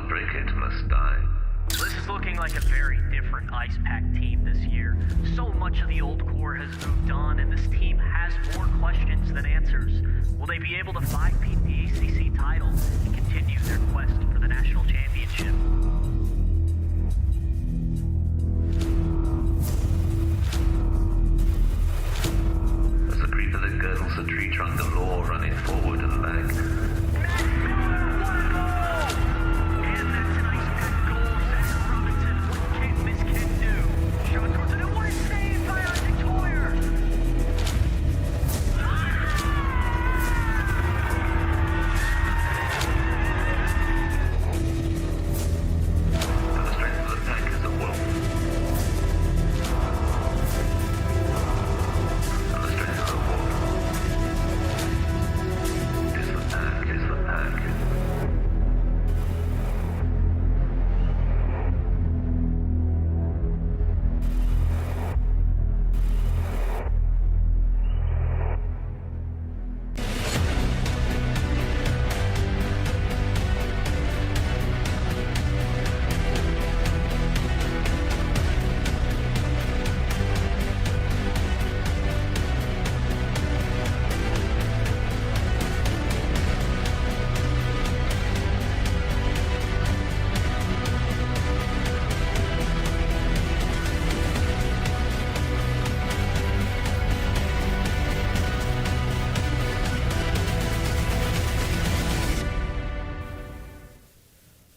break it must die. This is looking like a very different Ice Pack team this year. So much of the old core has moved on, and this team has more questions than answers. Will they be able to five-peat the ACC title and continue their quest for the national championship? As the creeper that girdles the tree trunk of law running forward and back.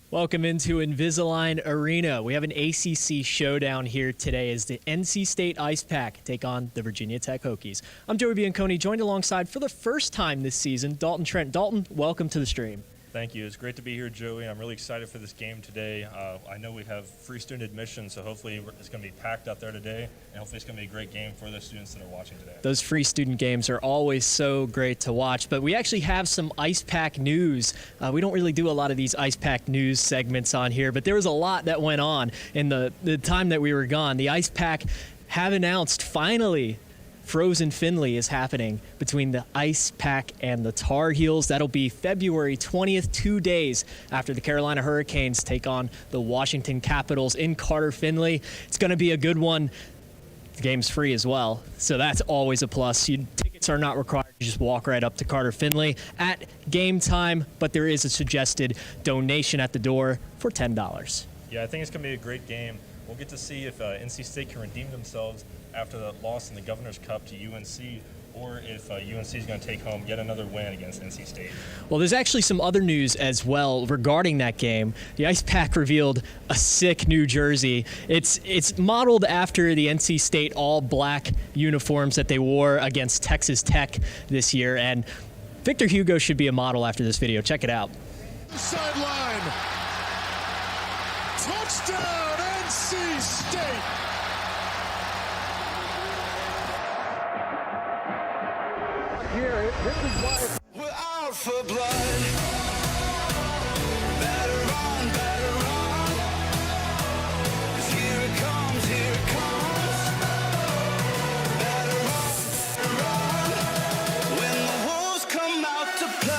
Welcome into Invisalign Arena. We have an ACC showdown here today as the NC State Ice Pack take on the Virginia Tech Hokies. I'm Joey Bianconi, joined alongside for the first time this season, Dalton Trent. Dalton, welcome to the stream. Thank you. It's great to be here, Joey. I'm really excited for this game today. I know we have free student admission, so hopefully it's going to be packed out there today, and hopefully it's going to be a great game for the students that are watching today. Those free student games are always so great to watch, but we actually have some Ice Pack news. We don't really do a lot of these Ice Pack news segments on here, but there was a lot that went on in the time that we were gone. The Ice Pack have announced finally Frozen Finley is happening between the Ice Pack and the Tar Heels. That'll be February 20th, 2 days after the Carolina Hurricanes take on the Washington Capitals in Carter Finley. It's going to be a good one. The game's free as well, so that's always a plus. Tickets are not required. You just walk right up to Carter Finley at game time, but there is a suggested donation at the door for $10. Yeah, I think it's going to be a great game. We'll get to see if NC State can redeem themselves after the loss in the Governor's Cup to UNC, or if UNC is going to take home yet another win against NC State. Well, there's actually some other news as well regarding that game. The Ice Pack revealed a sick new jersey. It's modeled after the NC State all-black uniforms that they wore against Texas Tech this year, and Victor Hugo should be a model after this video. Check it out. Sideline. Touchdown, NC State. Here, this is why We're out for blood. Better run, better run. 'Cause here it comes, here it comes. Better run, when the wolves come out to play.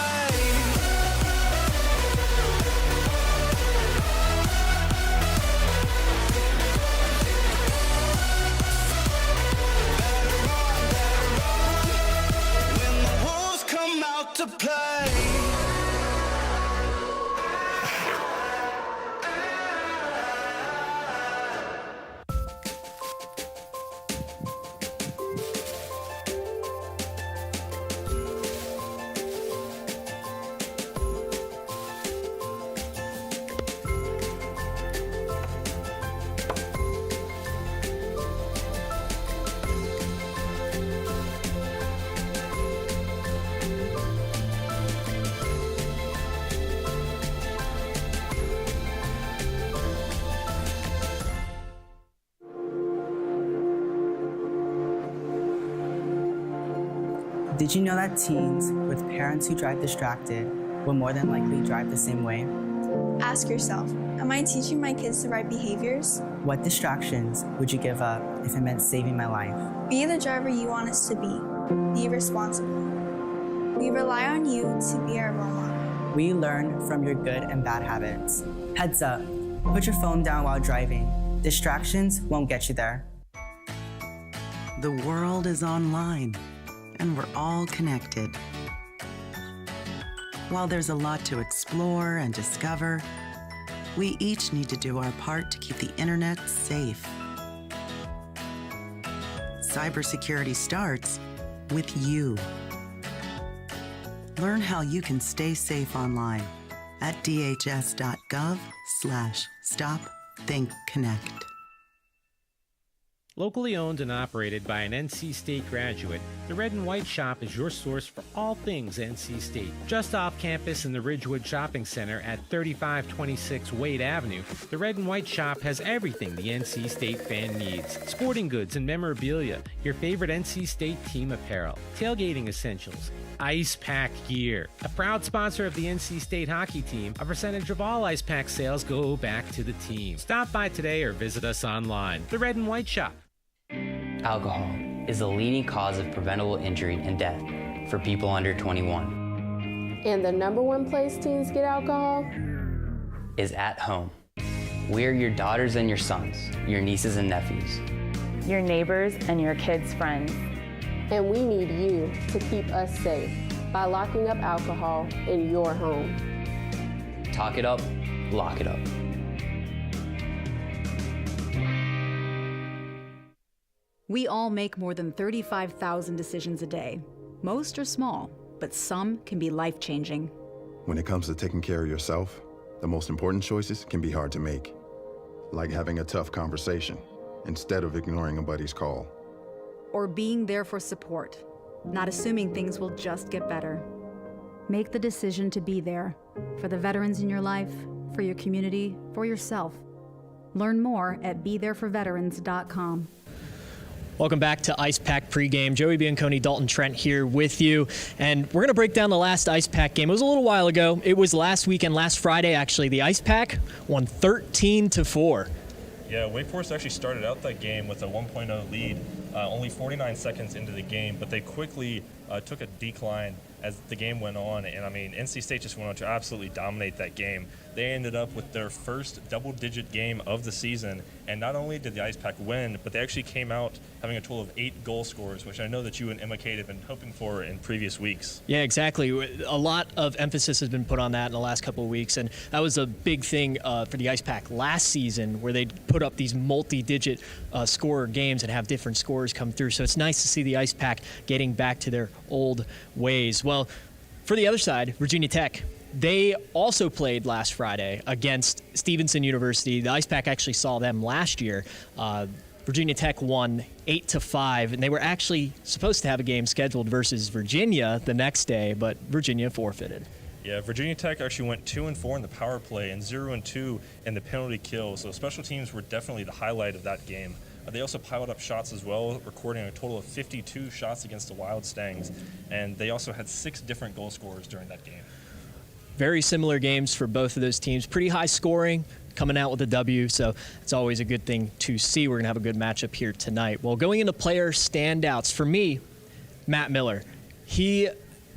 To play. Did you know that teens with parents who drive distracted will more than likely drive the same way? Ask yourself, am I teaching my kids the right behaviors? What distractions would you give up if it meant saving my life? Be the driver you want us to be. Be responsible. We rely on you to be our role model. We learn from your good and bad habits. Heads up, put your phone down while driving. Distractions won't get you there. The world is online, and we're all connected. While there's a lot to explore and discover, we each need to do our part to keep the internet safe. Cybersecurity starts with you. Learn how you can stay safe online at dhs.gov/stopthinkconnect. Locally owned and operated by an NC State graduate, the Red and White Shop is your source for all things NC State. Just off campus in the Ridgewood Shopping Center at 3526 Wade Avenue, the Red and White Shop has everything the NC State fan needs. Sporting goods and memorabilia, your favorite NC State team apparel, tailgating essentials, Ice Pack gear. A proud sponsor of the NC State hockey team, a percentage of all Ice Pack sales go back to the team. Stop by today or visit us online. The Red and White Shop. Alcohol is the leading cause of preventable injury and death for people under 21. And the number one place teens get alcohol is at home. We're your daughters and your sons, your nieces and nephews, your neighbors and your kids' friends. And we need you to keep us safe by locking up alcohol in your home. Talk it up, lock it up. We all make more than 35,000 decisions a day. Most are small, but some can be life-changing. When it comes to taking care of yourself, the most important choices can be hard to make. Like having a tough conversation instead of ignoring a buddy's call. Or being there for support, not assuming things will just get better. Make the decision to be there for the veterans in your life, for your community, for yourself. Learn more at BeThereForVeterans.com. Welcome back to Ice Pack pregame. Joey Bianconi, Dalton Trent here with you. And we're going to break down the last Ice Pack game. It was a little while ago. It was last weekend, last Friday, actually. The Ice Pack won 13-4. Yeah, Wake Forest actually started out that game with a 1.0 lead, only 49 seconds into the game, but they quickly took a decline as the game went on. And, I mean, NC State just went on to absolutely dominate that game. They ended up with their first double-digit game of the season, and not only did the Ice Pack win, but they actually came out having a total of 8 goal scorers, which I know that you and Emma Kate have been hoping for in previous weeks. Yeah, exactly. A lot of emphasis has been put on that in the last couple of weeks, and that was a big thing for the Ice Pack last season, where they'd put up these multi-digit scorer games and have different scorers come through. So it's nice to see the Ice Pack getting back to their old ways. Well, for the other side, Virginia Tech, they also played last Friday against Stevenson University. The Ice Pack actually saw them last year. Virginia Tech won 8-5, and they were actually supposed to have a game scheduled versus Virginia the next day, but Virginia forfeited. Yeah, Virginia Tech actually went 2-4 in the power play and 0-2 in the penalty kill. So special teams were definitely the highlight of that game. They also piled up shots as well, recording a total of 52 shots against the Wild Stangs, and they also had 6 different goal scorers during that game. Very similar games for both of those teams. Pretty high scoring, coming out with a W, so it's always a good thing to see. We're going to have a good matchup here tonight. Well, going into player standouts, for me, Matt Miller. He,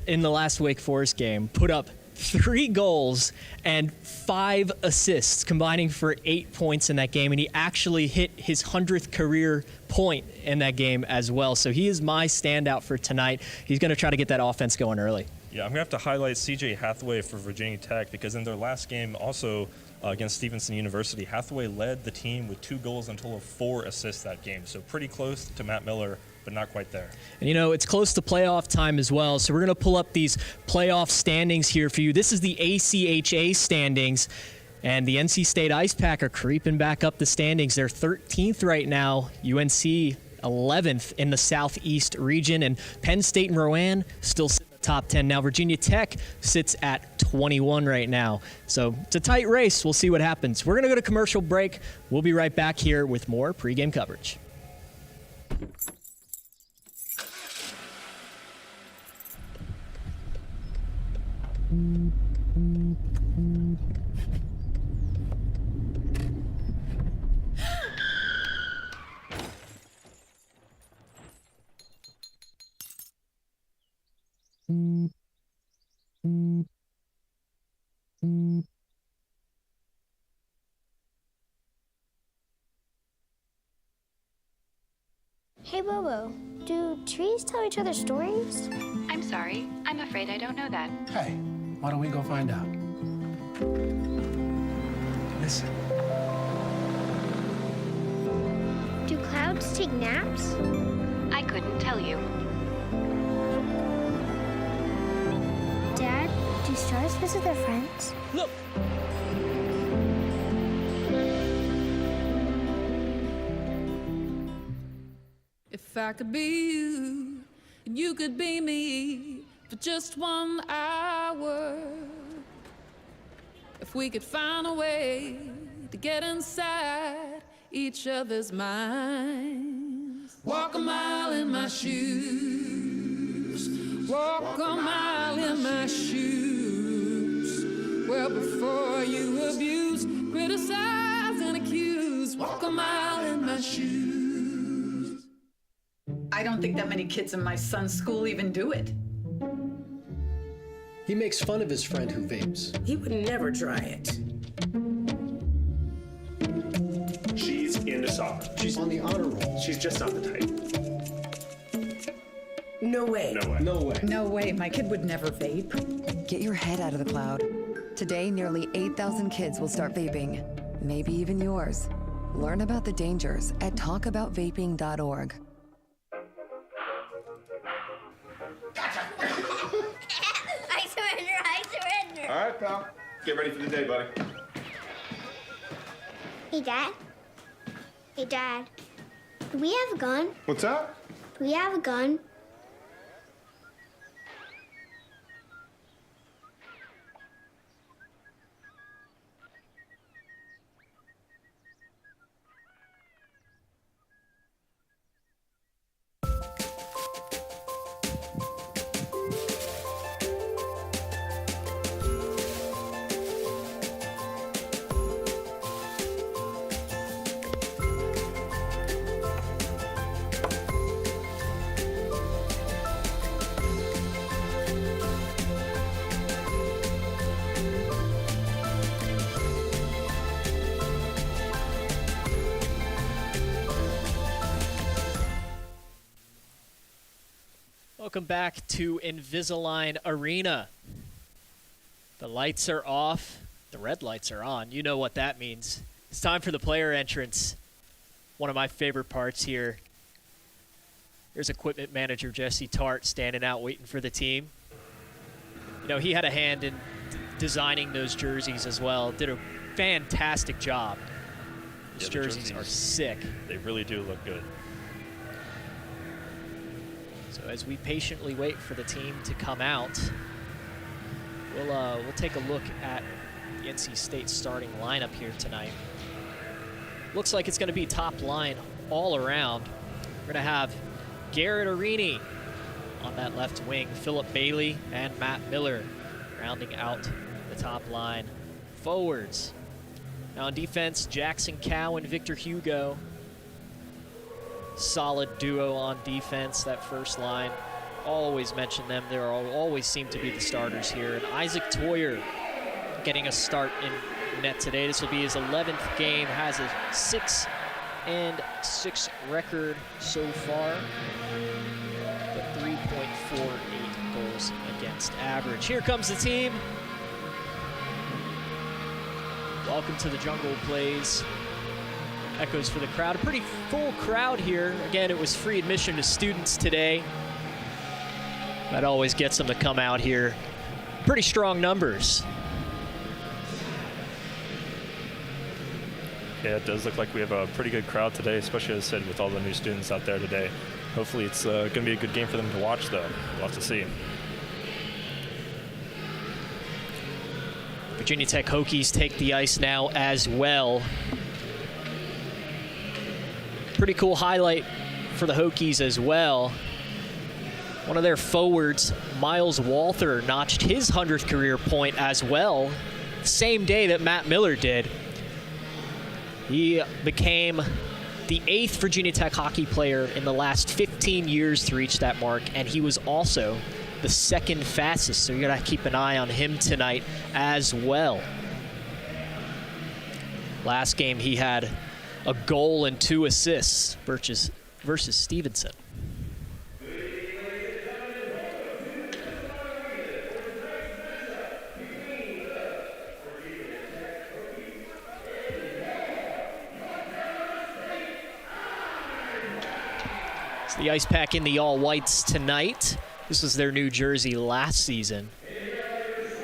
in the last Wake Forest game, put up 3 goals and 5 assists, combining for 8 points in that game, and he actually hit his 100th career point in that game as well. So he is my standout for tonight. He's going to try to get that offense going early. Yeah, I'm going to have to highlight C.J. Hathaway for Virginia Tech, because in their last game also against Stevenson University, Hathaway led the team with 2 goals and a total of 4 assists that game. So pretty close to Matt Miller, but not quite there. And, you know, it's close to playoff time as well, so we're going to pull up these playoff standings here for you. This is the ACHA standings, and the NC State Ice Pack are creeping back up the standings. They're 13th right now. UNC 11th in the Southeast region, and Penn State and Rowan still sit in the top 10. Now Virginia Tech sits at 21 right now. So it's a tight race. We'll see what happens. We're going to go to commercial break. We'll be right back here with more pregame coverage. Hey, Bobo, do trees tell each other stories? I'm sorry. I'm afraid I don't know that. Hey, why don't we go find out? Listen. Do clouds take naps? I couldn't tell you. Dad, do stars visit their friends? Look! If I could be you, and you could be me for just 1 hour. If we could find a way to get inside each other's minds. Walk a mile in my shoes. Walk a mile in my shoes. Well, before you abuse, criticize, and accuse. Walk a mile in my shoes. I don't think that many kids in my son's school even do it. He makes fun of his friend who vapes. He would never try it. She's into soccer. She's on the honor roll. She's just not the type. No way. No way. No way. No way. My kid would never vape. Get your head out of the cloud. Today, nearly 8,000 kids will start vaping. Maybe even yours. Learn about the dangers at talkaboutvaping.org. I surrender, I surrender. All right, pal. Get ready for the day, buddy. Hey, Dad. Hey, Dad. Do we have a gun? What's that? Do we have a gun? Welcome back to Invisalign Arena. The lights are off. The red lights are on. You know what that means. It's time for the player entrance. One of my favorite parts here. Here's equipment manager Jesse Tart standing out waiting for the team. You know, he had a hand in designing those jerseys as well. Did a fantastic job. Those jerseys are sick. They really do look good. So as we patiently wait for the team to come out, we'll take a look at the NC State starting lineup here tonight. Looks like it's going to be top line all around. We're going to have Garrett Arini on that left wing, Philip Bailey and Matt Miller rounding out the top line. Forwards. Now on defense, Jackson Cow and Victor Hugo. Solid duo on defense, that first line. Always mention them. They always seem to be the starters here. And Isaac Toyer getting a start in net today. This will be his 11th game, has a 6-6 record so far. But 3.48 goals against average. Here comes the team. Welcome to the Jungle Plays. Echoes for the crowd. A pretty full crowd here. Again, it was free admission to students today. That always gets them to come out here. Pretty strong numbers. Yeah, it does look like we have a pretty good crowd today, especially, as I said, with all the new students out there today. Hopefully it's going to be a good game for them to watch, though. We'll have to see. Virginia Tech Hokies take the ice now as well. Pretty cool highlight for the Hokies as well. One of their forwards, Miles Walther, notched his 100th career point as well, same day that Matt Miller did. He became the 8th Virginia Tech hockey player in the last 15 years to reach that mark, and he was also the 2nd fastest, so you gotta keep an eye on him tonight as well. Last game he had a goal and 2 assists. Birch's versus Stevenson. It's the Ice Pack in the all whites tonight. This was their new jersey last season.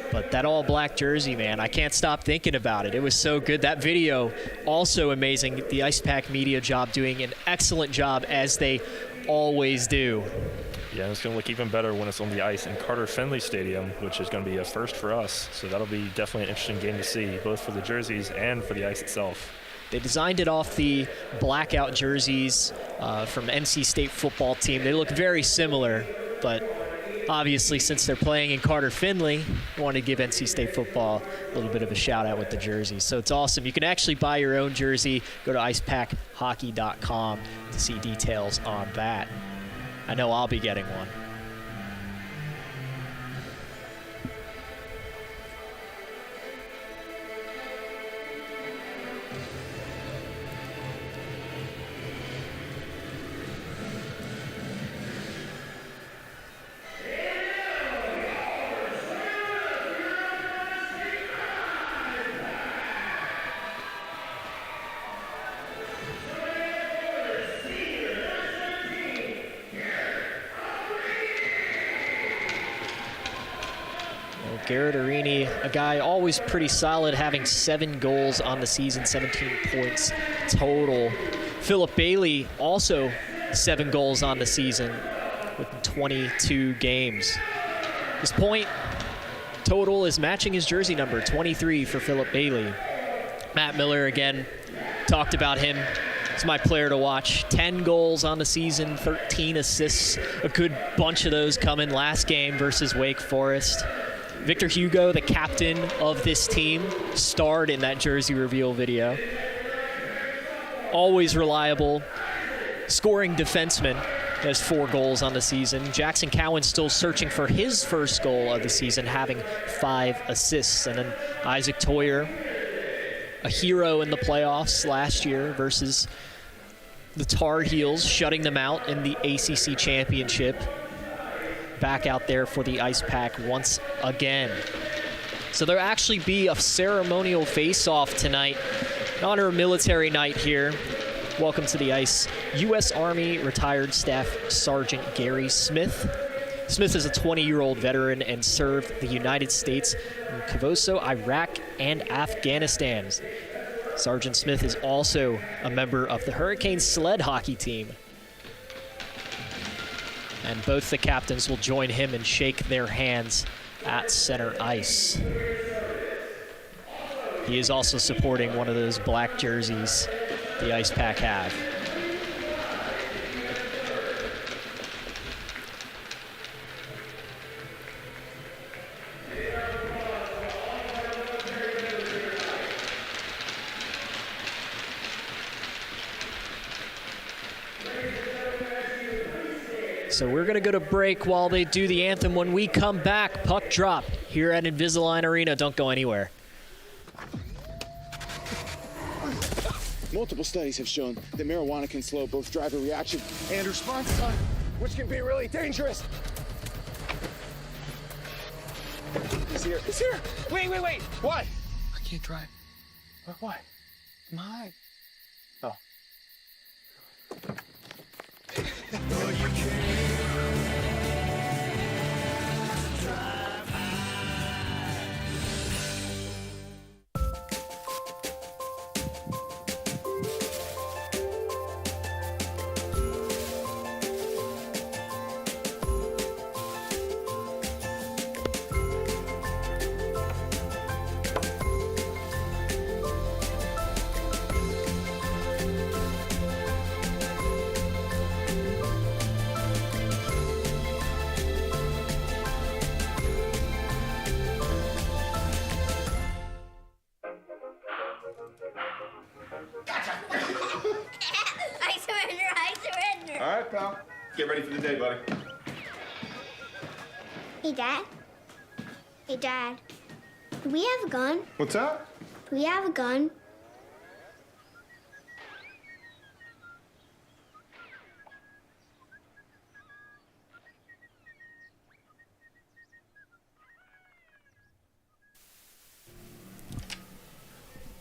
But that all black jersey, man, I can't stop thinking about it. It was so good. That video, also amazing. The Ice Pack media job doing an excellent job, as they always do. Yeah, it's going to look even better when it's on the ice in Carter Finley Stadium, which is going to be a first for us. So that'll be definitely an interesting game to see, both for the jerseys and for the ice itself. They designed it off the blackout jerseys from NC State football team. They look very similar, but obviously, since they're playing in Carter Finley, I wanted to give NC State football a little bit of a shout out with the jerseys. So it's awesome. You can actually buy your own jersey. Go to icepackhockey.com to see details on that. I know I'll be getting one. Garrett Arini, a guy always pretty solid, having 7 goals on the season, 17 points total. Philip Bailey, also 7 goals on the season with 22 games. His point total is matching his jersey number, 23 for Philip Bailey. Matt Miller, again, talked about him. He's my player to watch. 10 goals on the season, 13 assists. A good bunch of those coming last game versus Wake Forest. Victor Hugo, the captain of this team, starred in that jersey reveal video. Always reliable, scoring defenseman. Has 4 goals on the season. Jackson Cowan still searching for his first goal of the season, having 5 assists. And then Isaac Toyer, a hero in the playoffs last year versus the Tar Heels, shutting them out in the ACC championship. Back out there for the Ice Pack once again. So there'll actually be a ceremonial face-off tonight in honor of Military Night here. Welcome to the ice, U.S. Army retired Staff Sergeant Gary Smith. Smith is a 20-year-old veteran and served the United States in Kosovo, Iraq, and Afghanistan. Sergeant Smith is also a member of the Hurricane sled hockey team. And both the captains will join him and shake their hands at center ice. He is also supporting one of those black jerseys the Ice Pack have. So we're going to go to break while they do the anthem. When we come back, puck drop here at Invisalign Arena. Don't go anywhere. Multiple studies have shown that marijuana can slow both driver reaction and response time, which can be really dangerous. He's here. He's here. Wait. What? I can't drive. Why? I'm high. Oh. No, you can't. All right, pal. Get ready for the day, buddy. Hey, Dad. Hey, Dad. Do we have a gun? What's up? Do we have a gun?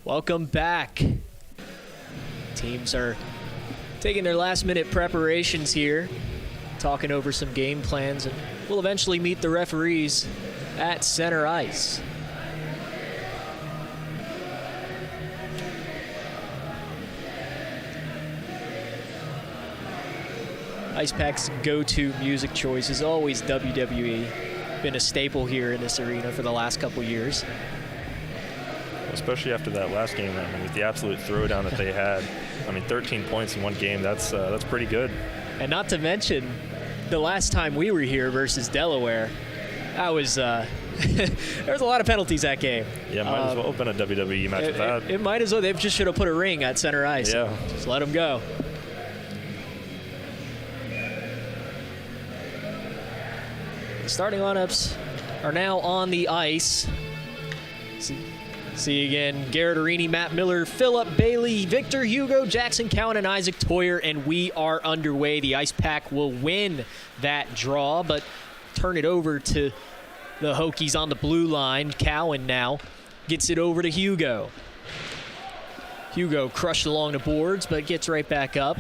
Welcome back. Teams are taking their last-minute preparations here, talking over some game plans, and we'll eventually meet the referees at center ice. Ice Pack's go-to music choice is always WWE. Been a staple here in this arena for the last couple years. Especially after that last game, I mean, with the absolute throwdown that they had. I mean, 13 points in one game, that's pretty good. And not to mention, the last time we were here versus Delaware, that was there was a lot of penalties that game. Yeah, might as well have been a WWE match with that. It might as well. They just should have put a ring at center ice. Yeah. Just let them go. The starting lineups are now on the ice. See again, Garrett Arini, Matt Miller, Philip Bailey, Victor Hugo, Jackson Cowan, and Isaac Toyer, and we are underway. The Ice Pack will win that draw, but turn it over to the Hokies on the blue line. Cowan now gets it over to Hugo. Hugo crushed along the boards, but gets right back up.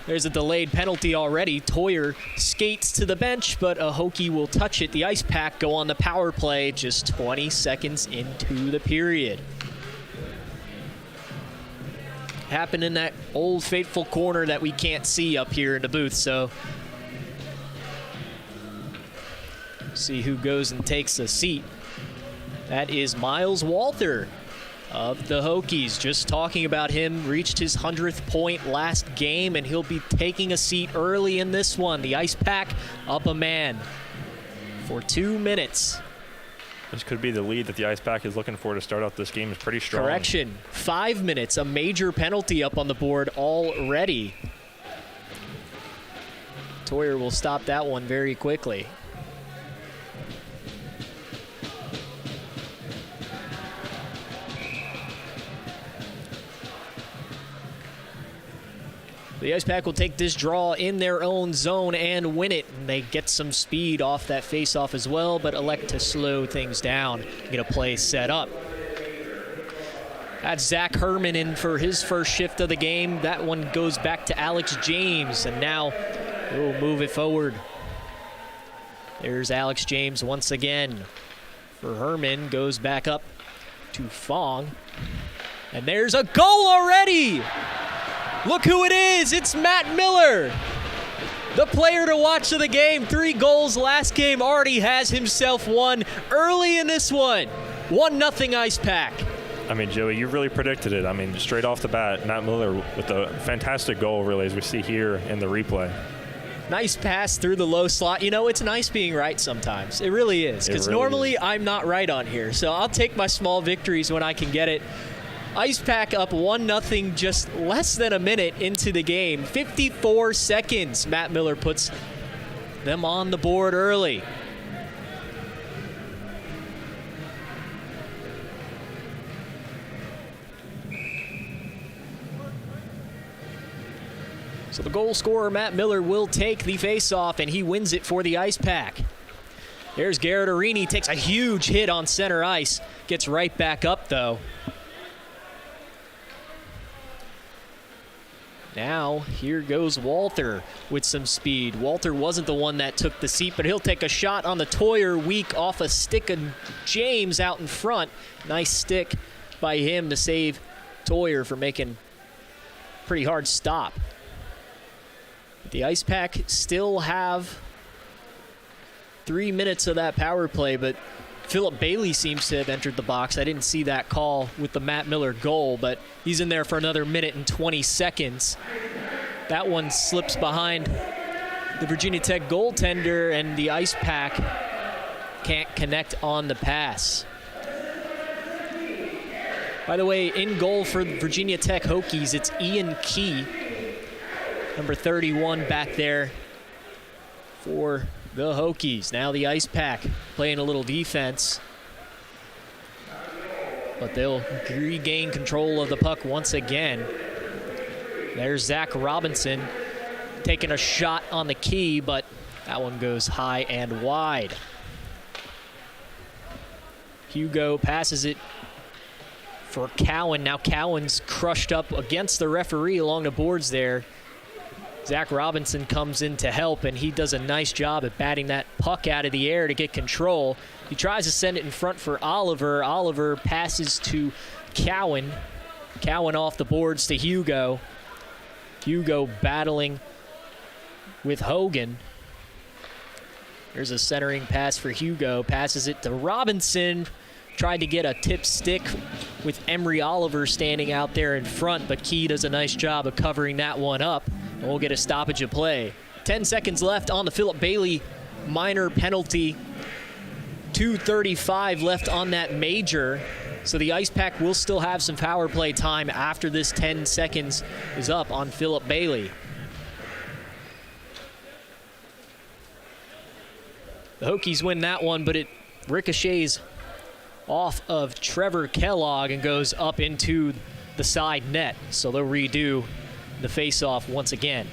There's a delayed penalty already. Toyer skates to the bench, but a Hokie will touch it. The Ice Pack go on the power play just 20 seconds into the period. Happened in that old fateful corner that we can't see up here in the booth, so see who goes and takes a seat. That is Miles Walther of the Hokies. Just talking about him, reached his 100th point last game, and he'll be taking a seat early in this one. The Ice Pack up a man for 2 minutes. This could be the lead that the Ice Pack is looking for to start out this game. Is pretty strong. Correction, 5 minutes, a major penalty up on the board already. Toyer will stop that one very quickly. The Ice Pack will take this draw in their own zone and win it. And they get some speed off that faceoff as well, but elect to slow things down, get a play set up. That's Zach Herman in for his first shift of the game. That one goes back to Alex James, and now we'll move it forward. There's Alex James once again. For Herman, goes back up to Fong. And there's a goal already! Look who it is, it's Matt Miller. The player to watch of the game, 3 goals last game, already has himself one early in this one. 1-0 Ice Pack. I mean, Joey, you really predicted it. I mean, straight off the bat, Matt Miller with a fantastic goal, really, as we see here in the replay. Nice pass through the low slot. You know, it's nice being right sometimes. It really is, because normally I'm not right on here. So I'll take my small victories when I can get it. Ice Pack up 1-0 just less than a minute into the game. 54 seconds. Matt Miller puts them on the board early. So the goal scorer, Matt Miller, will take the faceoff, and he wins it for the Ice Pack. There's Garrett Arini, takes a huge hit on center ice. Gets right back up, though. Now, here goes Walter with some speed. Walter wasn't the one that took the seat, but he'll take a shot on the Toyer, weak off a stick of James out in front. Nice stick by him to save Toyer for making a pretty hard stop. The Ice Pack still have 3 minutes of that power play, but Philip Bailey seems to have entered the box. I didn't see that call with the Matt Miller goal, but he's in there for another minute and 20 seconds. That one slips behind the Virginia Tech goaltender, and the Ice Pack can't connect on the pass. By the way, in goal for Virginia Tech Hokies, it's Ian Key, number 31 back there for the Hokies. Now the Ice Pack playing a little defense, but they'll regain control of the puck once again. There's Zach Robinson taking a shot on the key, but that one goes high and wide. Hugo passes it for Cowan. Now Cowan's crushed up against the referee along the boards there. Zach Robinson comes in to help, and he does a nice job at batting that puck out of the air to get control. He tries to send it in front for Oliver. Oliver passes to Cowan. Cowan off the boards to Hugo. Hugo battling with Hogan. There's a centering pass for Hugo. Passes it to Robinson. Tried to get a tip stick with Emery Oliver standing out there in front, but Key does a nice job of covering that one up. And we'll get a stoppage of play. 10 seconds left on the Philip Bailey minor penalty. 2:35 left on that major. So the Ice Pack will still have some power play time after this 10 seconds is up on Philip Bailey. The Hokies win that one, but it ricochets off of Trevor Kellogg and goes up into the side net. So they'll redo the face-off once again.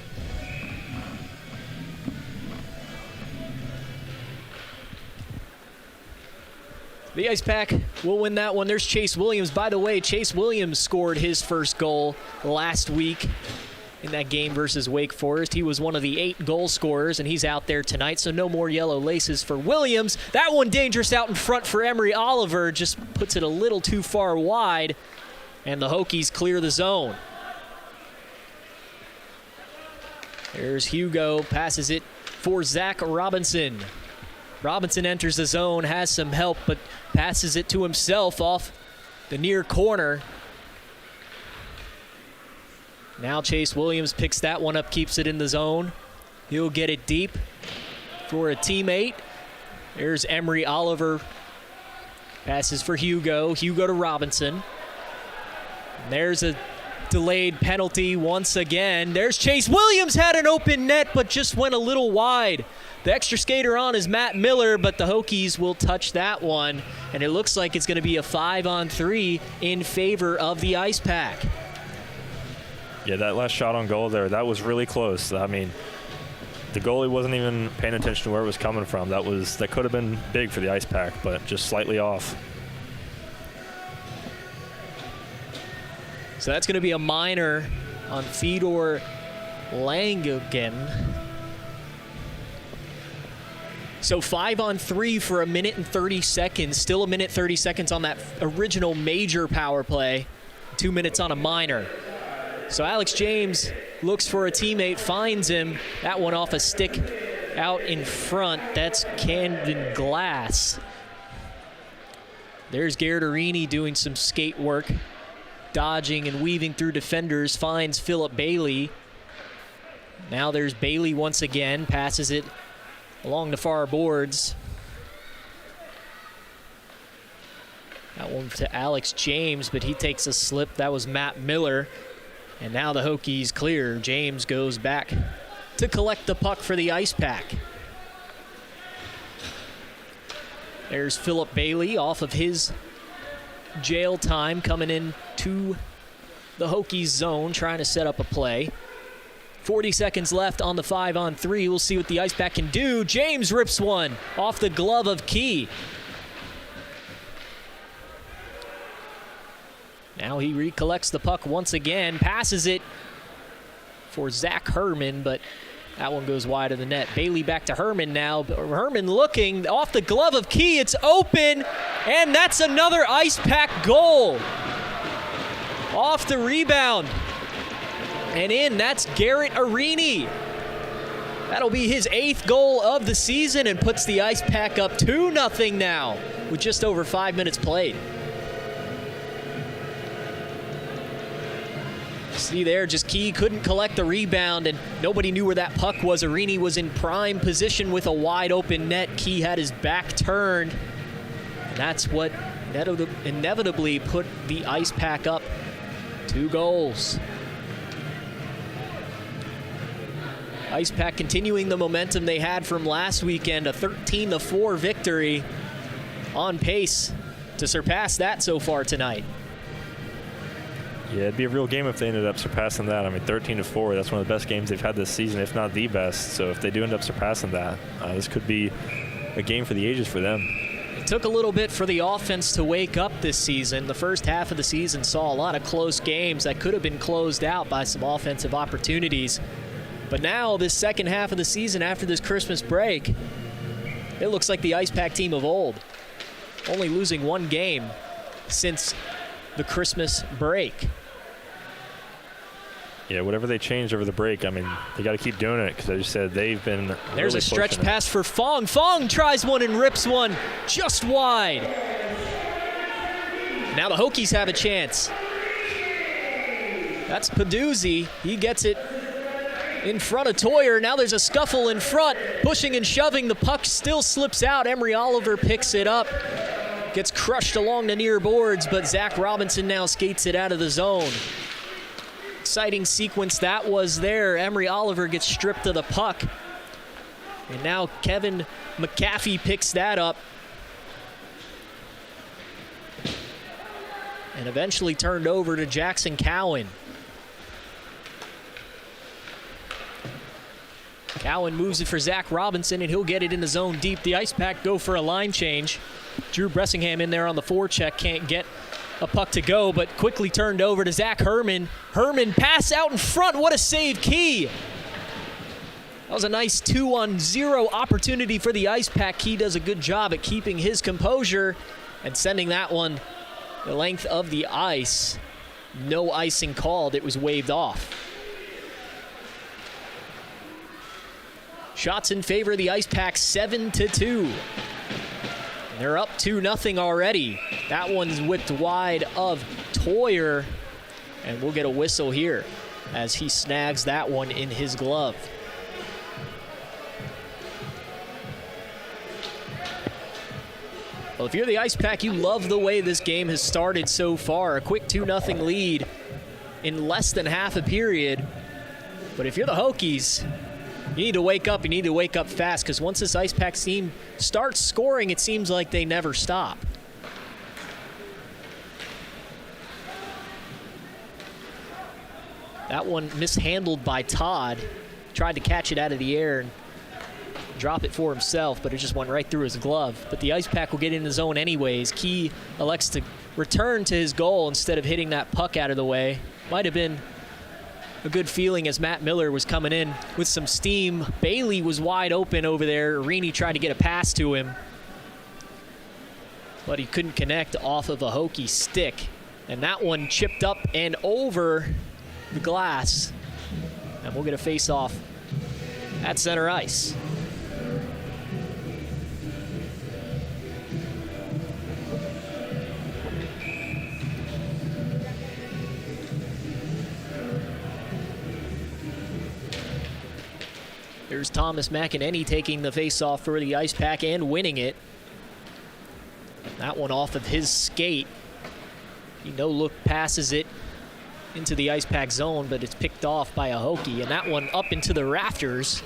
The Ice Pack will win that one. There's Chase Williams. By the way, Chase Williams scored his first goal last week in that game versus Wake Forest. He was one of the 8 goal scorers, and he's out there tonight, so no more yellow laces for Williams. That one dangerous out in front for Emery Oliver. Just puts it a little too far wide, and the Hokies clear the zone. There's Hugo, passes it for Zach Robinson. Robinson enters the zone, has some help, but passes it to himself off the near corner. Now Chase Williams picks that one up, keeps it in the zone. He'll get it deep for a teammate. There's Emery Oliver. Passes for Hugo. Hugo to Robinson. And there's a delayed penalty once again. There's Chase Williams, had an open net, but just went a little wide. The extra skater on is Matt Miller, but the Hokies will touch that one. And it looks like it's going to be a 5-on-3 in favor of the Ice Pack. Yeah, that last shot on goal there, that was really close. I mean, the goalie wasn't even paying attention to where it was coming from. That could have been big for the Ice Pack, but just slightly off. So that's going to be a minor on Fedor Langogan. So 5-on-3 for 1 minute and 30 seconds. Still 1 minute 30 seconds on that original major power play. 2 minutes on a minor. So Alex James looks for a teammate, finds him. That one off a stick out in front. That's Camden Glass. There's Gardarini doing some skate work, dodging and weaving through defenders, finds Philip Bailey. Now there's Bailey once again, passes it along the far boards. That one to Alex James, but he takes a slip. That was Matt Miller. And now the Hokies clear. James goes back to collect the puck for the Ice Pack. There's Philip Bailey off of his jail time, coming in to the Hokies zone, trying to set up a play. 40 seconds left on the 5-on-3. We'll see what the Ice Pack can do. James rips one off the glove of Key. Now he recollects the puck once again, passes it for Zach Herman, but that one goes wide of the net. Bailey back to Herman now. Herman looking off the glove of Key. It's open, and that's another Ice Pack goal. Off the rebound. And in, that's Garrett Arini. That'll be his 8th goal of the season and puts the Ice Pack up 2-0 now with just over 5 minutes played. See there, just Key couldn't collect the rebound, and nobody knew where that puck was. Arini was in prime position with a wide open net. Key had his back turned, and that's what inevitably put the Ice Pack up 2 goals. Ice Pack continuing the momentum they had from last weekend, a 13-4 victory, on pace to surpass that so far tonight. Yeah, it'd be a real game if they ended up surpassing that. I mean, 13-4, that's one of the best games they've had this season, if not the best. So if they do end up surpassing that, this could be a game for the ages for them. It took a little bit for the offense to wake up this season. The first half of the season saw a lot of close games that could have been closed out by some offensive opportunities. But now, this second half of the season after this Christmas break, it looks like the Ice Pack team of old. Only losing one game since the Christmas break. Yeah, whatever they changed over the break, I mean, they got to keep doing it because I just said they've been There's really a stretch pushing it. pass for Fong. Fong tries one and rips one just wide. Now the Hokies have a chance. That's Peduzzi. He gets it in front of Toyer. Now there's a scuffle in front. Pushing and shoving. The puck still slips out. Emery Oliver picks it up. Gets crushed along the near boards, but Zach Robinson now skates it out of the zone. Exciting sequence that was there. Emery Oliver gets stripped of the puck. And now Kevin McAfee picks that up. And eventually turned over to Jackson Cowan. Cowan moves it for Zach Robinson, and he'll get it in the zone deep. The Ice Pack go for a line change. Drew Bressingham in there on the forecheck, can't get a puck to go, but quickly turned over to Zach Herman. Herman pass out in front. What a save, Key. That was a nice 2-on-0 opportunity for the Ice Pack. Key does a good job at keeping his composure and sending that one the length of the ice. No icing called. It was waved off. Shots in favor of the Ice Pack, 7-2. They're up 2-0 already. That one's whipped wide of Toyer, and we'll get a whistle here as he snags that one in his glove. Well, if you're the Ice Pack, you love the way this game has started so far. A quick 2-0 lead in less than half a period. But if you're the Hokies, you need to wake up. You need to wake up fast, because once this Ice Pack team starts scoring, it seems like they never stop. That one mishandled by Todd. Tried to catch it out of the air and drop it for himself, but it just went right through his glove. But the Ice Pack will get in the zone anyways. Key elects to return to his goal instead of hitting that puck out of the way. Might have been a good feeling as Matt Miller was coming in with some steam. Bailey was wide open over there. Arini tried to get a pass to him, but he couldn't connect off of a Hokie stick. And that one chipped up and over the glass. And we'll get a face-off at center ice. There's Thomas McEnany taking the face-off for the Ice Pack and winning it. That one off of his skate. He no-look passes it into the Ice Pack zone, but it's picked off by a Hokie. And that one up into the rafters.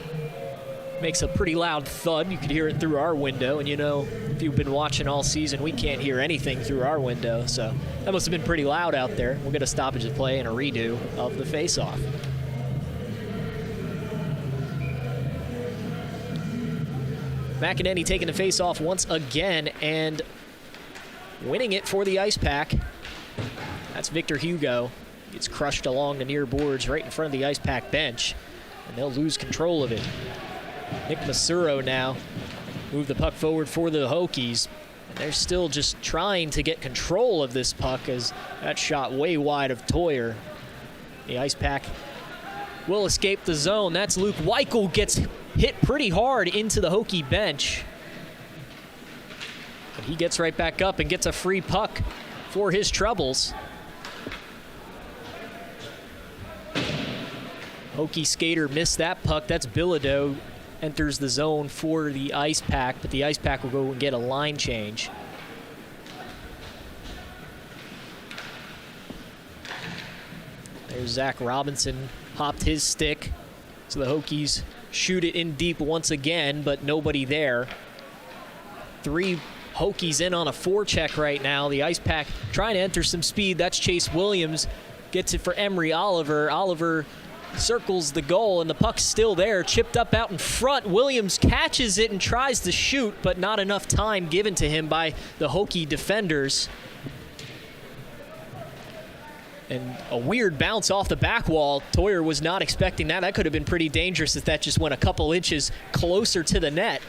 Makes a pretty loud thud. You could hear it through our window. And you know, if you've been watching all season, we can't hear anything through our window. So that must have been pretty loud out there. We'll get a stoppage of play and a redo of the face-off. McEnany taking the face-off once again and winning it for the Ice Pack. That's Victor Hugo. Gets crushed along the near boards right in front of the Ice Pack bench, and they'll lose control of it. Nick Masuro now move the puck forward for the Hokies, and they're still just trying to get control of this puck as that shot way wide of Toyer. The Ice Pack will escape the zone. That's Luke Weichel, gets hit pretty hard into the Hokie bench. But he gets right back up and gets a free puck for his troubles. Hokie skater missed that puck. That's Bilodeau. Enters the zone for the Ice Pack, but the Ice Pack will go and get a line change. There's Zach Robinson, hopped his stick. So the Hokies shoot it in deep once again, but nobody there. 3 Hokies in on a forecheck right now. The Ice Pack trying to enter some speed. That's Chase Williams. Gets it for Emery Oliver. Oliver circles the goal, and the puck's still there, chipped up out in front. Williams catches it and tries to shoot, but not enough time given to him by the Hokie defenders. And a weird bounce off the back wall. Toyer was not expecting that. That could have been pretty dangerous if that just went a couple inches closer to the net.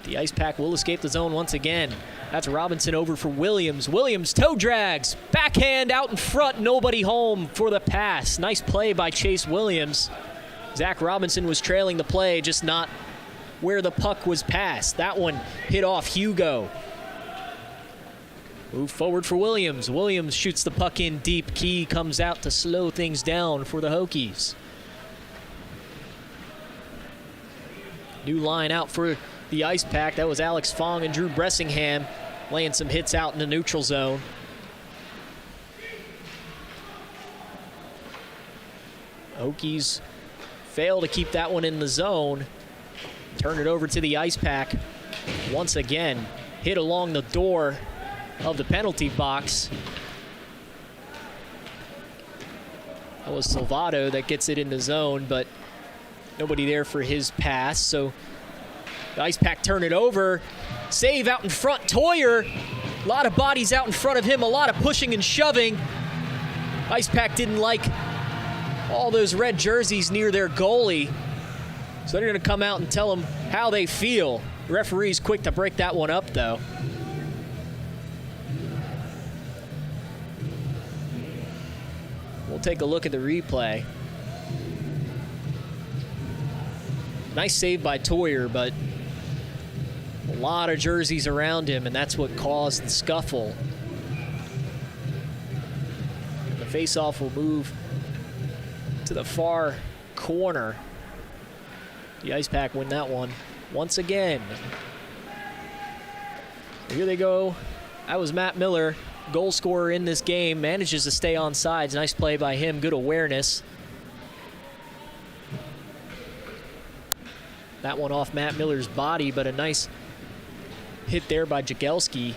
The Ice Pack will escape the zone once again. That's Robinson over for Williams. Williams toe drags, backhand out in front, nobody home for the pass. Nice play by Chase Williams. Zach Robinson was trailing the play, just not where the puck was passed. That one hit off Hugo. Move forward for Williams. Williams shoots the puck in deep. Key comes out to slow things down for the Hokies. New line out for the Ice Pack. That was Alex Fong and Drew Bressingham laying some hits out in the neutral zone. Hokies fail to keep that one in the zone. Turn it over to the Ice Pack. Once again, hit along the door of the penalty box. That was Salvato that gets it in the zone, but nobody there for his pass. So the Ice Pack turn it over. Save out in front, Toyer. A lot of bodies out in front of him, a lot of pushing and shoving. Ice Pack didn't like all those red jerseys near their goalie, so they're going to come out and tell them how they feel. The referee's quick to break that one up, though. We'll take a look at the replay. Nice save by Toyer, but a lot of jerseys around him, and that's what caused the scuffle. The faceoff will move to the far corner. The Ice Pack win that one once again. Here they go. That was Matt Miller, goal scorer in this game, manages to stay on sides. Nice play by him, good awareness. That one off Matt Miller's body, but a nice hit there by Jagelski.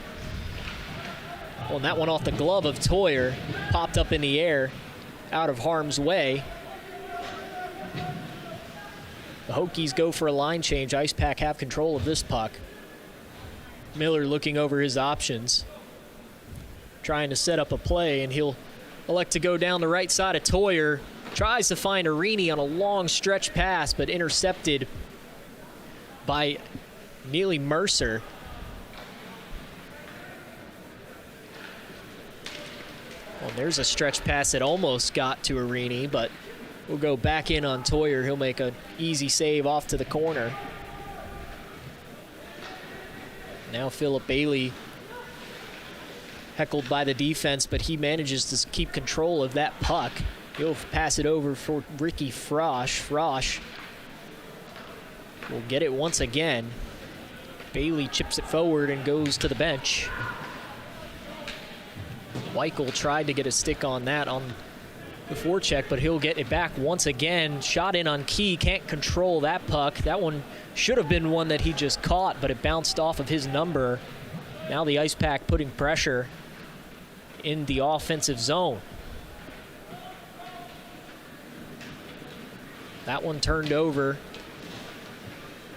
Well, and that one off the glove of Toyer, popped up in the air, out of harm's way. The Hokies go for a line change. Ice Pack have control of this puck. Miller looking over his options, trying to set up a play, and he'll elect to go down the right side of Toyer. Tries to find Arini on a long stretch pass, but intercepted by Neely Mercer. Well, there's a stretch pass that almost got to Arini, but we'll go back in on Toyer. He'll make an easy save off to the corner. Now Philip Bailey heckled by the defense, but he manages to keep control of that puck. He'll pass it over for Ricky Frosch. Frosch will get it once again. Bailey chips it forward and goes to the bench. Weichel tried to get a stick on that on the forecheck, but he'll get it back once again. Shot in on Key, can't control that puck. That one should have been one that he just caught, but it bounced off of his number. Now the Ice Pack putting pressure in the offensive zone. That one turned over.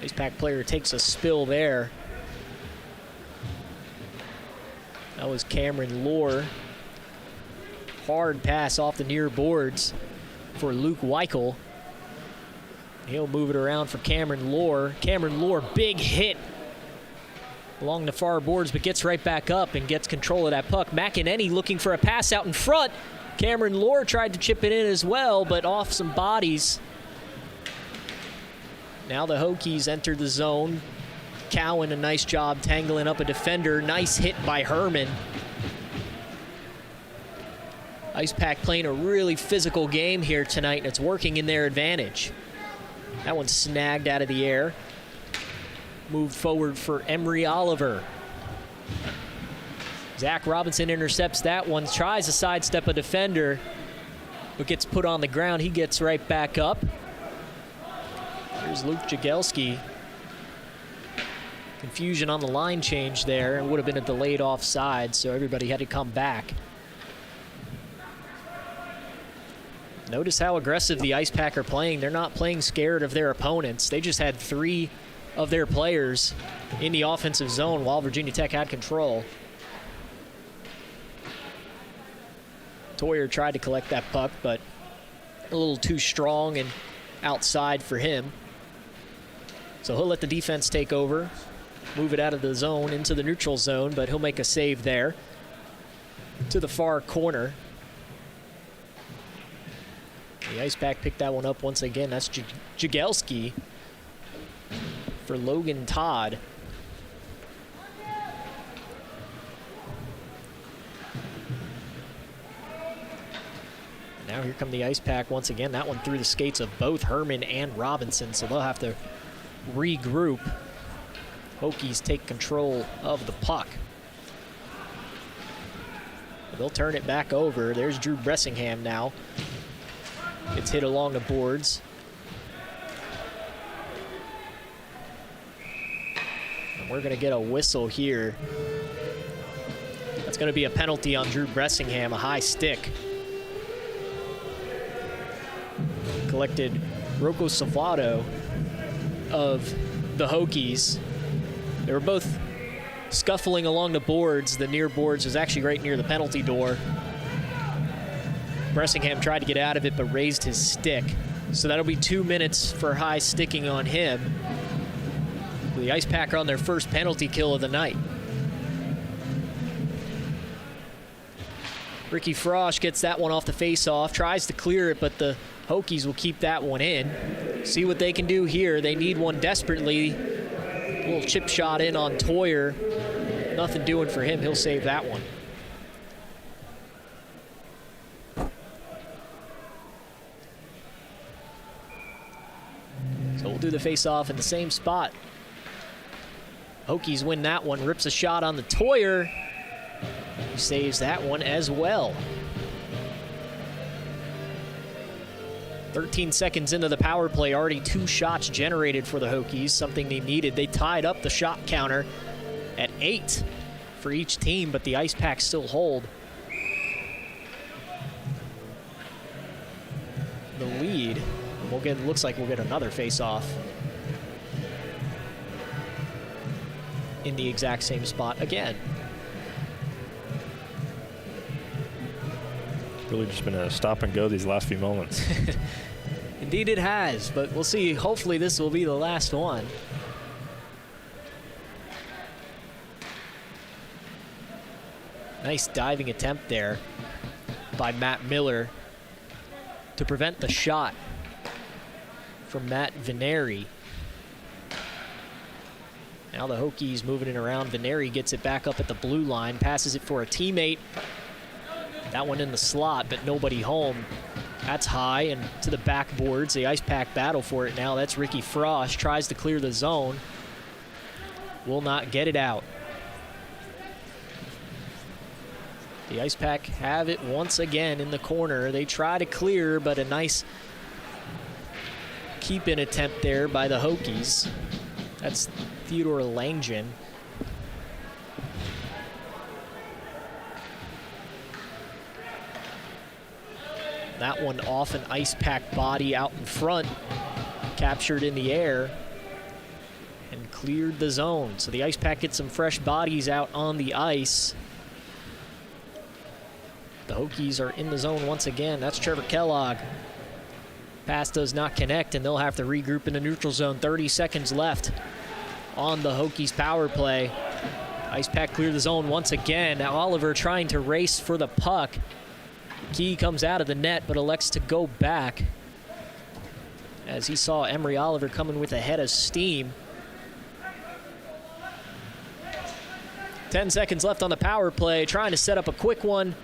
Ice Pack player takes a spill there. That was Cameron Lohr. Hard pass off the near boards for Luke Weichel. He'll move it around for Cameron Lohr. Cameron Lohr, big hit along the far boards, but gets right back up and gets control of that puck. McEnany looking for a pass out in front. Cameron Lohr tried to chip it in as well, but off some bodies. Now the Hokies enter the zone. Cowan, a nice job tangling up a defender. Nice hit by Herman. Ice Pack playing a really physical game here tonight, and it's working in their advantage. That one snagged out of the air. Moved forward for Emery Oliver. Zach Robinson intercepts that one, tries to sidestep a defender, but gets put on the ground. He gets right back up. Here's Luke Jagelski. Confusion on the line change there. It would have been a delayed offside, so everybody had to come back. Notice how aggressive the Ice Pack are playing. They're not playing scared of their opponents. They just had 3 of their players in the offensive zone while Virginia Tech had control. Toyer tried to collect that puck, but a little too strong and outside for him. So he'll let the defense take over, move it out of the zone into the neutral zone, but he'll make a save there to the far corner. The Ice Pack picked that one up once again. That's Jagelski for Logan Todd. Now here come the Ice Pack once again. That one through the skates of both Herman and Robinson, so they'll have to regroup. Hokies take control of the puck. They'll turn it back over. There's Drew Bressingham now. Gets hit along the boards. And we're going to get a whistle here. That's going to be a penalty on Drew Bressingham, a high stick. Collected Rocco Salvato of the Hokies. They were both scuffling along the boards. The near boards was actually right near the penalty door. Bressingham tried to get out of it, but raised his stick. So that'll be 2 minutes for high sticking on him. The Ice Pack are on their first penalty kill of the night. Ricky Frosch gets that one off the face-off, tries to clear it, but the Hokies will keep that one in. See what they can do here. They need one desperately. A little chip shot in on Toyer. Nothing doing for him. He'll save that one. So we'll do the face-off in the same spot. Hokies win that one. Rips a shot on the Toyer. He saves that one as well. 13 seconds into the power play, already 2 shots generated for the Hokies, something they needed. They tied up the shot counter at 8 for each team, but the Ice Packs still hold the lead. And looks like we'll get another face-off in the exact same spot again. Really just been a stop and go these last few moments. Indeed it has, but we'll see. Hopefully this will be the last one. Nice diving attempt there by Matt Miller to prevent the shot from Matt Veneri. Now the Hokies moving it around. Veneri gets it back up at the blue line, passes it for a teammate. That one in the slot, but nobody home. That's high and to the backboards. The Ice Pack battle for it now. That's Ricky Frosch. Tries to clear the zone. Will not get it out. The Ice Pack have it once again in the corner. They try to clear, but a nice keep-in attempt there by the Hokies. That's Theodore Langton. That one off an Ice Pack body out in front, captured in the air, and cleared the zone. So the Ice Pack gets some fresh bodies out on the ice. The Hokies are in the zone once again. That's Trevor Kellogg. Pass does not connect, and they'll have to regroup in the neutral zone. 30 seconds left on the Hokies power play. Ice Pack clear the zone once again. Now Oliver trying to race for the puck. Key comes out of the net, but elects to go back as he saw Emery Oliver coming with a head of steam. 10 seconds left on the power play, trying to set up a quick one.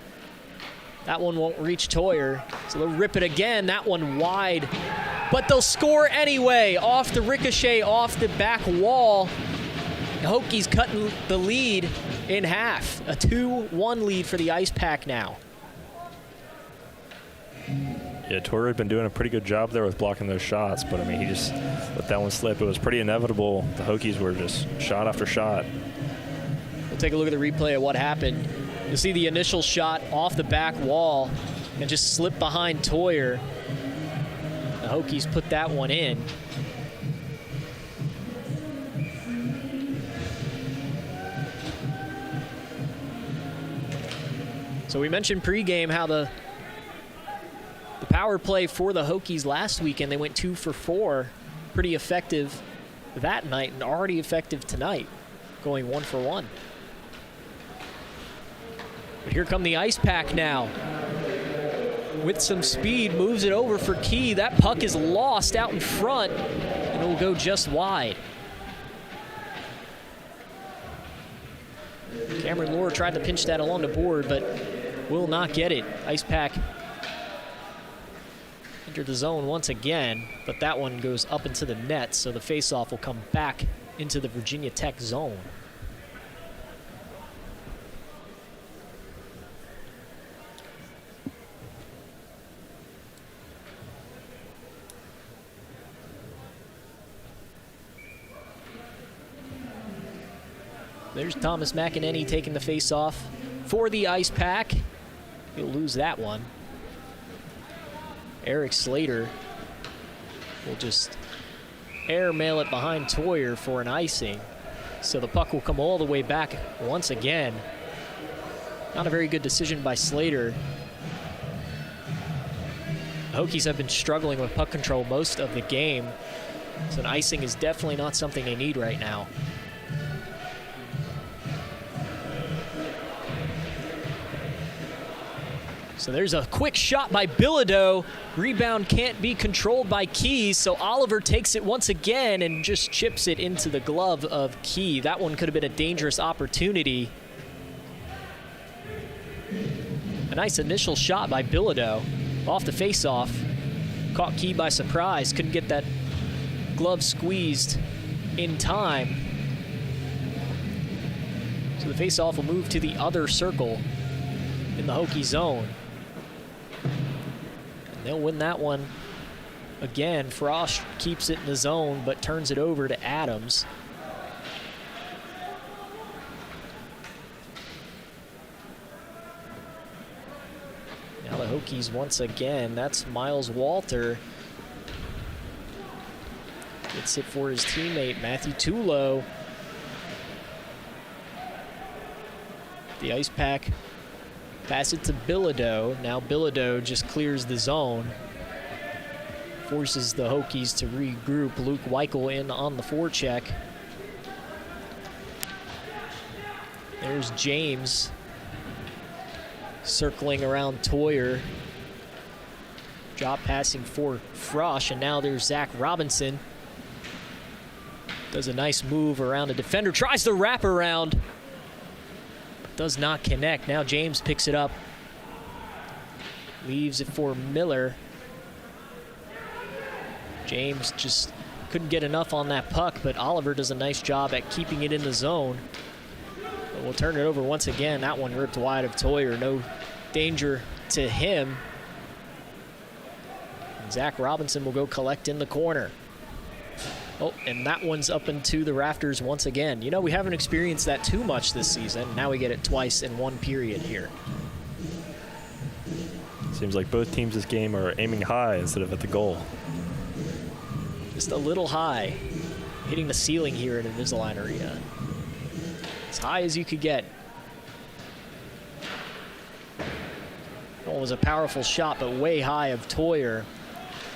That one won't reach Toyer, so they'll rip it again. That one wide, but they'll score anyway. Off the ricochet, off the back wall. The Hokies cutting the lead in half. A 2-1 lead for the Ice Pack now. Yeah, Toyer had been doing a pretty good job there with blocking those shots, but I mean, he just let that one slip. It was pretty inevitable. The Hokies were just shot after shot. We'll take a look at the replay of what happened. You'll see the initial shot off the back wall and just slip behind Toyer. The Hokies put that one in. So we mentioned pregame how the power play for the Hokies last weekend, they went 2 for 4. Pretty effective that night and already effective tonight, going 1 for 1. But here come the Ice Pack now. With some speed, moves it over for Key. That puck is lost out in front, and it will go just wide. Cameron Lohr tried to pinch that along the board, but will not get it. Ice Pack entered the zone once again, but that one goes up into the net, so the faceoff will come back into the Virginia Tech zone. There's Thomas McEnany taking the face-off for the Ice Pack. He'll lose that one. Eric Slater will just airmail it behind Toyer for an icing. So the puck will come all the way back once again. Not a very good decision by Slater. The Hokies have been struggling with puck control most of the game. So an icing is definitely not something they need right now. So there's a quick shot by Bilodeau. Rebound can't be controlled by Key, so Oliver takes it once again and just chips it into the glove of Key. That one could have been a dangerous opportunity. A nice initial shot by Bilodeau off the faceoff. Caught Key by surprise, couldn't get that glove squeezed in time. So the faceoff will move to the other circle in the Hokie zone. They'll win that one again. Frost keeps it in the zone, but turns it over to Adams. Now the Hokies once again. That's Miles Walter. Gets it for his teammate, Matthew Tulo. The Ice Pack pass it to Bilodeau. Now Bilodeau just clears the zone. Forces the Hokies to regroup. Luke Weichel in on the forecheck. There's James circling around Toyer. Drop passing for Frosch, and now there's Zach Robinson. Does a nice move around the defender. Tries the wraparound. Does not connect. Now James picks it up. Leaves it for Miller. James just couldn't get enough on that puck, but Oliver does a nice job at keeping it in the zone. But we'll turn it over once again. That one ripped wide of Toyer. No danger to him. And Zach Robinson will go collect in the corner. Oh, and that one's up into the rafters once again. You know, we haven't experienced that too much this season. Now we get it twice in one period here. Seems like both teams this game are aiming high instead of at the goal. Just a little high. Hitting the ceiling here in Invisalign Arena. As high as you could get. That one was a powerful shot, but way high of Toyer.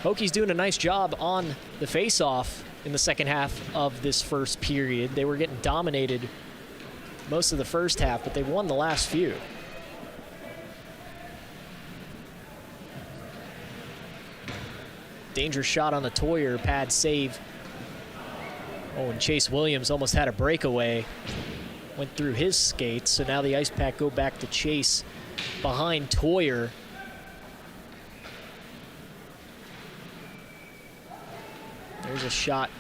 Hokies doing a nice job on the faceoff in the second half of this first period. They were getting dominated most of the first half, but they won the last few. Dangerous shot on the Toyer pad save. Oh, and Chase Williams almost had a breakaway. Went through his skates, so now the Ice Pack go back to Chase behind Toyer. There's a shot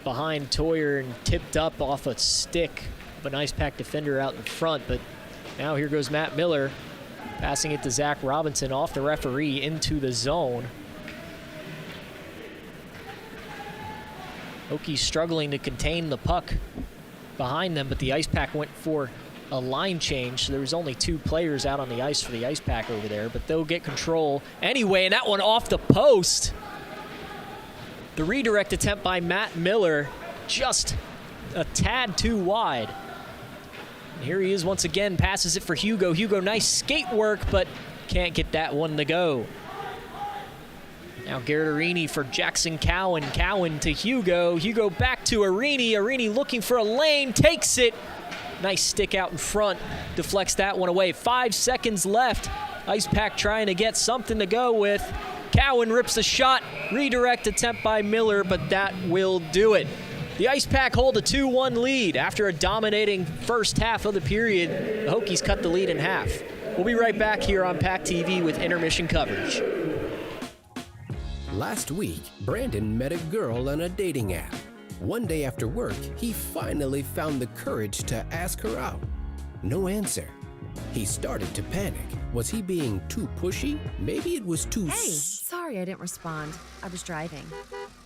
behind Toyer and tipped up off a stick of an Ice Pack defender out in front, but now here goes Matt Miller, passing it to Zach Robinson off the referee into the zone. Hokies struggling to contain the puck behind them, but the Ice Pack went for a line change, so there was only 2 players out on the ice for the Ice Pack over there, but they'll get control anyway, and that one off the post. The redirect attempt by Matt Miller, just a tad too wide. And here he is once again, passes it for Hugo. Hugo, nice skate work, but can't get that one to go. Now Garrett Arini for Jackson Cowan. Cowan to Hugo. Hugo back to Arini. Arini looking for a lane, takes it. Nice stick out in front, deflects that one away. 5 seconds left. Ice Pack trying to get something to go with. Cowan rips a shot. Redirect attempt by Miller, but that will do it. The Ice Pack hold a 2-1 lead. After a dominating first half of the period, the Hokies cut the lead in half. We'll be right back here on PackTV with intermission coverage. Last week, Brandon met a girl on a dating app. One day after work, he finally found the courage to ask her out. No answer. He started to panic. Was he being too pushy? Maybe it was too... Hey, sorry I didn't respond. I was driving.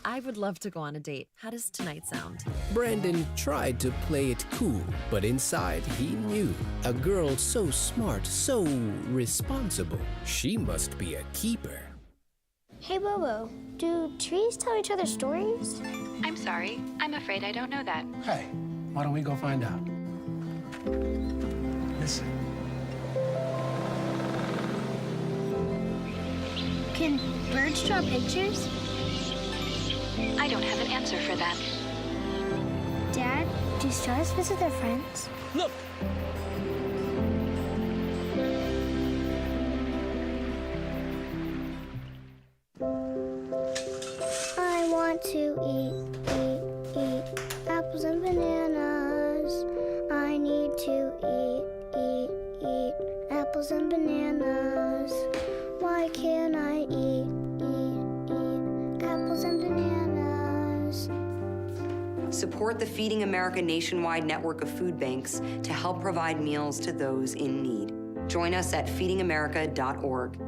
I would love to go on a date. How does tonight sound? Brandon tried to play it cool, but inside he knew. A girl so smart, so responsible. She must be a keeper. Hey, Bobo, do trees tell each other stories? I'm sorry. I'm afraid I don't know that. Hey, why don't we go find out? Listen. Can birds draw pictures? I don't have an answer for that. Dad, do stars visit their friends? Look! I want to eat apples and bananas. I need to eat apples and bananas. Why can't I eat apples and bananas? Support the Feeding America nationwide network of food banks to help provide meals to those in need. Join us at feedingamerica.org.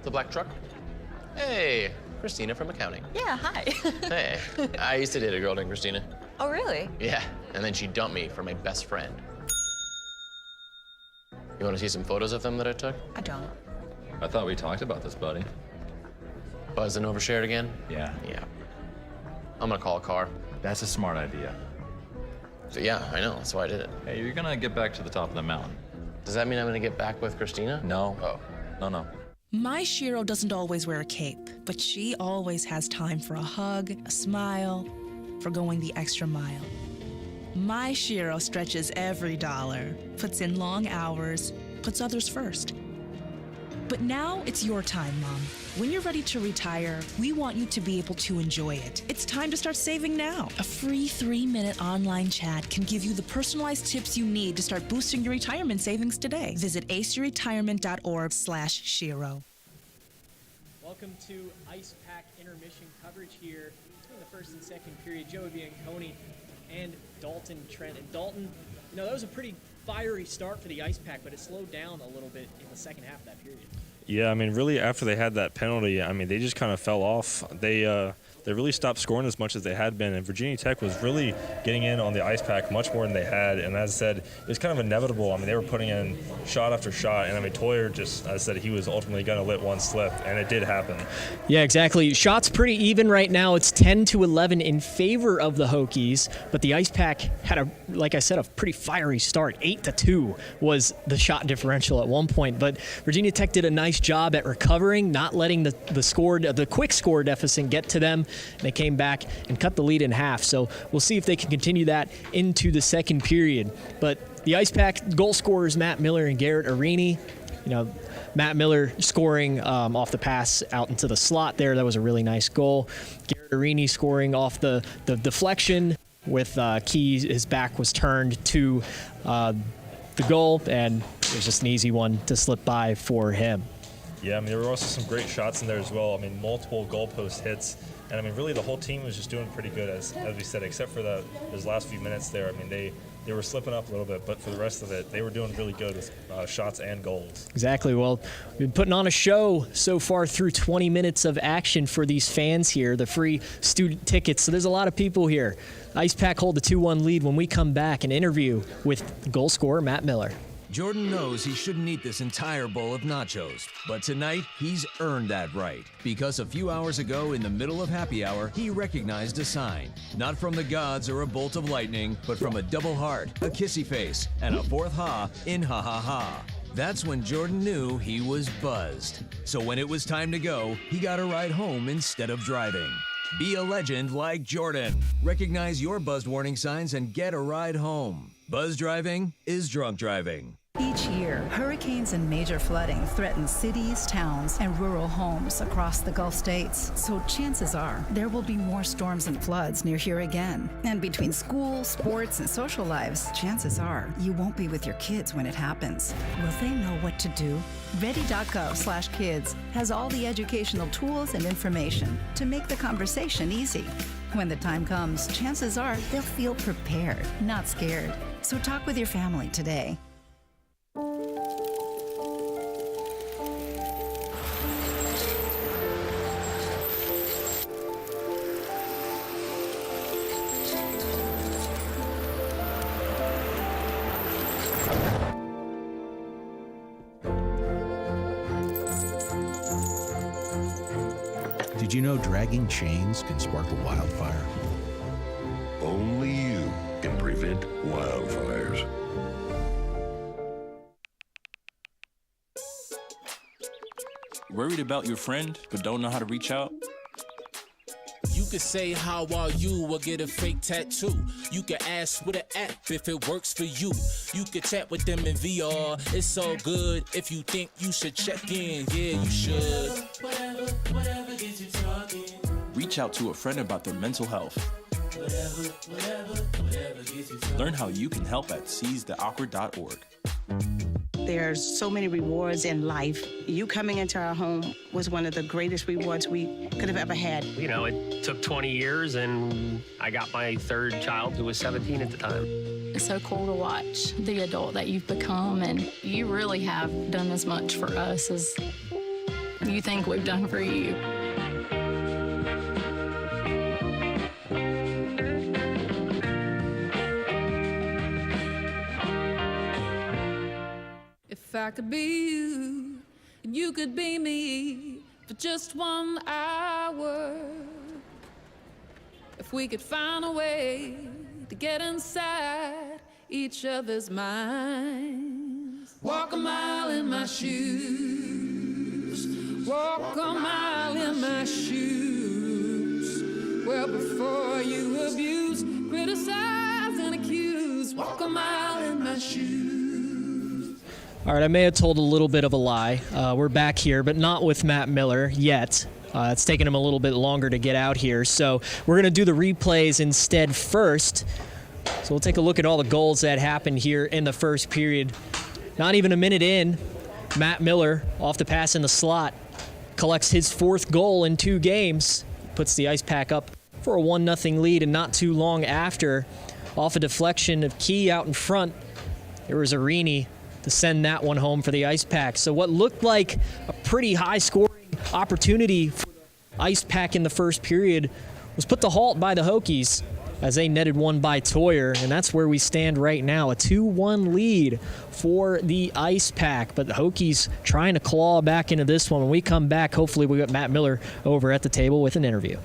The black truck? Hey, Christina from accounting. Yeah, hi. Hey, I used to date a girl named Christina. Oh, really? Yeah, and then she dumped me for my best friend. You want to see some photos of them that I took? I don't. I thought we talked about this, buddy. Buzzed and overshared again? Yeah. Yeah. I'm gonna call a car. That's a smart idea. So yeah, I know, that's why I did it. Hey, you're gonna get back to the top of the mountain. Does that mean I'm gonna get back with Christina? No. Oh. No. My Shiro doesn't always wear a cape, but she always has time for a hug, a smile, for going the extra mile. My Shiro stretches every dollar, puts in long hours, puts others first. But now it's your time, Mom. When you're ready to retire, we want you to be able to enjoy it. It's time to start saving now. A free 3-minute online chat can give you the personalized tips you need to start boosting your retirement savings today. Visit aceyourretirement.org/Shiro. Welcome to Ice Pack intermission coverage here between the first and second period. Joey Bianconi and Dalton Trent. And Dalton, that was a pretty fiery start for the Ice Pack, but it slowed down a little bit in the second half of that period. Yeah, I mean, really, after they had that penalty, I mean, they just kind of fell off. They really stopped scoring as much as they had been, and Virginia Tech was really getting in on the Ice Pack much more than they had. And as I said, it was kind of inevitable. I mean, they were putting in shot after shot, and I mean, Toyer just, as I said, he was ultimately going to let one slip, and it did happen. Yeah, exactly. Shots pretty even right now. It's 10-11 in favor of the Hokies, but the Ice Pack had like I said, a pretty fiery start. 8-2 was the shot differential at one point, but Virginia Tech did a nice job at recovering, not letting the quick score deficit get to them. They came back and cut the lead in half. So we'll see if they can continue that into the second period. But the Ice Pack goal scorers, Matt Miller and Garrett Arini, Matt Miller scoring off the pass out into the slot there. That was a really nice goal. Garrett Arini scoring off the deflection with Keys. His back was turned to the goal, and it was just an easy one to slip by for him. Yeah, I mean, there were also some great shots in there as well. I mean, multiple goalpost hits. And, I mean, really the whole team was just doing pretty good, as we said, except for those last few minutes there. I mean, they were slipping up a little bit, but for the rest of it, they were doing really good with shots and goals. Exactly. Well, we've been putting on a show so far through 20 minutes of action for these fans here, the free student tickets. So there's a lot of people here. Ice Pack hold the 2-1 lead. When we come back, an interview with goal scorer Matt Miller. Jordan knows he shouldn't eat this entire bowl of nachos, but tonight he's earned that right because a few hours ago in the middle of happy hour, he recognized a sign, not from the gods or a bolt of lightning, but from a double heart, a kissy face, and a fourth ha in ha ha ha. That's when Jordan knew he was buzzed. So when it was time to go, he got a ride home instead of driving. Be a legend like Jordan. Recognize your buzzed warning signs and get a ride home. Buzz driving is drunk driving. Each year, hurricanes and major flooding threaten cities, towns, and rural homes across the Gulf states. So chances are there will be more storms and floods near here again. And between school, sports, and social lives, chances are you won't be with your kids when it happens. Will they know what to do? Ready.gov/kids has all the educational tools and information to make the conversation easy. When the time comes, chances are they'll feel prepared, not scared. So talk with your family today. Did you know dragging chains can spark a wildfire? Only you can prevent wildfires. Worried about your friend, but don't know how to reach out? You could say, how are you, or get a fake tattoo. You could ask with an app if it works for you. You could chat with them in VR, it's so good. If you think you should check in, yeah, you should. Whatever gets you talking. Reach out to a friend about their mental health. Whatever gets you talking. Learn how you can help at seizetheawkward.org. There's so many rewards in life. You coming into our home was one of the greatest rewards we could have ever had. You know, it took 20 years, and I got my third child, who was 17 at the time. It's so cool to watch the adult that you've become, and you really have done as much for us as you think we've done for you. If I could be you, and you could be me for just 1 hour. If we could find a way to get inside each other's minds. Walk a mile in my shoes. Walk a mile in my shoes. Well, before you abuse, criticize, and accuse. Walk a mile in my shoes. All right, I may have told a little bit of a lie. We're back here, but not with Matt Miller yet. It's taken him a little bit longer to get out here, so we're going to do the replays instead first. So we'll take a look at all the goals that happened here in the first period. Not even a minute in, Matt Miller, off the pass in the slot, collects his 4th goal in 2 games, puts the Ice Pack up for a 1-0 lead, and not too long after, off a deflection of Key out in front, there was Arini to send that one home for the Ice Pack. So what looked like a pretty high-scoring opportunity for the Ice Pack in the first period was put to halt by the Hokies as they netted one by Toyer, and that's where we stand right now, a 2-1 lead for the Ice Pack. But the Hokies trying to claw back into this one. When we come back, hopefully we got Matt Miller over at the table with an interview.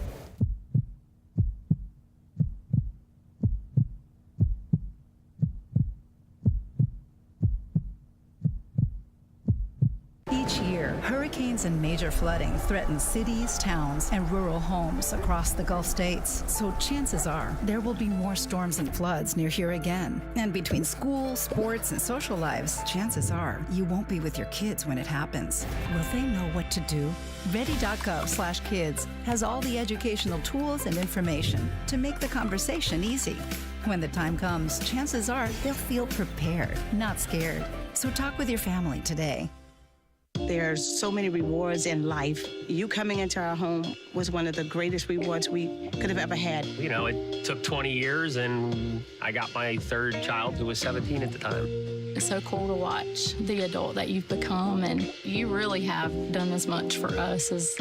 Each year, hurricanes and major flooding threaten cities, towns, and rural homes across the Gulf states. So chances are there will be more storms and floods near here again. And between school, sports, and social lives, chances are you won't be with your kids when it happens. Will they know what to do? Ready.gov/kids has all the educational tools and information to make the conversation easy. When the time comes, chances are they'll feel prepared, not scared. So talk with your family today. There's so many rewards in life. You coming into our home was one of the greatest rewards we could have ever had. You know, it took 20 years, and I got my third child who was 17 at the time. It's so cool to watch the adult that you've become, and you really have done as much for us as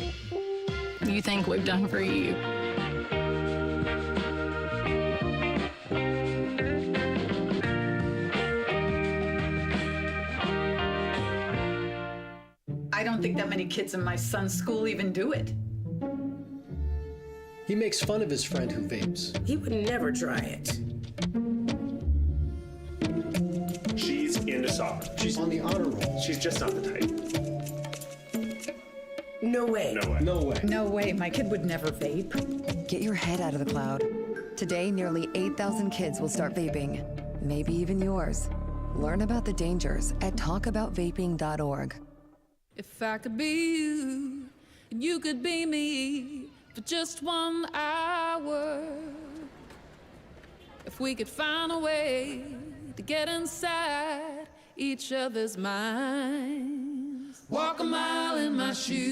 you think we've done for you. I don't think that many kids in my son's school even do it. He makes fun of his friend who vapes. He would never try it. She's into soccer. She's on the honor roll. She's just not the type. No way. No way. No way. No way, my kid would never vape. Get your head out of the cloud. Today, nearly 8,000 kids will start vaping. Maybe even yours. Learn about the dangers at talkaboutvaping.org. If I could be you, and you could be me for just 1 hour. If we could find a way to get inside each other's minds. Walk a mile in my shoes.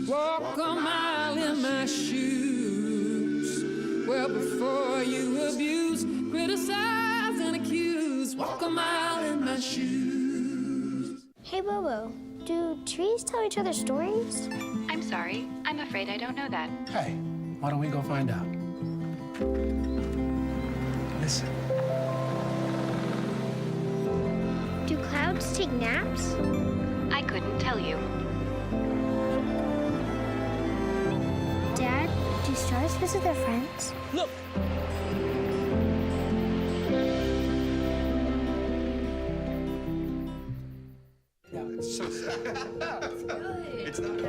Walk a mile in my shoes. Well, before you abuse, criticize, and accuse. Walk a mile in my shoes. Hey, Bobo, do trees tell each other stories? I'm sorry. I'm afraid I don't know that. Hey, why don't we go find out? Listen. Do clouds take naps? I couldn't tell you. Dad, do stars visit their friends? Look! It's so sad. It's good. It's not.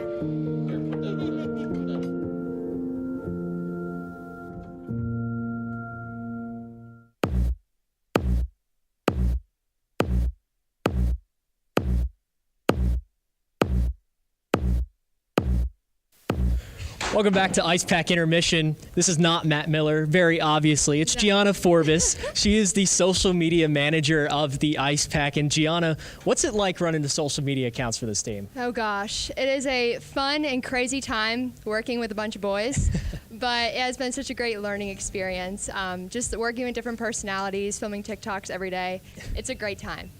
Welcome back to Ice Pack Intermission. This is not Matt Miller, very obviously. It's Gianna Forbes. She is the social media manager of the Ice Pack. And Gianna, what's it like running the social media accounts for this team? Oh gosh, it is a fun and crazy time working with a bunch of boys, but it has been such a great learning experience. Just working with different personalities, filming TikToks every day. It's a great time.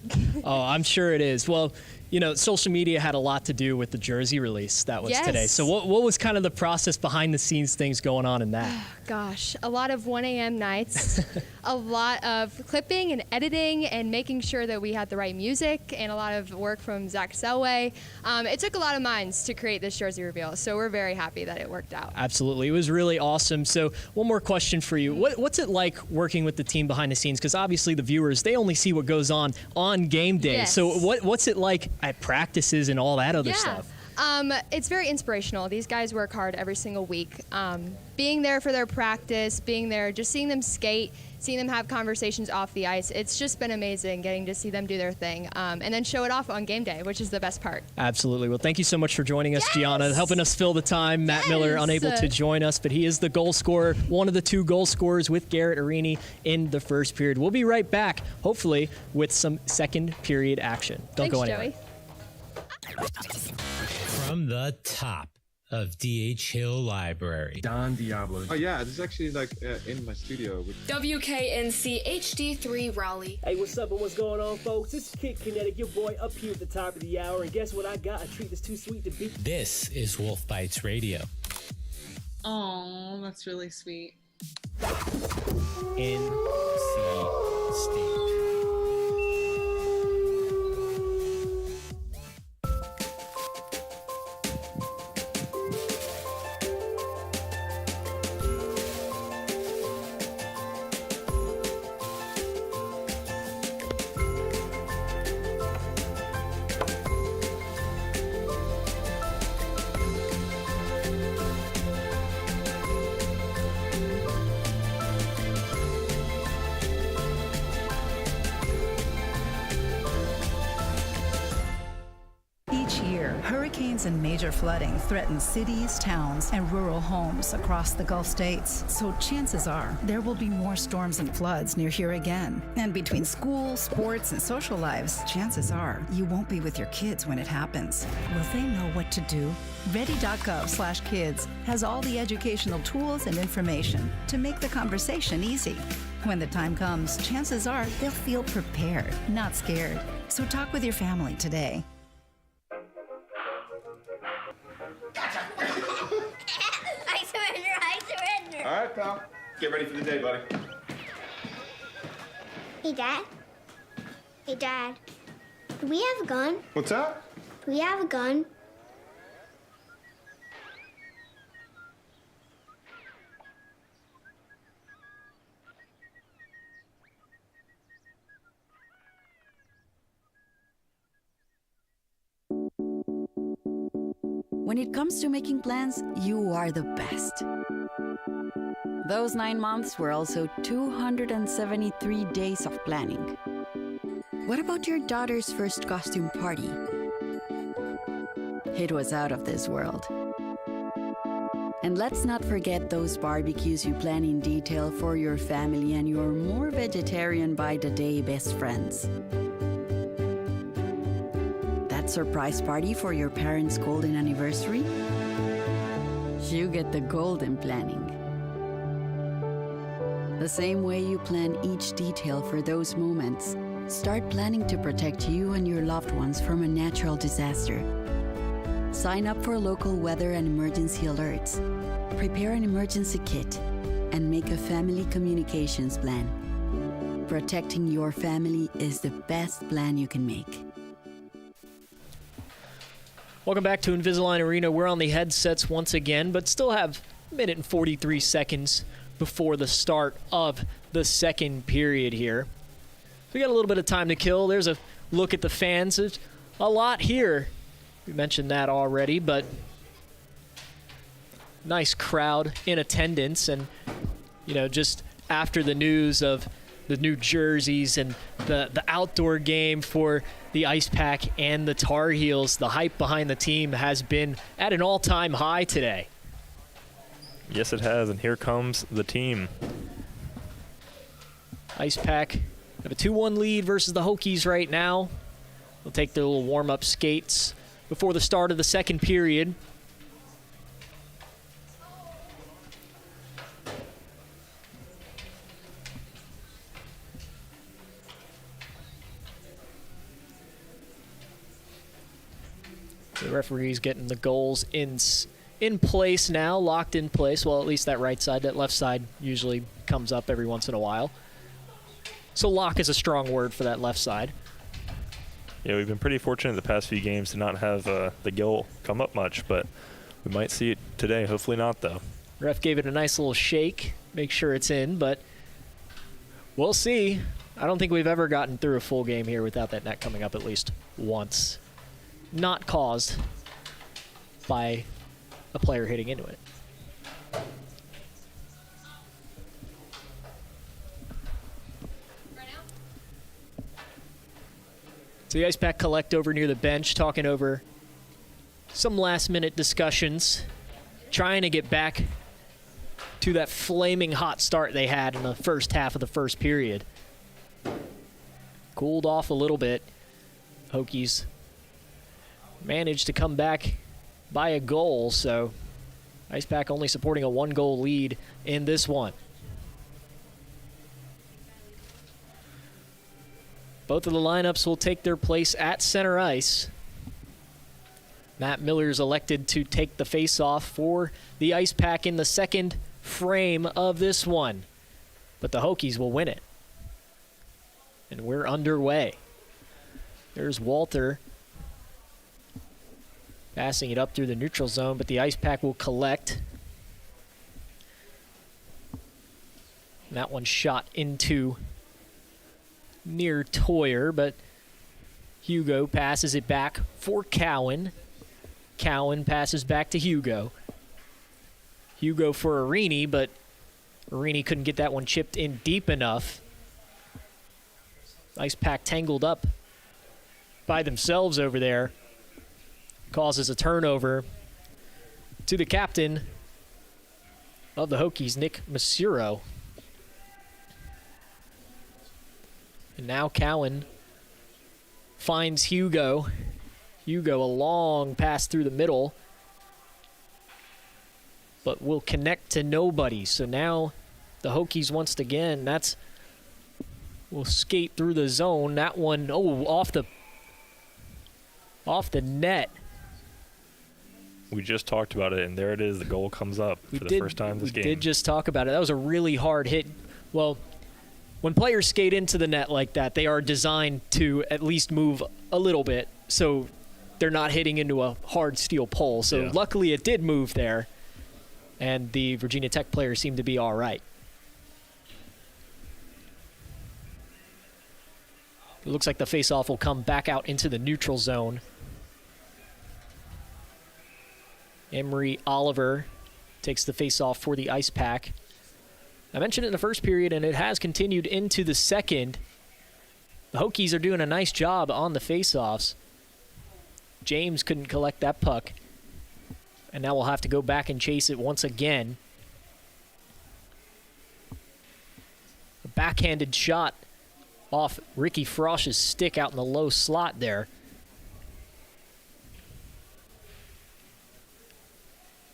Oh, I'm sure it is. Well, you know, social media had a lot to do with the jersey release that was today. So what was kind of the process behind the scenes things going on in that? Gosh, a lot of 1 a.m. nights, a lot of clipping and editing and making sure that we had the right music, and a lot of work from Zach Selway. It took a lot of minds to create this jersey reveal, so we're very happy that it worked out. Absolutely. It was really awesome. So one more question for you. What's it like working with the team behind the scenes? Because obviously the viewers, they only see what goes on game day. Yes. So what's it like at practices and all that other stuff? It's very inspirational. These guys work hard every single week. Being there for their practice, being there, just seeing them skate, seeing them have conversations off the ice, it's just been amazing getting to see them do their thing and then show it off on game day, which is the best part. Absolutely. Well, thank you so much for joining us, Gianna, helping us fill the time. Matt Miller unable to join us, but he is the goal scorer, one of the 2 goal scorers with Garrett Arini in the first period. We'll be right back, hopefully, with some second period action. Don't go anywhere. Joey. From the top of D.H. Hill Library. Don Diablo. Oh yeah, this is actually like in my studio. WKNC HD3 Raleigh. Hey, what's up and what's going on, folks? This is Kid Kinetic, your boy up here at the top of the hour, and guess what I got? A treat that's too sweet to beat. This is Wolf Bites Radio. Oh, that's really sweet. NC State. hurricanes and major flooding threaten cities, towns, and rural homes across the Gulf states. So chances are there will be more storms and floods near here again. And between school, sports, and social lives, chances are you won't be with your kids when it happens. Will they know what to do? Ready.gov/kids has all the educational tools and information to make the conversation easy. When the time comes, chances are they'll feel prepared, not scared. So talk with your family today. I surrender. All right, pal. Get ready for the day, buddy. Hey, Dad. Hey, Dad. Do we have a gun? What's that? Do we have a gun? When it comes to making plans, you are the best. Those 9 months were also 273 days of planning. What about your daughter's first costume party? It was out of this world. And let's not forget those barbecues you plan in detail for your family and your more vegetarian by the day best friends. That surprise party for your parents' golden anniversary? You get the golden planning. The same way you plan each detail for those moments, start planning to protect you and your loved ones from a natural disaster. Sign up for local weather and emergency alerts. Prepare an emergency kit and make a family communications plan. Protecting your family is the best plan you can make. Welcome back to Invisalign Arena. We're on the headsets once again, but still have a minute and 43 seconds before the start of the second period here. We got a little bit of time to kill. There's a look at the fans. There's a lot here. We mentioned that already, but nice crowd in attendance. And, you know, just after the news of the new jerseys and the outdoor game for the Ice Pack and the Tar Heels, the hype behind the team has been at an all-time high today. Yes, it has, and here comes the team. Ice Pack have a 2-1 lead versus the Hokies right now. They'll take their little warm-up skates before the start of the second period. The referee's getting the goals in place now, locked in place. Well, at least that right side. That left side usually comes up every once in a while. So lock is a strong word for that left side. Yeah, we've been pretty fortunate the past few games to not have the goal come up much, but we might see it today. Hopefully not, though. Ref gave it a nice little shake, make sure it's in, but we'll see. I don't think we've ever gotten through a full game here without that net coming up at least once. Not caused by a player hitting into it. So the Ice Pack collect over near the bench, talking over some last-minute discussions, trying to get back to that flaming hot start they had in the first half of the first period. Cooled off a little bit. Hokies managed to come back by a goal, so Ice Pack only supporting a 1-goal lead in this one. Both of the lineups will take their place at center ice. Matt Miller's elected to take the face-off for the Ice Pack in the second frame of this one, but the Hokies will win it. And we're underway. There's Walter passing it up through the neutral zone, but the Ice Pack will collect. And that one shot into near Toyer, but Hugo passes it back for Cowan. Cowan passes back to Hugo. Hugo for Arini, but Arini couldn't get that one chipped in deep enough. Ice Pack tangled up by themselves over there. causes a turnover to the captain of the Hokies, Nick Masuro. And now Cowan finds Hugo. Hugo, a long pass through the middle, but will connect to nobody. So now the Hokies once again, will skate through the zone. That one, off the net. We just talked about it, and there it is. The goal comes up for the first time this game. We did just talk about it. That was a really hard hit. Well, when players skate into the net like that, they are designed to at least move a little bit, so they're not hitting into a hard steel pole. So luckily it did move there, and the Virginia Tech players seemed to be all right. It looks like the faceoff will come back out into the neutral zone. Emery Oliver takes the faceoff for the Ice Pack. I mentioned it in the first period, and it has continued into the second. The Hokies are doing a nice job on the faceoffs. James couldn't collect that puck, and now we'll have to go back and chase it once again. A backhanded shot off Ricky Frosch's stick out in the low slot there.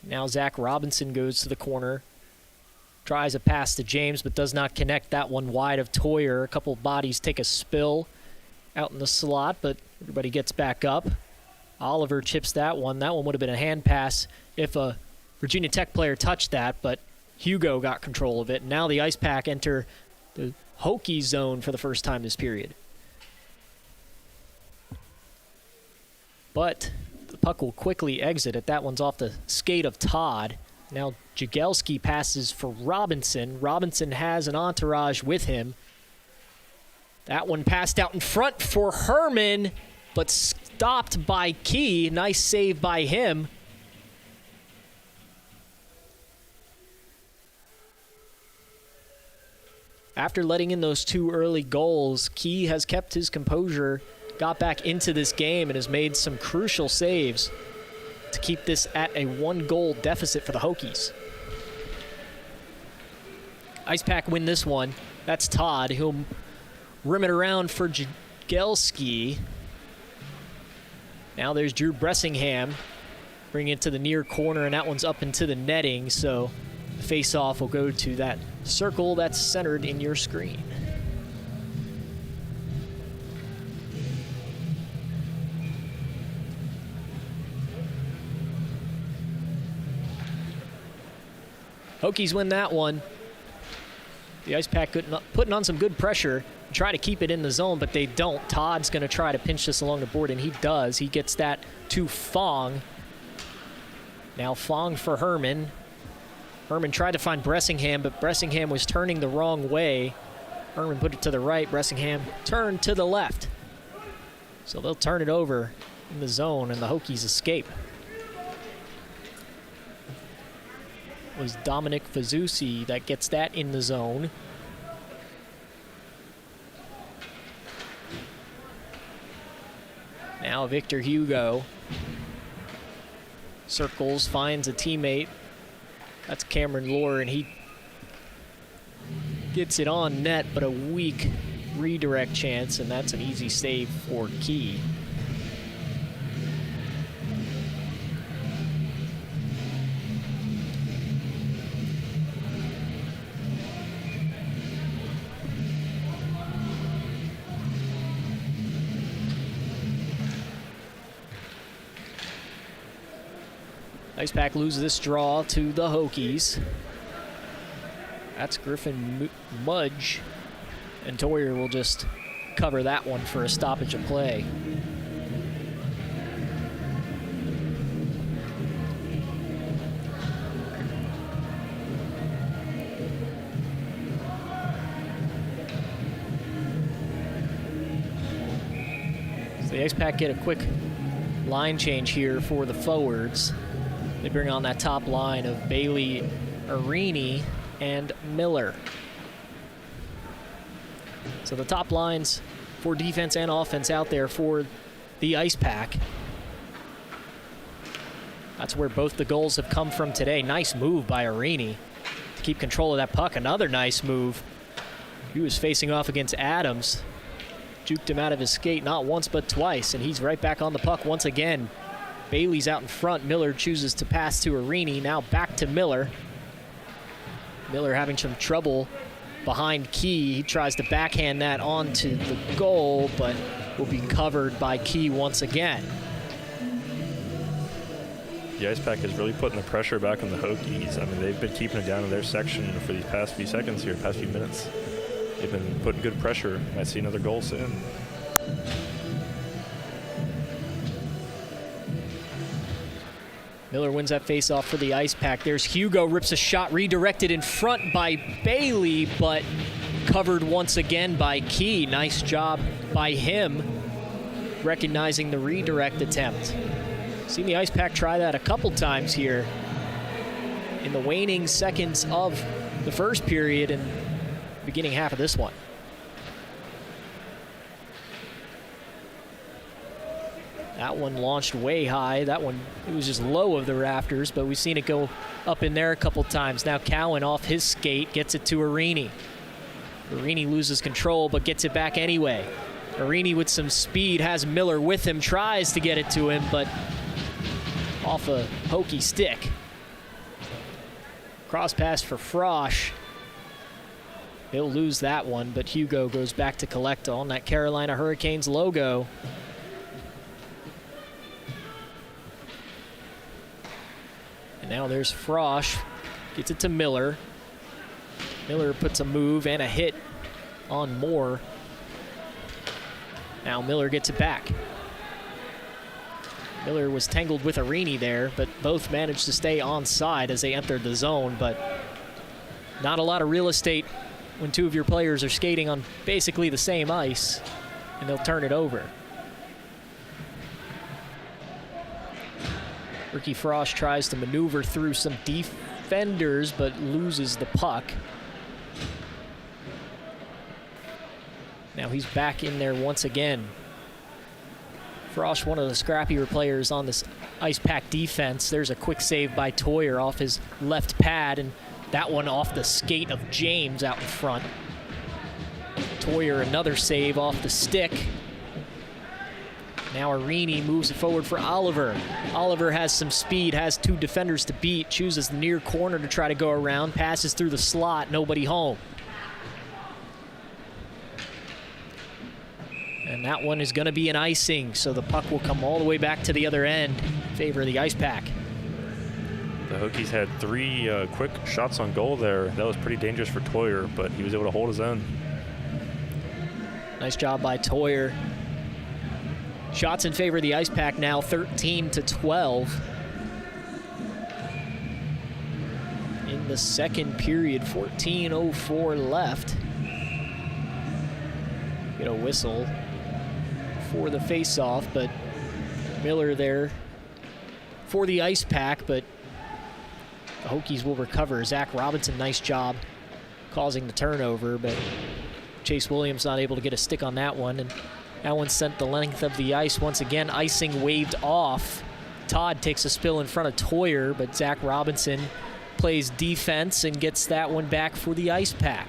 Now Zach Robinson goes to the corner. Tries a pass to James, but does not connect. That one wide of Toyer. A couple of bodies take a spill out in the slot, but everybody gets back up. Oliver chips that one. That one would have been a hand pass if a Virginia Tech player touched that, but Hugo got control of it. Now the Ice Pack enter the Hokie zone for the first time this period. But the puck will quickly exit it. That one's off the skate of Todd. Now Jagelski passes for Robinson. Robinson has an entourage with him. That one passed out in front for Herman, but stopped by Key. Nice save by him. After letting in those two early goals, Key has kept his composure, got back into this game, and has made some crucial saves to keep this at a 1-goal deficit for the Hokies. Ice Pack win this one. That's Todd. He'll rim it around for Jagelski. Now there's Drew Bressingham. Bring it to the near corner, and that one's up into the netting, so the face-off will go to that circle that's centered in your screen. Hokies win that one. The Ice Pack putting on some good pressure, try to keep it in the zone, but they don't. Todd's going to try to pinch this along the board, and he does. He gets that to Fong. Now Fong for Herman. Herman tried to find Bressingham, but Bressingham was turning the wrong way. Herman put it to the right. Bressingham turned to the left. So they'll turn it over in the zone, and the Hokies escape. It was Dominic Fazzusi that gets that in the zone. Now Victor Hugo circles, finds a teammate. That's Cameron Lohr, and he gets it on net, but a weak redirect chance, and that's an easy save for Key. Ice Pack loses this draw to the Hokies. That's Griffin Mudge. And Toyer will just cover that one for a stoppage of play. So the Ice Pack get a quick line change here for the forwards. They bring on that top line of Bailey, Arini, and Miller. So the top lines for defense and offense out there for the Ice Pack. That's where both the goals have come from today. Nice move by Arini to keep control of that puck. Another nice move. He was facing off against Adams. Juked him out of his skate not once but twice, and he's right back on the puck once again. Bailey's out in front. Miller chooses to pass to Arini. Now back to Miller. Miller having some trouble behind Key. He tries to backhand that onto the goal, but will be covered by Key once again. The Ice Pack is really putting the pressure back on the Hokies. I mean, they've been keeping it down in their section for these past few seconds here, past few minutes. They've been putting good pressure. Might see another goal soon. Miller wins that faceoff for the Ice Pack. There's Hugo, rips a shot, redirected in front by Bailey, but covered once again by Key. Nice job by him, recognizing the redirect attempt. Seen the Ice Pack try that a couple times here in the waning seconds of the first period and beginning half of this one. That one launched way high. That one, it was just low of the rafters, but we've seen it go up in there a couple times. Now Cowan off his skate, gets it to Arini. Arini loses control, but gets it back anyway. Arini with some speed, has Miller with him, tries to get it to him, but off a Hokie stick. Cross pass for Frosch. He'll lose that one, but Hugo goes back to collect on that Carolina Hurricanes logo. And now there's Frosch, gets it to Miller. Miller puts a move and a hit on Moore. Now Miller gets it back. Miller was tangled with Arini there, but both managed to stay onside as they entered the zone, but not a lot of real estate when two of your players are skating on basically the same ice, and they'll turn it over. Ricky Frost tries to maneuver through some defenders, but loses the puck. Now he's back in there once again. Frost, one of the scrappier players on this Ice Pack defense. There's a quick save by Toyer off his left pad, and that one off the skate of James out in front. Toyer, another save off the stick. Now Arini moves it forward for Oliver. Oliver has some speed, has two defenders to beat, chooses the near corner to try to go around, passes through the slot, nobody home. And that one is going to be an icing, so the puck will come all the way back to the other end in favor of the Ice Pack. The Hokies had three quick shots on goal there. That was pretty dangerous for Toyer, but he was able to hold his own. Nice job by Toyer. Shots in favor of the Ice Pack now 13-12. In the second period, 14:04 left. Get a whistle for the face-off, but Miller there for the Ice Pack, but the Hokies will recover. Zach Robinson, nice job causing the turnover, but Chase Williams not able to get a stick on that one, and that one sent the length of the ice once again. Icing waved off. Todd takes a spill in front of Toyer, but Zach Robinson plays defense and gets that one back for the Ice Pack.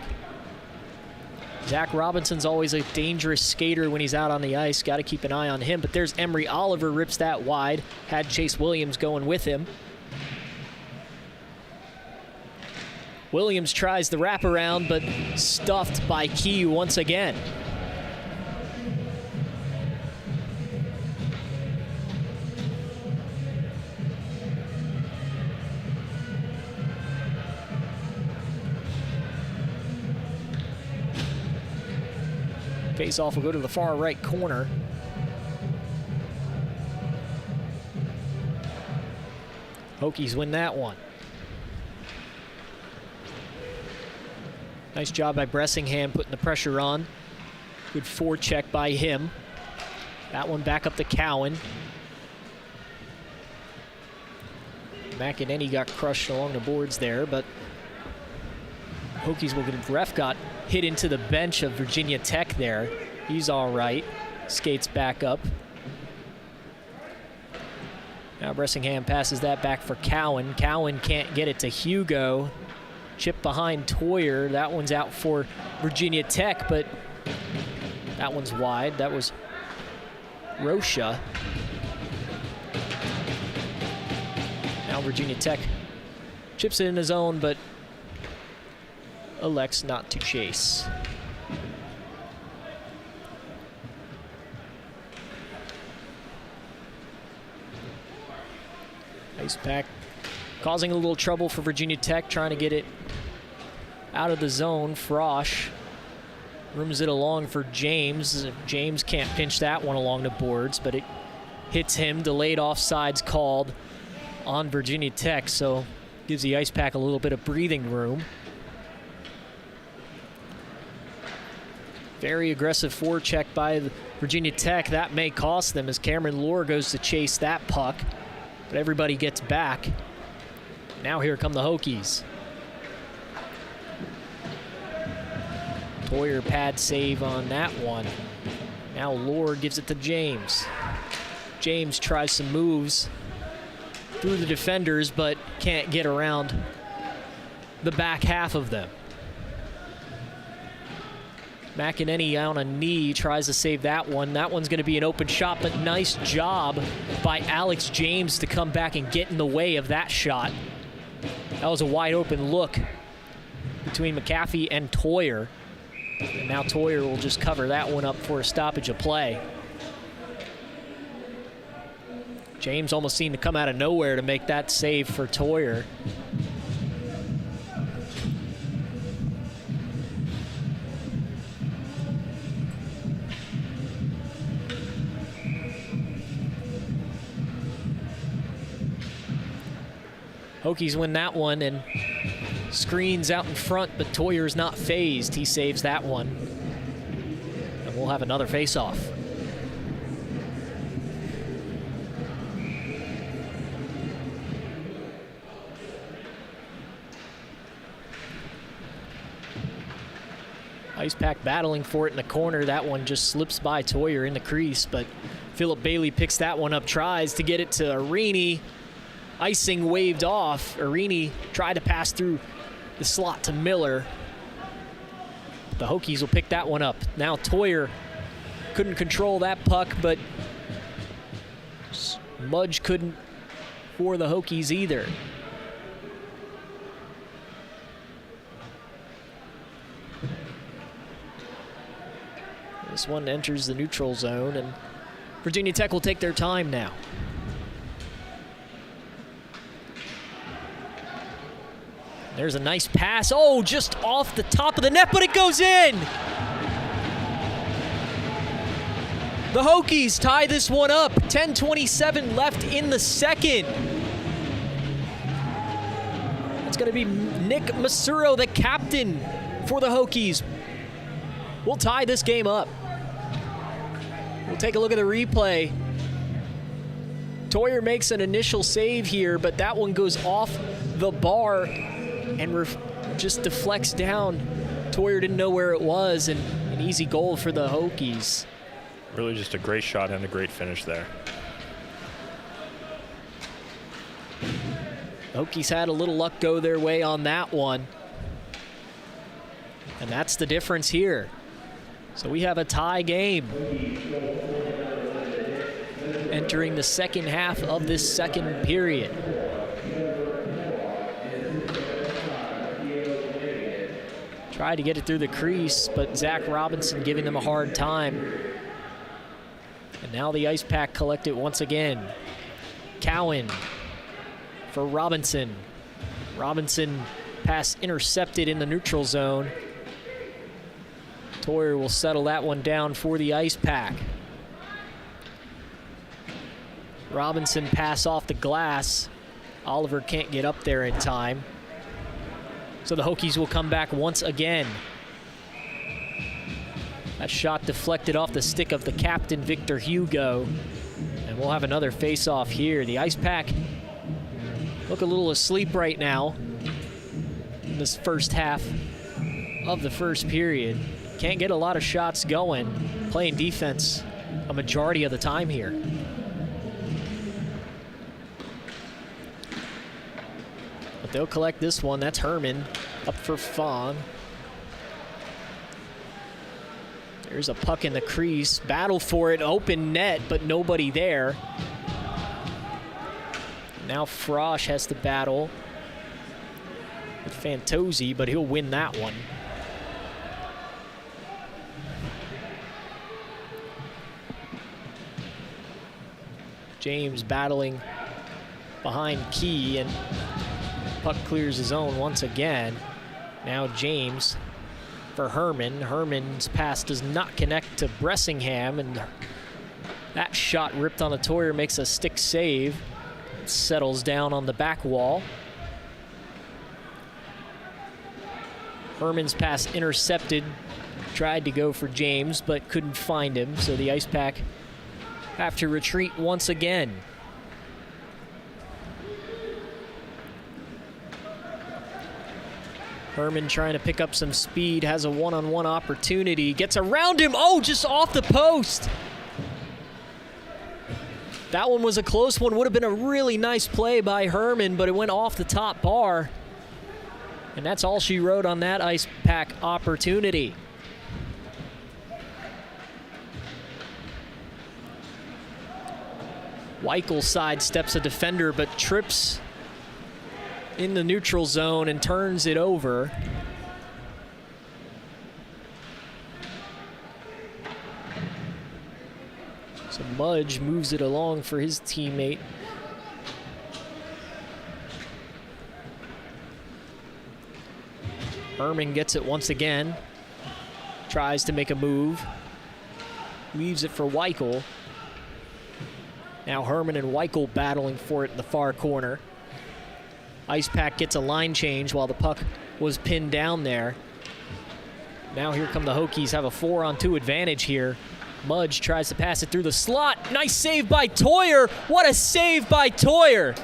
Zach Robinson's always a dangerous skater when he's out on the ice. Got to keep an eye on him. But there's Emery Oliver, rips that wide. Had Chase Williams going with him. Williams tries the wraparound, but stuffed by Key once again. Face-off will go to the far right corner. Hokies win that one. Nice job by Bressingham putting the pressure on. Good forecheck by him. That one back up to Cowan. McEnany got crushed along the boards there, but Hokies will get a ref got hit into the bench of Virginia Tech there. He's all right. Skates back up. Now Bressingham passes that back for Cowan. Cowan can't get it to Hugo. Chip behind Toyer. That one's out for Virginia Tech, but that one's wide. That was Rocha. Now Virginia Tech chips it in his own, but elects not to chase. Ice Pack causing a little trouble for Virginia Tech, trying to get it out of the zone. Frosch rooms it along for James. James can't pinch that one along the boards, but it hits him. Delayed offsides called on Virginia Tech, so gives the Ice Pack a little bit of breathing room. Very aggressive forecheck by Virginia Tech. That may cost them as Cameron Lohr goes to chase that puck, but everybody gets back. Now here come the Hokies. Toyer pad save on that one. Now Lohr gives it to James. James tries some moves through the defenders, but can't get around the back half of them. McEnany on a knee tries to save that one. That one's going to be an open shot, but nice job by Alex James to come back and get in the way of that shot. That was a wide open look between McAfee and Toyer. And now Toyer will just cover that one up for a stoppage of play. James almost seemed to come out of nowhere to make that save for Toyer. Hokies win that one, and screens out in front, but Toyer's not phased. He saves that one. And we'll have another face-off. Ice Pack battling for it in the corner. That one just slips by Toyer in the crease, but Philip Bailey picks that one up, tries to get it to Arini. Icing waved off. Arini tried to pass through the slot to Miller. The Hokies will pick that one up. Now Toyer couldn't control that puck, but Mudge couldn't for the Hokies either. This one enters the neutral zone, and Virginia Tech will take their time now. There's a nice pass. Oh, just off the top of the net, but it goes in. The Hokies tie this one up. 10:27 left in the second. It's going to be Nick Masuro, the captain for the Hokies. We'll tie this game up. We'll take a look at the replay. Toyer makes an initial save here, but that one goes off the bar and just deflects down. Toyer didn't know where it was, and an easy goal for the Hokies. Really just a great shot and a great finish there. Hokies had a little luck go their way on that one. And that's the difference here. So we have a tie game entering the second half of this second period. Tried to get it through the crease, but Zach Robinson giving them a hard time. And now the Ice Pack collect it once again. Cowan for Robinson. Robinson pass intercepted in the neutral zone. Toyer will settle that one down for the Ice Pack. Robinson pass off the glass. Oliver can't get up there in time. So the Hokies will come back once again. That shot deflected off the stick of the captain, Victor Hugo. And we'll have another face-off here. The Ice Pack look a little asleep right now in this first half of the first period. Can't get a lot of shots going, playing defense a majority of the time here. But they'll collect this one. That's Herman up for Fong. There's a puck in the crease. Battle for it. Open net, but nobody there. Now Frosch has to battle with Fantozzi, but he'll win that one. James battling behind Key, and puck clears his own once again. Now James for Herman. Herman's pass does not connect to Bressingham, and that shot ripped on a Toyer makes a stick save. It settles down on the back wall. Herman's pass intercepted. Tried to go for James, but couldn't find him, so the Ice Pack have to retreat once again. Herman trying to pick up some speed, has a one-on-one opportunity, gets around him. Oh, just off the post. That one was a close one. Would have been a really nice play by Herman, but it went off the top bar. And that's all she wrote on that Ice Pack opportunity. Weichel sidesteps a defender, but trips in the neutral zone and turns it over. So Mudge moves it along for his teammate. Herman gets it once again. Tries to make a move. Leaves it for Weichel. Now Herman and Weichel battling for it in the far corner. Ice Pack gets a line change while the puck was pinned down there. Now here come the Hokies, have a 4-on-2 advantage here. Mudge tries to pass it through the slot. Nice save by Toyer. What a save by Toyer.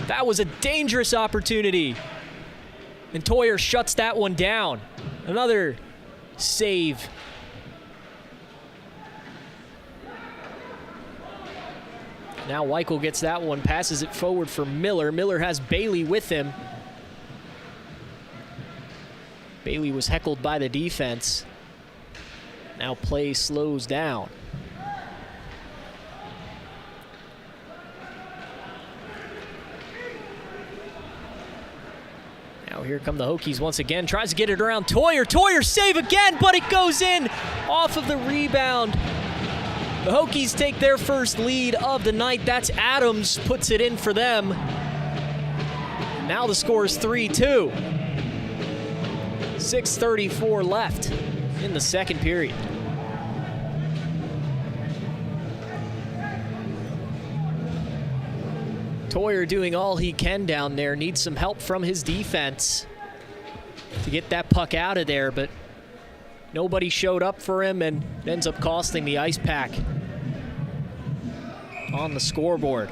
That was a dangerous opportunity. And Toyer shuts that one down. Another save. Now Weichel gets that one, passes it forward for Miller. Miller has Bailey with him. Bailey was heckled by the defense. Now play slows down. Now here come the Hokies once again. Tries to get it around Toyer. Toyer save again, but it goes in off of the rebound. The Hokies take their first lead of the night. That's Adams, puts it in for them. Now the score is 3-2. 6:34 left in the second period. Toyer doing all he can down there. Needs some help from his defense to get that puck out of there, but nobody showed up for him, and it ends up costing the Ice Pack on the scoreboard.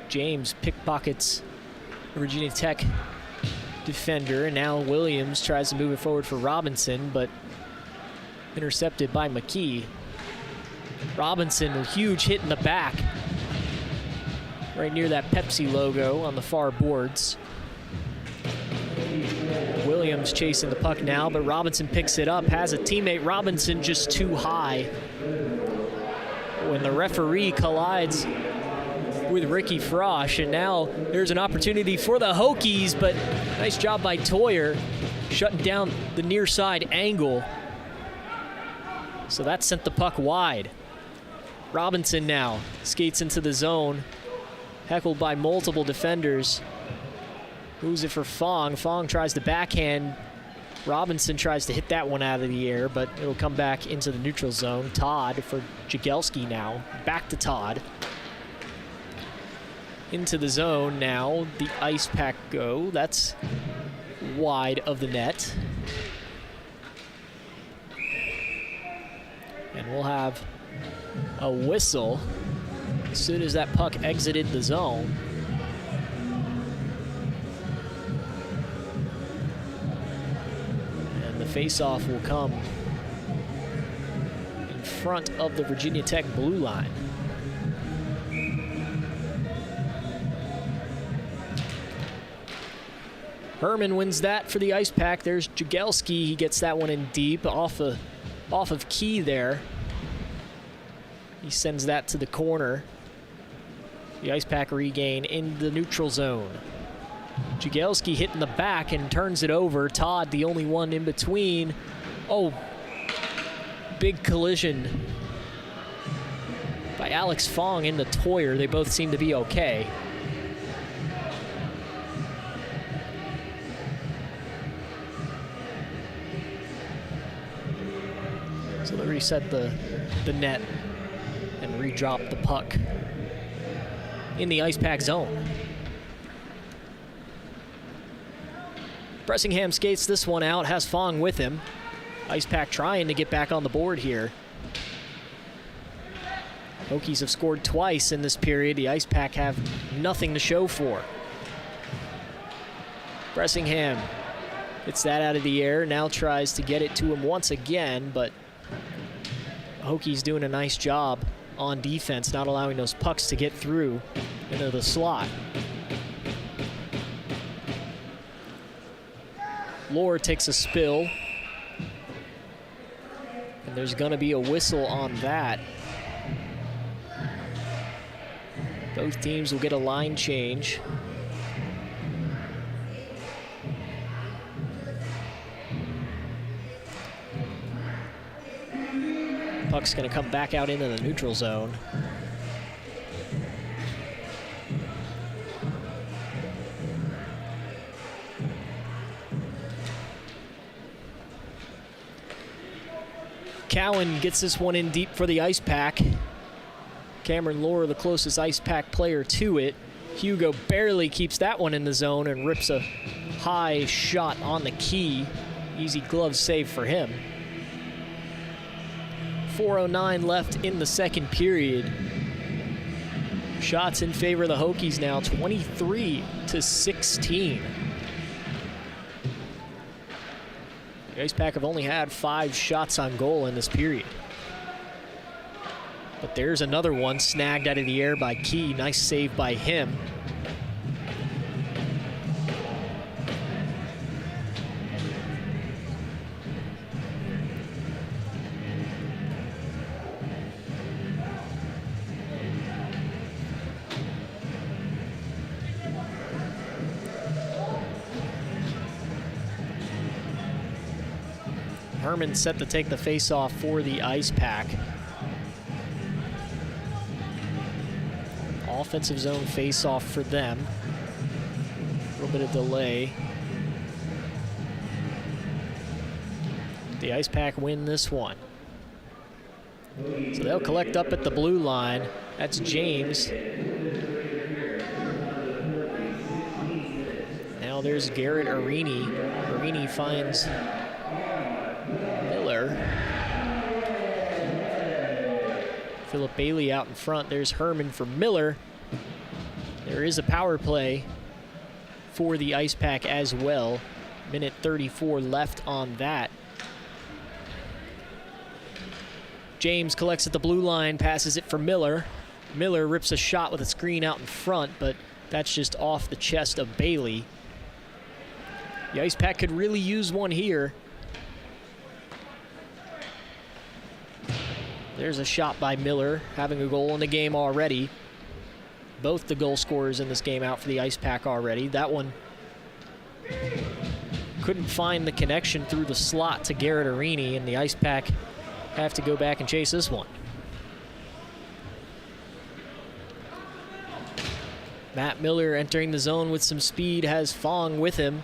James pickpockets Virginia Tech defender, and now Williams tries to move it forward for Robinson, but intercepted by McKee. Robinson, a huge hit in the back, right near that Pepsi logo on the far boards. Williams chasing the puck now, but Robinson picks it up, has a teammate. Robinson just too high. When the referee collides with Ricky Frosch, and now there's an opportunity for the Hokies, but nice job by Toyer shutting down the near side angle. So that sent the puck wide. Robinson now skates into the zone, heckled by multiple defenders. Moves it for Fong. Fong tries to backhand. Robinson tries to hit that one out of the air, but it'll come back into the neutral zone. Todd for Jagielski now. Back to Todd. Into the zone now. The Ice Pack go. That's wide of the net. And we'll have a whistle as soon as that puck exited the zone. And the face-off will come in front of the Virginia Tech blue line. Herman wins that for the Ice Pack. There's Jagelski. He gets that one in deep off of Key there. He sends that to the corner. The Ice Pack regain in the neutral zone. Jagelski hitting the back and turns it over. Todd, the only one in between. Oh, big collision by Alex Fong into Toyer. They both seem to be okay. So they reset the net and redrop the puck in the Ice Pack zone. Bressingham skates this one out, has Fong with him. Ice Pack trying to get back on the board here. Hokies have scored twice in this period. The Ice Pack have nothing to show for. Bressingham gets that out of the air, now tries to get it to him once again, but Hokies doing a nice job on defense, not allowing those pucks to get through into the slot. Lohr takes a spill, and there's gonna be a whistle on that. Both teams will get a line change. Puck's gonna come back out into the neutral zone. Cowan gets this one in deep for the Ice Pack. Cameron Lohr, the closest Ice Pack player to it. Hugo barely keeps that one in the zone and rips a high shot on the key. Easy glove save for him. 4:09 left in the second period. Shots in favor of the Hokies now, 23-16. The Ice Pack have only had 5 shots on goal in this period. But there's another one snagged out of the air by Key. Nice save by him. Herman set to take the face-off for the Ice Pack. Offensive zone face-off for them. A little bit of delay. The Ice Pack win this one. So they'll collect up at the blue line. That's James. Now there's Garrett Arini. Arini finds Miller. Philip Bailey out in front. There's Herman for Miller. There is a power play for the Ice Pack as well. Minute 34 left on that. James collects at the blue line, passes it for Miller. Miller rips a shot with a screen out in front, but that's just off the chest of Bailey. The Ice Pack could really use one here. There's a shot by Miller, having a goal in the game already. Both the goal scorers in this game out for the Ice Pack already. That one couldn't find the connection through the slot to Garrett Arini, and the Ice Pack have to go back and chase this one. Matt Miller entering the zone with some speed, has Fong with him.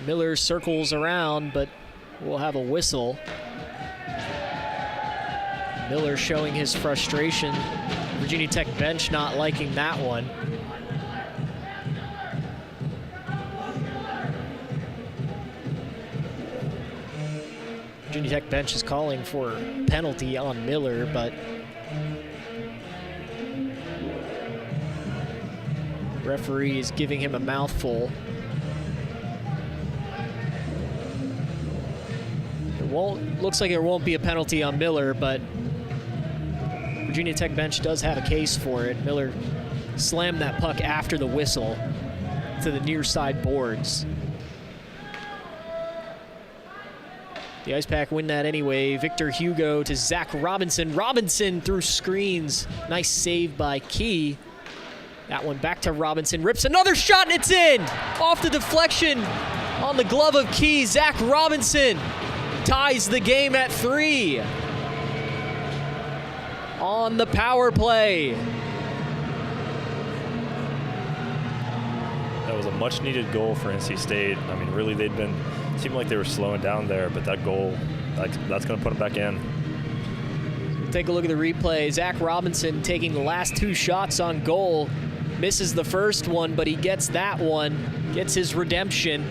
Miller circles around, but we'll have a whistle. Miller showing his frustration. Virginia Tech bench not liking that one. Virginia Tech bench is calling for a penalty on Miller, but the referee is giving him a mouthful. Looks like there won't be a penalty on Miller, but Virginia Tech bench does have a case for it. Miller slammed that puck after the whistle to the near side boards. The Ice Pack win that anyway. Victor Hugo to Zach Robinson. Robinson through screens. Nice save by Key. That one back to Robinson. Rips another shot and it's in! Off the deflection on the glove of Key. Zach Robinson ties the game at 3 on the power play. That was a much-needed goal for NC State. I mean, really, seemed like they were slowing down there, but that goal, that's going to put them back in. Take a look at the replay. Zach Robinson taking the last 2 shots on goal. Misses the first one, but he gets that one, gets his redemption,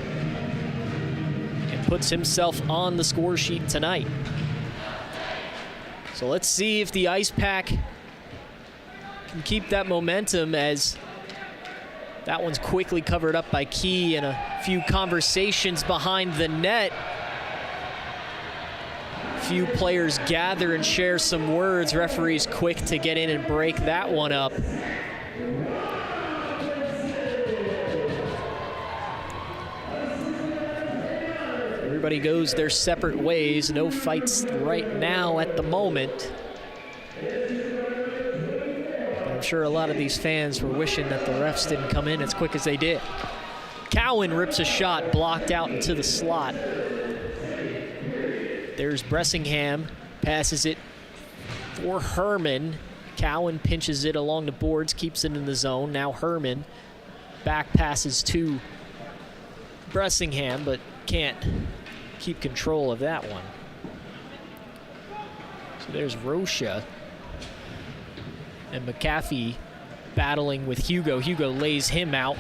and puts himself on the score sheet tonight. So let's see if the Ice Pack can keep that momentum, as that one's quickly covered up by Key and a few conversations behind the net. A few players gather and share some words. Referee's quick to get in and break that one up. Everybody goes their separate ways. No fights right now at the moment. But I'm sure a lot of these fans were wishing that the refs didn't come in as quick as they did. Cowan rips a shot, blocked out into the slot. There's Bressingham, passes it for Herman. Cowan pinches it along the boards, keeps it in the zone. Now Herman back passes to Bressingham, but can't keep control of that one. So there's Rocha and McAfee battling with Hugo. Hugo lays him out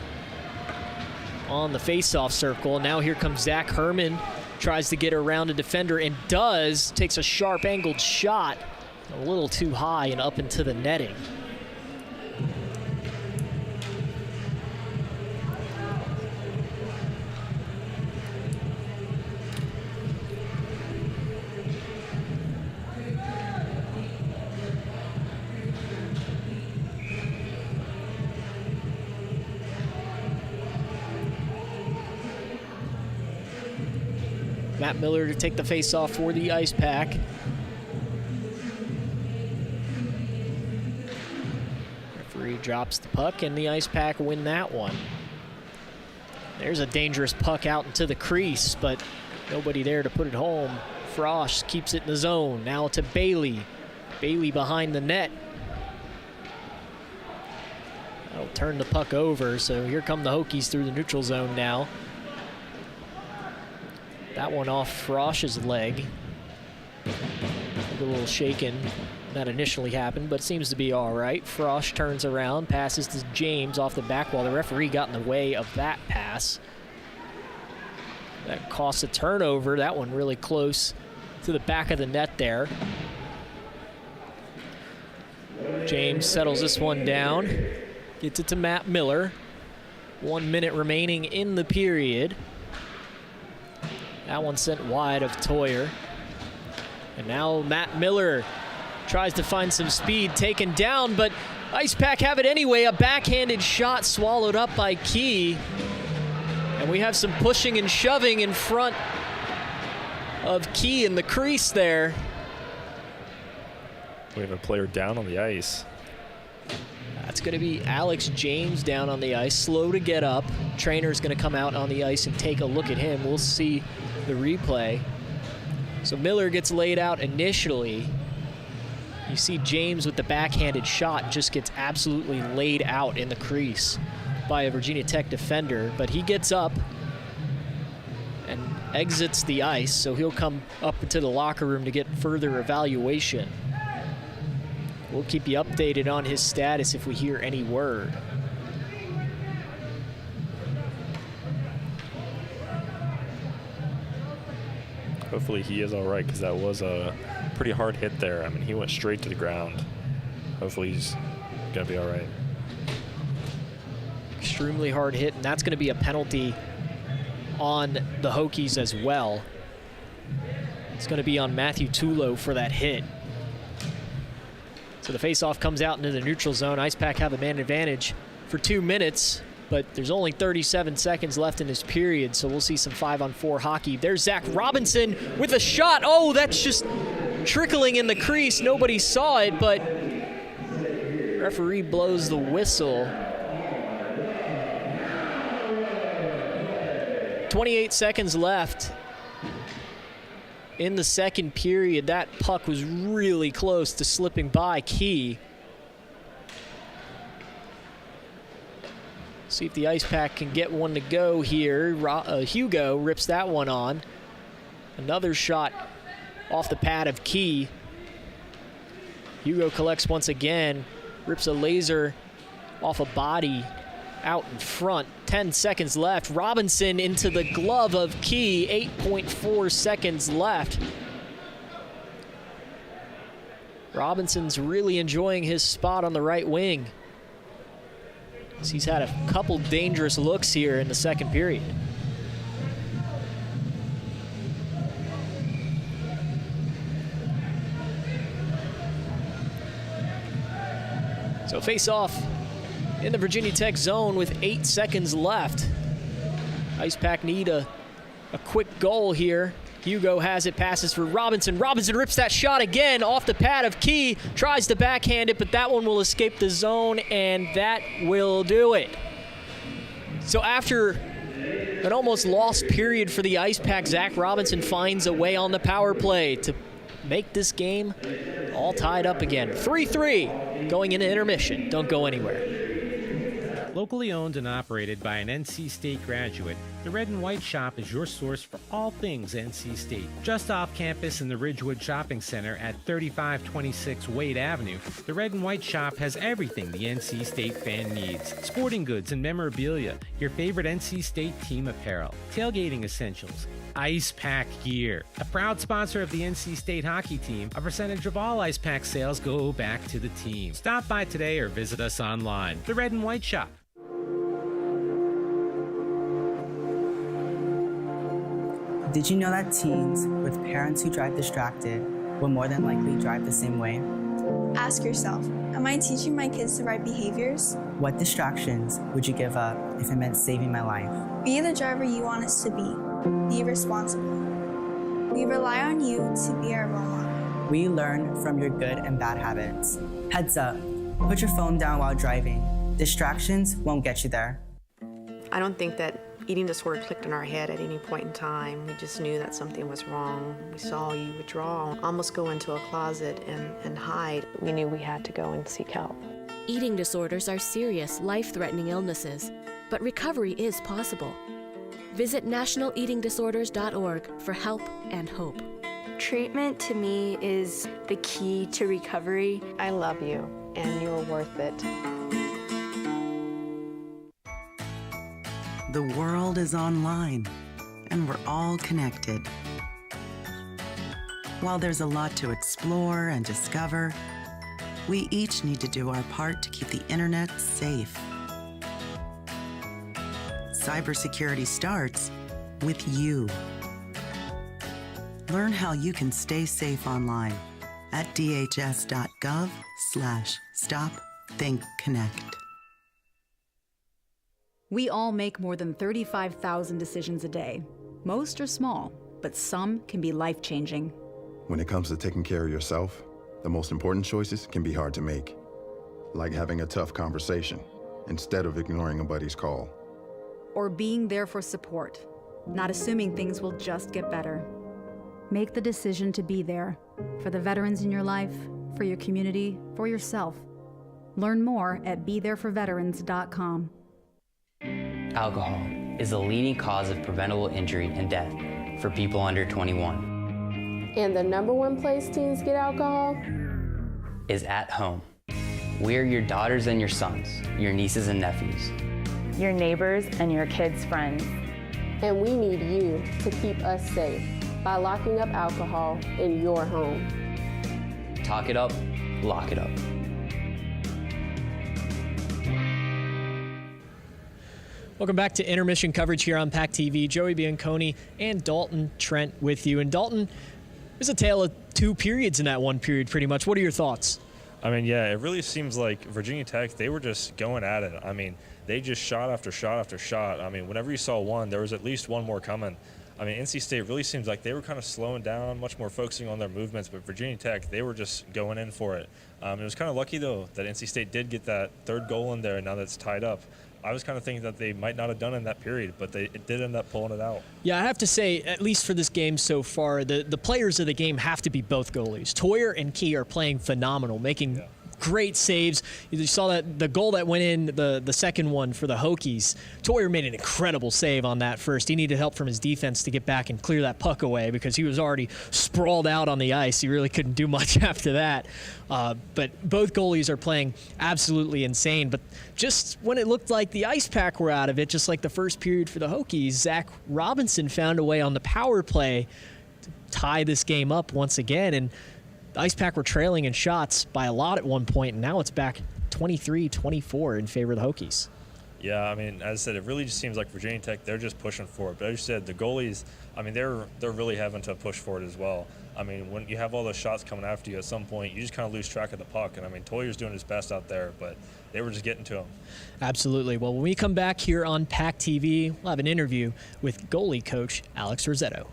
on the face-off circle. Now here comes Zach Herman, tries to get around a defender and does, takes a sharp angled shot, a little too high and up into the netting. Matt Miller to take the face-off for the Ice Pack. Referee drops the puck, and the Ice Pack win that one. There's a dangerous puck out into the crease, but nobody there to put it home. Frosch keeps it in the zone. Now to Bailey. Bailey behind the net. That'll turn the puck over, so here come the Hokies through the neutral zone now. That one off Frosch's leg. A little shaken. That initially happened, but seems to be all right. Frosch turns around, passes to James off the back wall. The referee got in the way of that pass. That costs a turnover. That one really close to the back of the net there. James settles this one down. Gets it to Matt Miller. 1 minute remaining in the period. That one sent wide of Toyer. And now Matt Miller tries to find some speed, taken down, but Ice Pack have it anyway. A backhanded shot swallowed up by Key. And we have some pushing and shoving in front of Key in the crease there. We have a player down on the ice. That's going to be Alex James down on the ice, slow to get up. Trainer's going to come out on the ice and take a look at him. We'll see the replay. So Miller gets laid out initially. You see James with the backhanded shot just gets absolutely laid out in the crease by a Virginia Tech defender, but he gets up and exits the ice, so he'll come up into the locker room to get further evaluation. We'll keep you updated on his status if we hear any word. Hopefully he is all right, because that was a pretty hard hit there. I mean, he went straight to the ground. Hopefully he's going to be all right. Extremely hard hit, and that's going to be a penalty on the Hokies as well. It's going to be on Matthew Tulo for that hit. So the faceoff comes out into the neutral zone. Ice Pack have a man advantage for 2 minutes, but there's only 37 seconds left in this period, so we'll see some 5-on-4 hockey. There's Zach Robinson with a shot. Oh, that's just trickling in the crease. Nobody saw it, but referee blows the whistle. 28 seconds left in the second period. That puck was really close to slipping by Key. See if the Ice Pack can get one to go here. Hugo rips that one on. Another shot off the pad of Key. Hugo collects once again, rips a laser off a body out in front. 10 seconds left. Robinson into the glove of Key. 8.4 seconds left. Robinson's really enjoying his spot on the right wing. He's had a couple dangerous looks here in the second period. So face off in the Virginia Tech zone with 8 seconds left. Ice Pack need a quick goal here. Hugo has it, passes for Robinson. Robinson rips that shot again off the pad of Key, tries to backhand it, but that one will escape the zone, and that will do it. So after an almost lost period for the Ice Pack, Zach Robinson finds a way on the power play to make this game all tied up again. 3-3 going into intermission. Don't go anywhere. Locally owned and operated by an NC State graduate, the Red and White Shop is your source for all things NC State. Just off campus in the Ridgewood Shopping Center at 3526 Wade Avenue, the Red and White Shop has everything the NC State fan needs. Sporting goods and memorabilia, your favorite NC State team apparel, tailgating essentials, Ice Pack gear. A proud sponsor of the NC State hockey team, a percentage of all Ice Pack sales go back to the team. Stop by today or visit us online. The Red and White Shop. Did you know that teens with parents who drive distracted will more than likely drive the same way? Ask yourself, am I teaching my kids the right behaviors? What distractions would you give up if it meant saving my life? Be the driver you want us to be. Be responsible. We rely on you to be our role model. We learn from your good and bad habits. Heads up, put your phone down while driving. Distractions won't get you there. I don't think that eating disorder clicked in our head at any point in time. We just knew that something was wrong. We saw you withdraw, almost go into a closet and hide. We knew we had to go and seek help. Eating disorders are serious, life-threatening illnesses, but recovery is possible. Visit nationaleatingdisorders.org for help and hope. Treatment to me is the key to recovery. I love you, and you're worth it. The world is online, and we're all connected. While there's a lot to explore and discover, we each need to do our part to keep the internet safe. Cybersecurity starts with you. Learn how you can stay safe online at dhs.gov/stopthinkconnect. We all make more than 35,000 decisions a day. Most are small, but some can be life-changing. When it comes to taking care of yourself, the most important choices can be hard to make. Like having a tough conversation instead of ignoring a buddy's call. Or being there for support, not assuming things will just get better. Make the decision to be there for the veterans in your life, for your community, for yourself. Learn more at BeThereForVeterans.com. Alcohol is the leading cause of preventable injury and death for people under 21. And the #1 place teens get alcohol is at home. We're your daughters and your sons, your nieces and nephews, your neighbors and your kids' friends. And we need you to keep us safe by locking up alcohol in your home. Talk it up, lock it up. Welcome back to intermission coverage here on PackTV. Joey Bianconi and Dalton Trent with you. And Dalton, there's a tale of two periods in that one period, pretty much. What are your thoughts? I mean, yeah, it really seems like Virginia Tech, they were just going at it. I mean, they just shot after shot after shot. I mean, whenever you saw one, there was at least one more coming. I mean, NC State really seems like they were kind of slowing down, much more focusing on their movements, but Virginia Tech, they were just going in for it. It was kind of lucky, though, that NC State did get that third goal in there, and now that it's tied up. I was kind of thinking that they might not have done it in that period, but it did end up pulling it out. Yeah, I have to say, at least for this game so far, the players of the game have to be both goalies. Toyer and Key are playing phenomenal, making great saves. You saw that the goal that went in, the second one for the Hokies, Toyer made an incredible save on that first. He needed help from his defense to get back and clear that puck away because he was already sprawled out on the ice. He really couldn't do much after that. But both goalies are playing absolutely insane. But just when it looked like the Ice Pack were out of it, just like the first period for the Hokies, Zach Robinson found a way on the power play to tie this game up once again. And the Ice Pack were trailing in shots by a lot at one point, and now it's back 23-24 in favor of the Hokies. Yeah, I mean, as I said, it really just seems like Virginia Tech, they're just pushing for it. But as you said, the goalies, I mean, they're really having to push for it as well. I mean, when you have all those shots coming after you, at some point, you just kind of lose track of the puck. And, I mean, Toyer's doing his best out there, but they were just getting to him. Absolutely. Well, when we come back here on PackTV, we'll have an interview with goalie coach Alex Rossetto.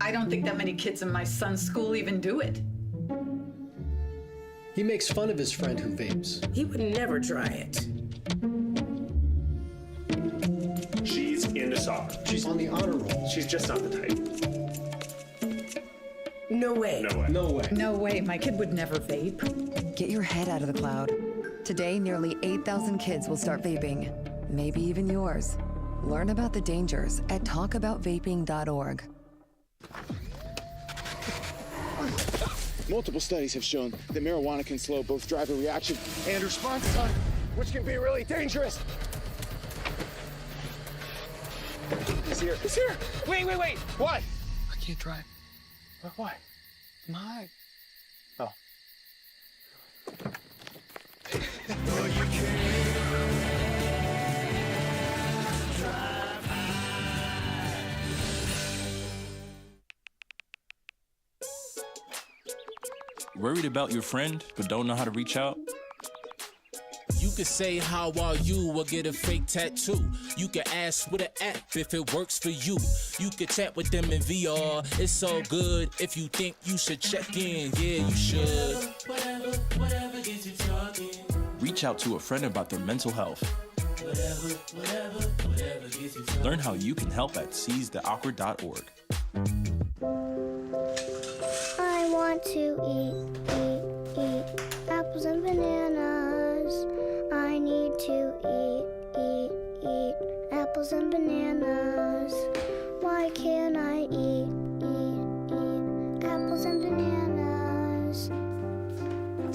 I don't think that many kids in my son's school even do it. He makes fun of his friend who vapes. He would never try it. She's into soccer. She's on the honor roll. She's just not the type. No way. No way. No way. No way, my kid would never vape. Get your head out of the cloud. Today, nearly 8,000 kids will start vaping. Maybe even yours. Learn about the dangers at talkaboutvaping.org. Multiple studies have shown that marijuana can slow both driver reaction and response time, which can be really dangerous. He's here. He's here. Wait. What? I can't drive. Why? I'm high. Oh. Worried about your friend, but don't know how to reach out? You could say, how are you, or get a fake tattoo. You could ask with an app if it works for you. You could chat with them in VR, it's all good. If you think you should check in, yeah, you should. Whatever gets you talking. Reach out to a friend about their mental health. Whatever gets you talking. Learn how you can help at seizetheawkward.org. I want to eat apples and bananas. I need to eat apples and bananas. Why can't I eat apples and bananas?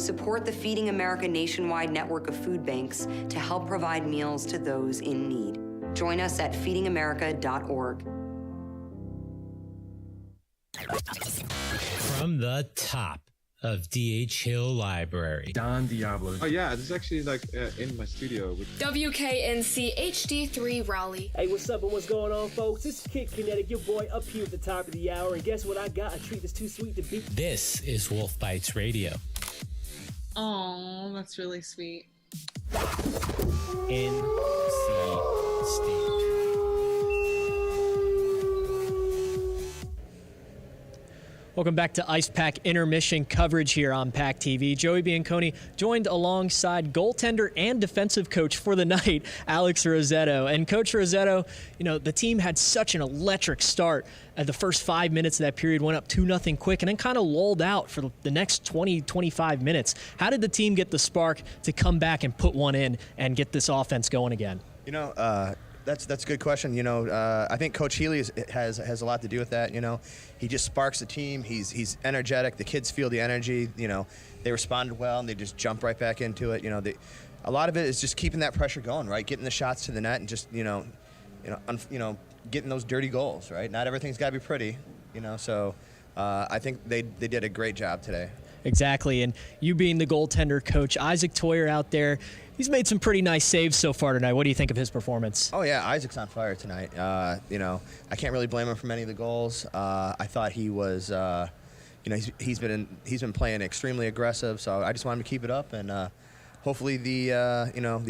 Support the Feeding America nationwide network of food banks to help provide meals to those in need. Join us at feedingamerica.org. From the top of D.H. Hill Library. Don Diablo. Oh yeah, this is actually like in my studio. WKNC HD3 Raleigh. Hey, what's up and what's going on, folks? It's Kid Kinetic, your boy up here at the top of the hour. And guess what I got? A treat that's too sweet to beat. This is Wolf Bites Radio. Oh, that's really sweet. NC State. Welcome back to Ice Pack intermission coverage here on PackTV. Joey Bianconi joined alongside goaltender and defensive coach for the night, Alex Rossetto. And Coach Rossetto, you know, the team had such an electric start. The first 5 minutes of that period went up 2-0 quick and then kind of lulled out for the next 20, 25 minutes. How did the team get the spark to come back and put one in and get this offense going again? You know, that's a good question. You know, I think Coach Healy has a lot to do with that. You know, he just sparks the team. He's energetic. The kids feel the energy. You know, they responded well and they just jump right back into it. You know, a lot of it is just keeping that pressure going, right? Getting the shots to the net and just getting those dirty goals, right? Not everything's got to be pretty, you know. So I think they did a great job today. Exactly, and you being the goaltender coach, Isaac Toyer out there, he's made some pretty nice saves so far tonight. What do you think of his performance? Oh yeah, Isaac's on fire tonight. You know, I can't really blame him for many of the goals. I thought he was, he's been playing extremely aggressive. So I just want him to keep it up, and hopefully the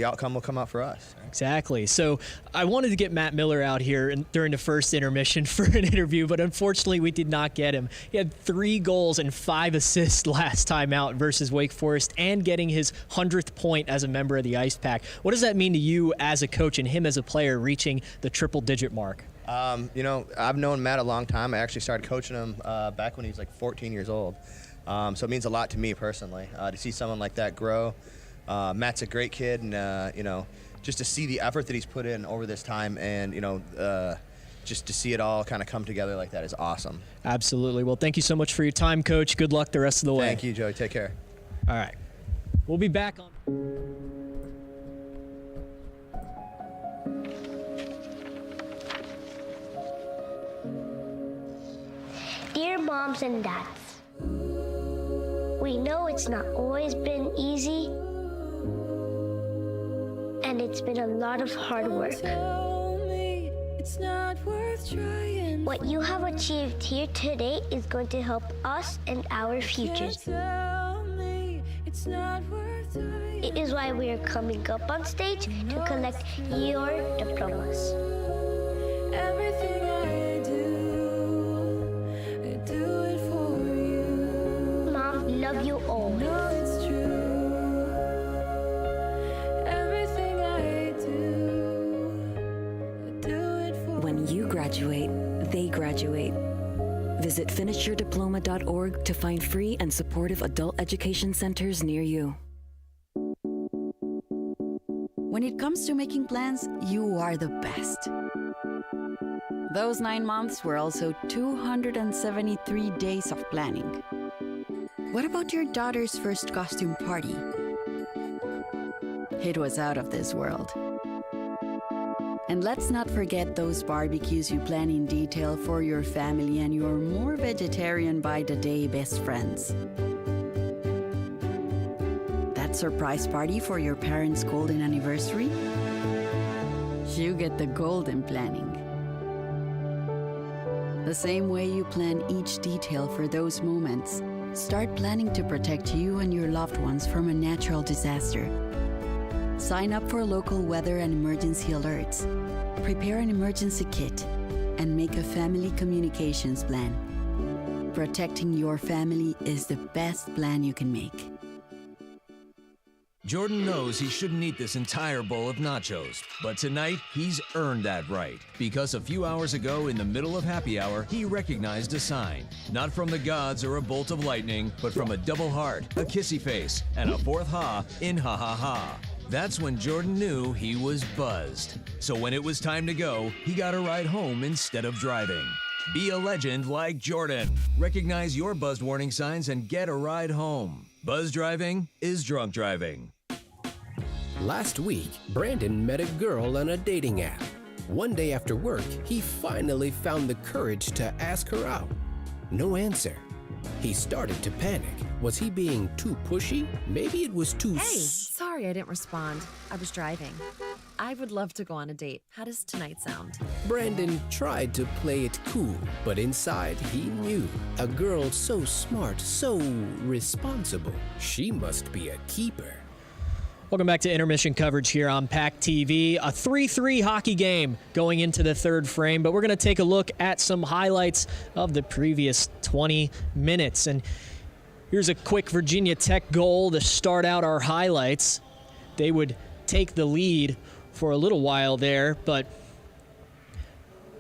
outcome will come out for us. Exactly. So I wanted to get Matt Miller out here during the first intermission for an interview, but unfortunately we did not get him. He had 3 goals and 5 assists last time out versus Wake Forest and getting his 100th point as a member of the Ice Pack. What does that mean to you as a coach and him as a player reaching the triple-digit mark? You know, I've known Matt a long time. I actually started coaching him back when he was like 14 years old. So it means a lot to me personally to see someone like that grow. Matt's a great kid, and just to see the effort that he's put in over this time, and just to see it all kind of come together like that is awesome. Absolutely. Well, thank you so much for your time, Coach. Good luck the rest of the way. Thank you, Joey. Take care. All right. We'll be back on. Dear moms and dads, we know it's not always been easy, and it's been a lot of hard work. What you have achieved here today is going to help us and our futures. It is why we are coming up on stage to collect your diplomas. Everything I do it for you. Mom, love you always. No, it's true. Everything I do it for you. When you graduate, they graduate. Visit finishyourdiploma.org to find free and supportive adult education centers near you. When it comes to making plans, you are the best. Those 9 months were also 273 days of planning. What about your daughter's first costume party? It was out of this world. And let's not forget those barbecues you plan in detail for your family and your more vegetarian by the day best friends. That surprise party for your parents' golden anniversary? You get the golden planning. The same way you plan each detail for those moments, start planning to protect you and your loved ones from a natural disaster. Sign up for local weather and emergency alerts. Prepare an emergency kit and make a family communications plan. Protecting your family is the best plan you can make. Jordan knows he shouldn't eat this entire bowl of nachos, but tonight he's earned that right because a few hours ago in the middle of happy hour, he recognized a sign. Not from the gods or a bolt of lightning, but from a double heart, a kissy face, and a fourth ha in ha ha ha. That's when Jordan knew he was buzzed. So when it was time to go, he got a ride home instead of driving. Be a legend like Jordan. Recognize your buzzed warning signs and get a ride home. Buzz driving is drunk driving. Last week, Brandon met a girl on a dating app. One day after work, he finally found the courage to ask her out. No answer. He started to panic. Was he being too pushy? Maybe it was too... Hey, sorry I didn't respond. I was driving. I would love to go on a date. How does tonight sound? Brandon tried to play it cool, but inside he knew. A girl so smart, so responsible. She must be a keeper. Welcome back to intermission coverage here on PackTV. A 3-3 hockey game going into the third frame, but we're going to take a look at some highlights of the previous 20 minutes. And here's a quick Virginia Tech goal to start out our highlights. They would take the lead for a little while there, but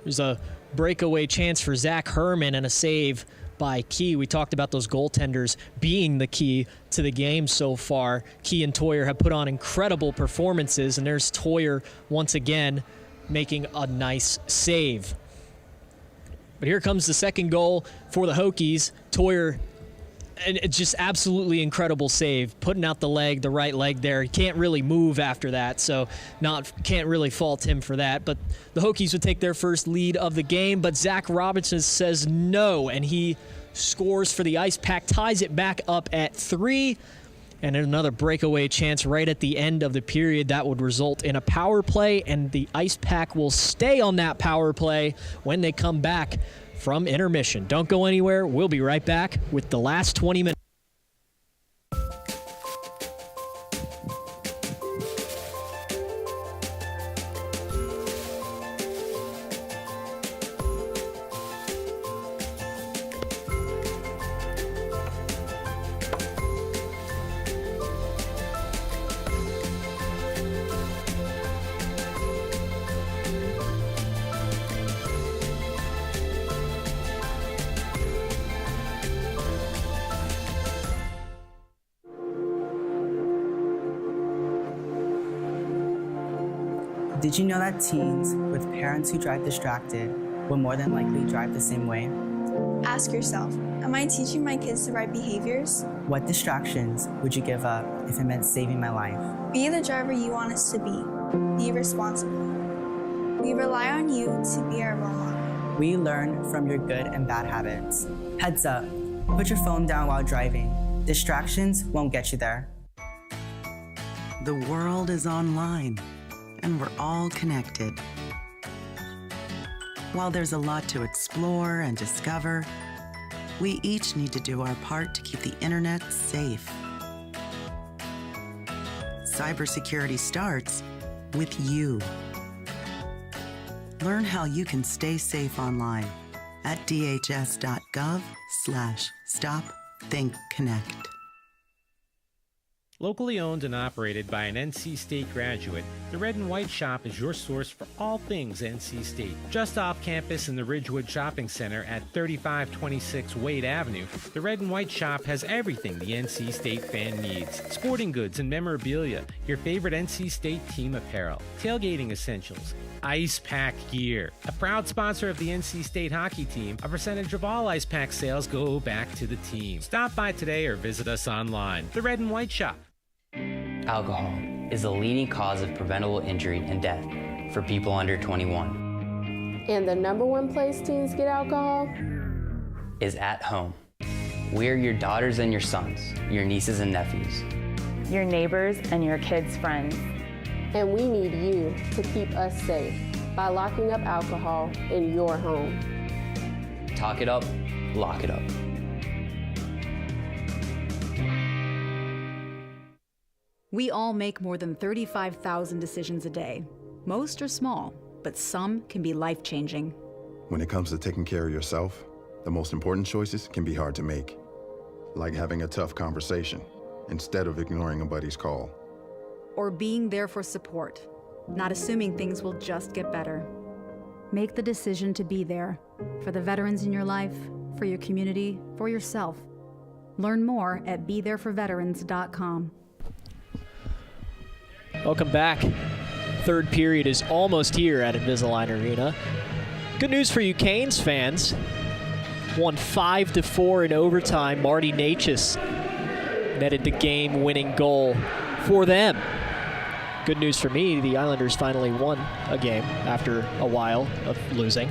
there's a breakaway chance for Zach Herman and a save by Key. We talked about those goaltenders being the key to the game so far. Key and Toyer have put on incredible performances, and there's Toyer once again making a nice save. But here comes the second goal for the Hokies. Toyer, and it's just absolutely incredible save, putting out the right leg there. He can't really move after that, so can't really fault him for that. But the Hokies would take their first lead of the game, but Zach Robinson says no, and he scores for the Ice Pack, ties it back up at 3. And another breakaway chance right at the end of the period that would result in a power play, and the Ice Pack will stay on that power play when they come back from intermission. Don't go anywhere. We'll be right back with the last 20 minutes. Did you know that teens with parents who drive distracted will more than likely drive the same way? Ask yourself, am I teaching my kids the right behaviors? What distractions would you give up if it meant saving my life? Be the driver you want us to be. Be responsible. We rely on you to be our role model. We learn from your good and bad habits. Heads up, put your phone down while driving. Distractions won't get you there. The world is online, and we're all connected. While there's a lot to explore and discover, we each need to do our part to keep the internet safe. Cybersecurity starts with you. Learn how you can stay safe online at dhs.gov/stopthinkconnect. Locally owned and operated by an NC State graduate, the Red and White Shop is your source for all things NC State. Just off campus in the Ridgewood Shopping Center at 3526 Wade Avenue, the Red and White Shop has everything the NC State fan needs. Sporting goods and memorabilia, your favorite NC State team apparel, tailgating essentials, Ice Pack gear. A proud sponsor of the NC State hockey team, a percentage of all Ice Pack sales go back to the team. Stop by today or visit us online. The Red and White Shop. Alcohol is the leading cause of preventable injury and death for people under 21. And the #1 place teens get alcohol? Is at home. We're your daughters and your sons, your nieces and nephews, your neighbors and your kids' friends. And we need you to keep us safe by locking up alcohol in your home. Talk it up, lock it up. We all make more than 35,000 decisions a day. Most are small, but some can be life-changing. When it comes to taking care of yourself, the most important choices can be hard to make. Like having a tough conversation instead of ignoring a buddy's call. Or being there for support, not assuming things will just get better. Make the decision to be there for the veterans in your life, for your community, for yourself. Learn more at BeThereForVeterans.com. Welcome back. Third period is almost here at Invisalign Arena. Good news for you Canes fans. Won 5-4 in overtime. Marty Natchez netted the game-winning goal for them. Good news for me, the Islanders finally won a game after a while of losing.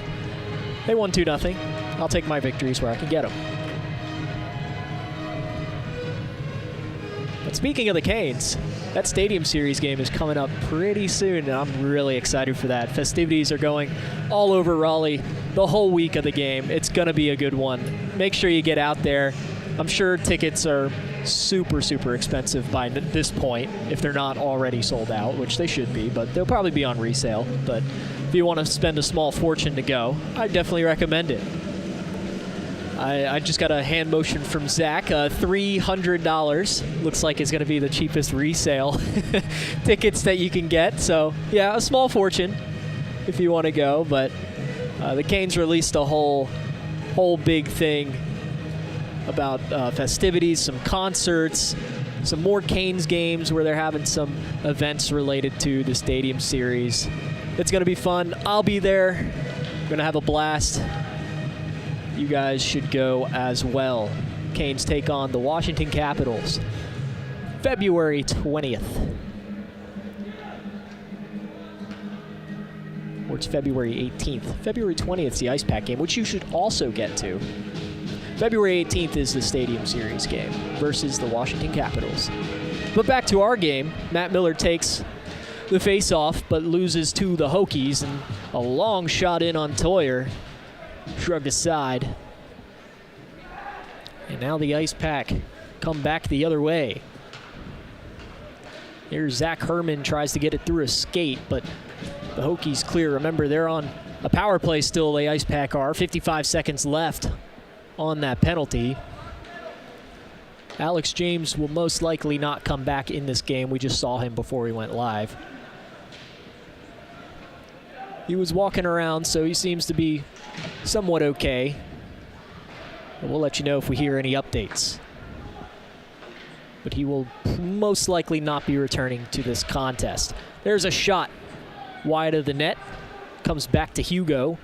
They won 2-0. I'll take my victories where I can get them. But speaking of the Canes, that Stadium Series game is coming up pretty soon, and I'm really excited for that. Festivities are going all over Raleigh the whole week of the game. It's going to be a good one. Make sure you get out there. I'm sure tickets are super, super expensive by this point, if they're not already sold out, which they should be, but they'll probably be on resale. But if you want to spend a small fortune to go, I definitely recommend it. I just got a hand motion from Zach. $300 looks like it's going to be the cheapest resale tickets that you can get. So, yeah, a small fortune if you want to go. But the Canes released a whole big thing about festivities, some concerts, some more Canes games where they're having some events related to the Stadium Series. It's going to be fun. I'll be there. Going to have a blast. You guys should go as well. Canes take on the Washington Capitals February 20th. Or it's February 18th. February 20th is the Ice Pack game, which you should also get to. February 18th is the Stadium Series game versus the Washington Capitals. But back to our game, Matt Miller takes the face-off, but loses to the Hokies, and a long shot in on Toyer. Shrugged aside. And now the Ice Pack come back the other way. Here's Zach Herman, tries to get it through a skate, but the Hokies clear. Remember, they're on a power play still, the Ice Pack are. 55 seconds left on that penalty. Alex James will most likely not come back in this game. We just saw him before we went live. He was walking around, so he seems to be somewhat okay. And we'll let you know if we hear any updates. But he will most likely not be returning to this contest. There's a shot wide of the net. Comes back to Hugo.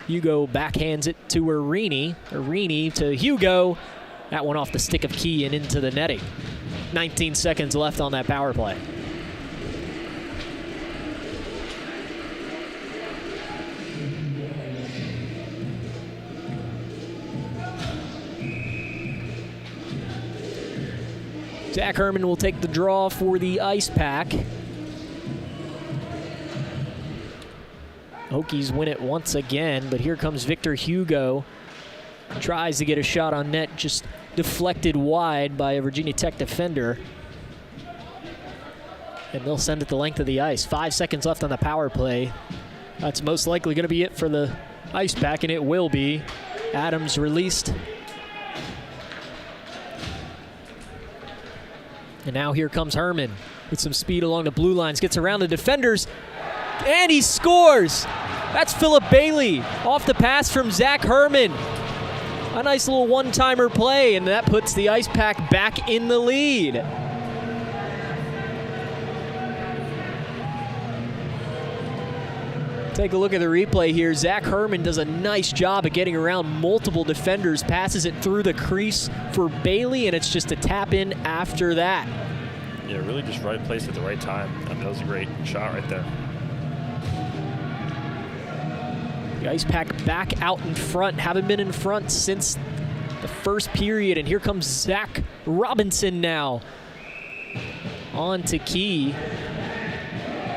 Hugo backhands it to Arini. Arini to Hugo. That one off the stick of Key and into the netting. 19 seconds left on that power play. Zach Herman will take the draw for the Ice Pack. Hokies win it once again, but here comes Victor Hugo. Tries to get a shot on net, just deflected wide by a Virginia Tech defender. And they'll send it the length of the ice. 5 seconds left on the power play. That's most likely going to be it for the Ice Pack, and it will be. Adams released. And now here comes Herman with some speed along the blue lines. Gets around the defenders, and he scores! That's Philip Bailey off the pass from Zach Herman. A nice little one-timer play, and that puts the Ice Pack back in the lead. Take a look at the replay here. Zach Herman does a nice job of getting around multiple defenders, passes it through the crease for Bailey, and it's just a tap in after that. Yeah, really just right place at the right time. I mean, that was a great shot right there. The Ice Pack back out in front. Haven't been in front since the first period, and here comes Zach Robinson now. On to Key.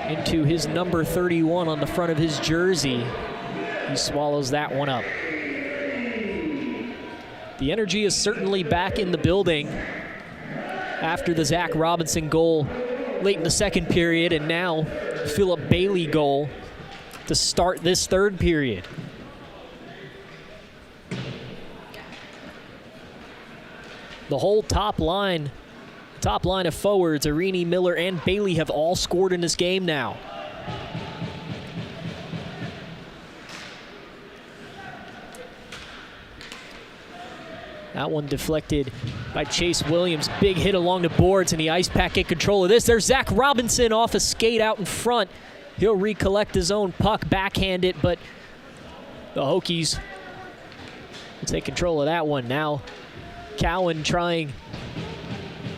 Into his number 31 on the front of his jersey. He swallows that one up. The energy is certainly back in the building after the Zach Robinson goal late in the second period, and now Philip Bailey goal to start this third period. The whole top line of forwards, Arini, Miller, and Bailey have all scored in this game now. That one deflected by Chase Williams. Big hit along the boards, and the Ice Pack get control of this. There's Zach Robinson off a skate out in front. He'll recollect his own puck, backhand it, but the Hokies will take control of that one. Now Cowan trying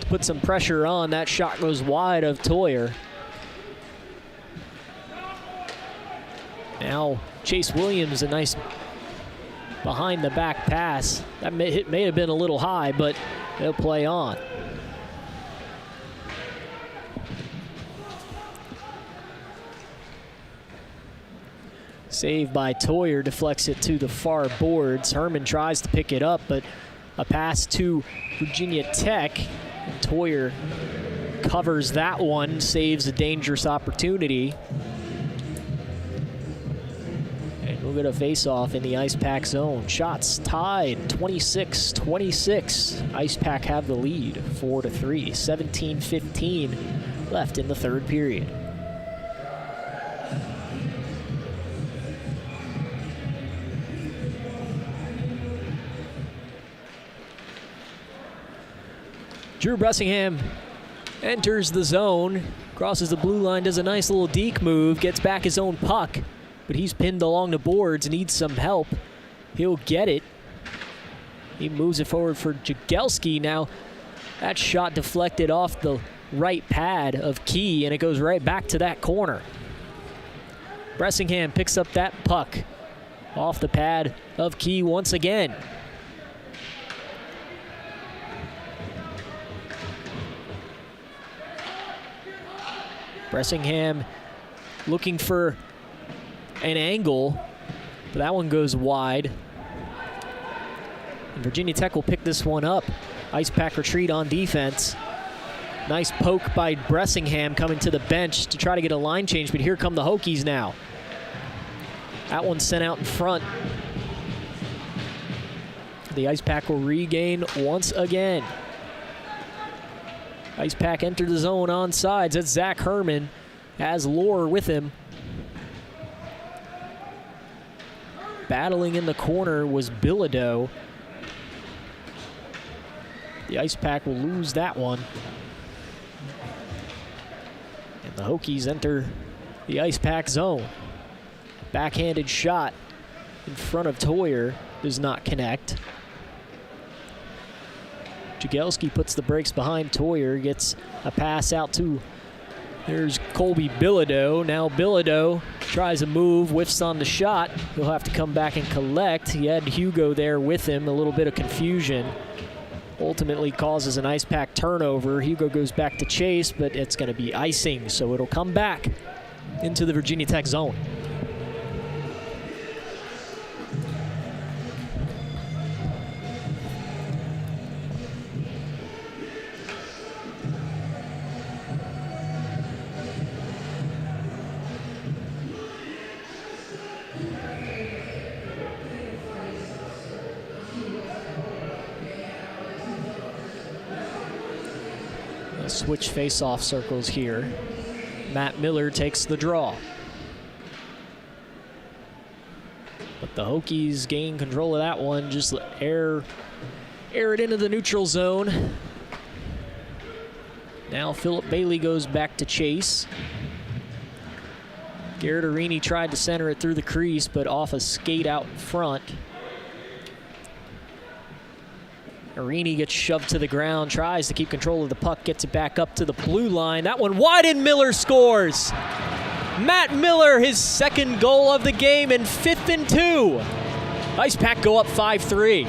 to put some pressure on. That shot goes wide of Toyer. Now Chase Williams, a nice behind the back pass. That hit may have been a little high, but they'll play on. Save by Toyer, deflects it to the far boards. Herman tries to pick it up, but a pass to Virginia Tech. And Toyer covers that one, saves a dangerous opportunity. And we'll get a face-off in the Ice Pack zone. Shots tied, 26-26. Ice Pack have the lead, 4-3. 17-15 left in the third period. Drew Bressingham enters the zone, crosses the blue line, does a nice little deke move, gets back his own puck, but he's pinned along the boards, needs some help. He'll get it. He moves it forward for Jagelski. Now, that shot deflected off the right pad of Key, and it goes right back to that corner. Bressingham picks up that puck off the pad of Key once again. Bressingham looking for an angle, but that one goes wide. And Virginia Tech will pick this one up. Ice Pack retreat on defense. Nice poke by Bressingham coming to the bench to try to get a line change, but here come the Hokies now. That one's sent out in front. The Ice Pack will regain once again. Ice Pack entered the zone on sides. That's Zach Herman. Has Lohr with him. Battling in the corner was Bilodeau. The Ice Pack will lose that one. And the Hokies enter the Ice Pack zone. Backhanded shot in front of Toyer does not connect. Jagelski puts the brakes behind Toyer, gets a pass out to, there's Colby Bilodeau. Now Bilodeau tries a move, whiffs on the shot. He'll have to come back and collect. He had Hugo there with him, a little bit of confusion. Ultimately causes an Ice Pack turnover. Hugo goes back to chase, but it's going to be icing, so it'll come back into the Virginia Tech zone. Switch face-off circles here. Matt Miller takes the draw. But the Hokies gain control of that one. Just air it into the neutral zone. Now Philip Bailey goes back to chase. Garrett Arini tried to center it through the crease, but off a skate out front. Arini gets shoved to the ground, tries to keep control of the puck, gets it back up to the blue line. That one wide, and Miller scores. Matt Miller, his second goal of the game, and 5th and 2. Ice Pack go up 5-3.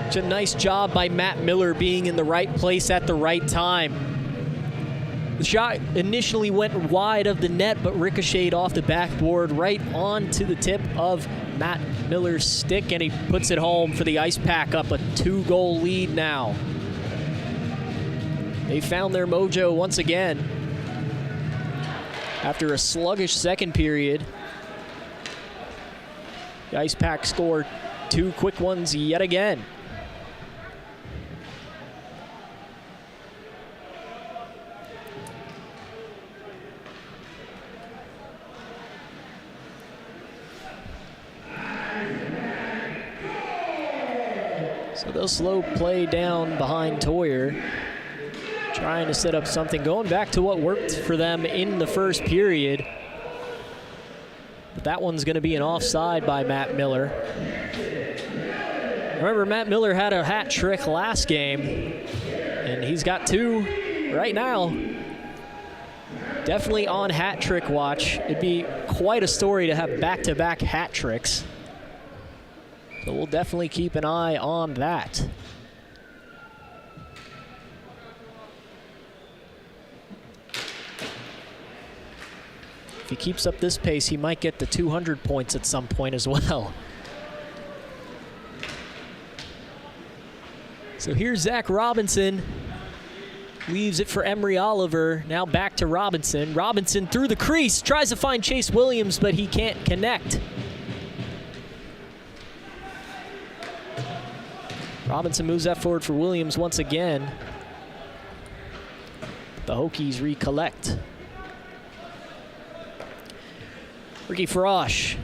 It's a nice job by Matt Miller being in the right place at the right time. The shot initially went wide of the net, but ricocheted off the backboard right onto the tip of Matt Miller's stick, and he puts it home for the Ice Pack, up a 2-goal lead now. They found their mojo once again. After a sluggish second period, the Ice Pack scored 2 quick ones yet again. So they'll slow play down behind Toyer, trying to set up something, going back to what worked for them in the first period. But that one's going to be an offside by Matt Miller. Remember, Matt Miller had a hat trick last game, and he's got 2 right now. Definitely on hat trick watch. It'd be quite a story to have back-to-back hat tricks. So we'll definitely keep an eye on that. If he keeps up this pace, he might get to 200 points at some point as well. So here's Zach Robinson. Leaves it for Emery Oliver. Now back to Robinson. Robinson through the crease. Tries to find Chase Williams, but he can't connect. Robinson moves that forward for Williams once again. The Hokies recollect. Ricky Frosch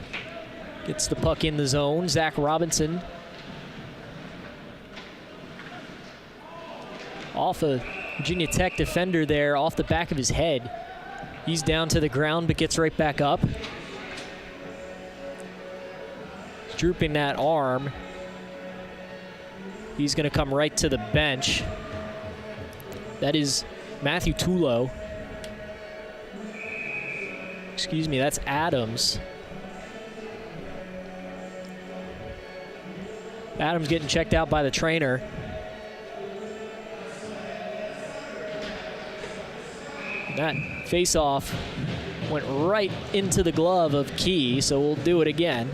Gets the puck in the zone. Zach Robinson off a Virginia Tech defender there, off the back of his head. He's down to the ground but gets right back up. Drooping that arm. He's going to come right to the bench. That is Matthew Tulo. Excuse me, that's Adams. Adams getting checked out by the trainer. That face-off went right into the glove of Key, so we'll do it again.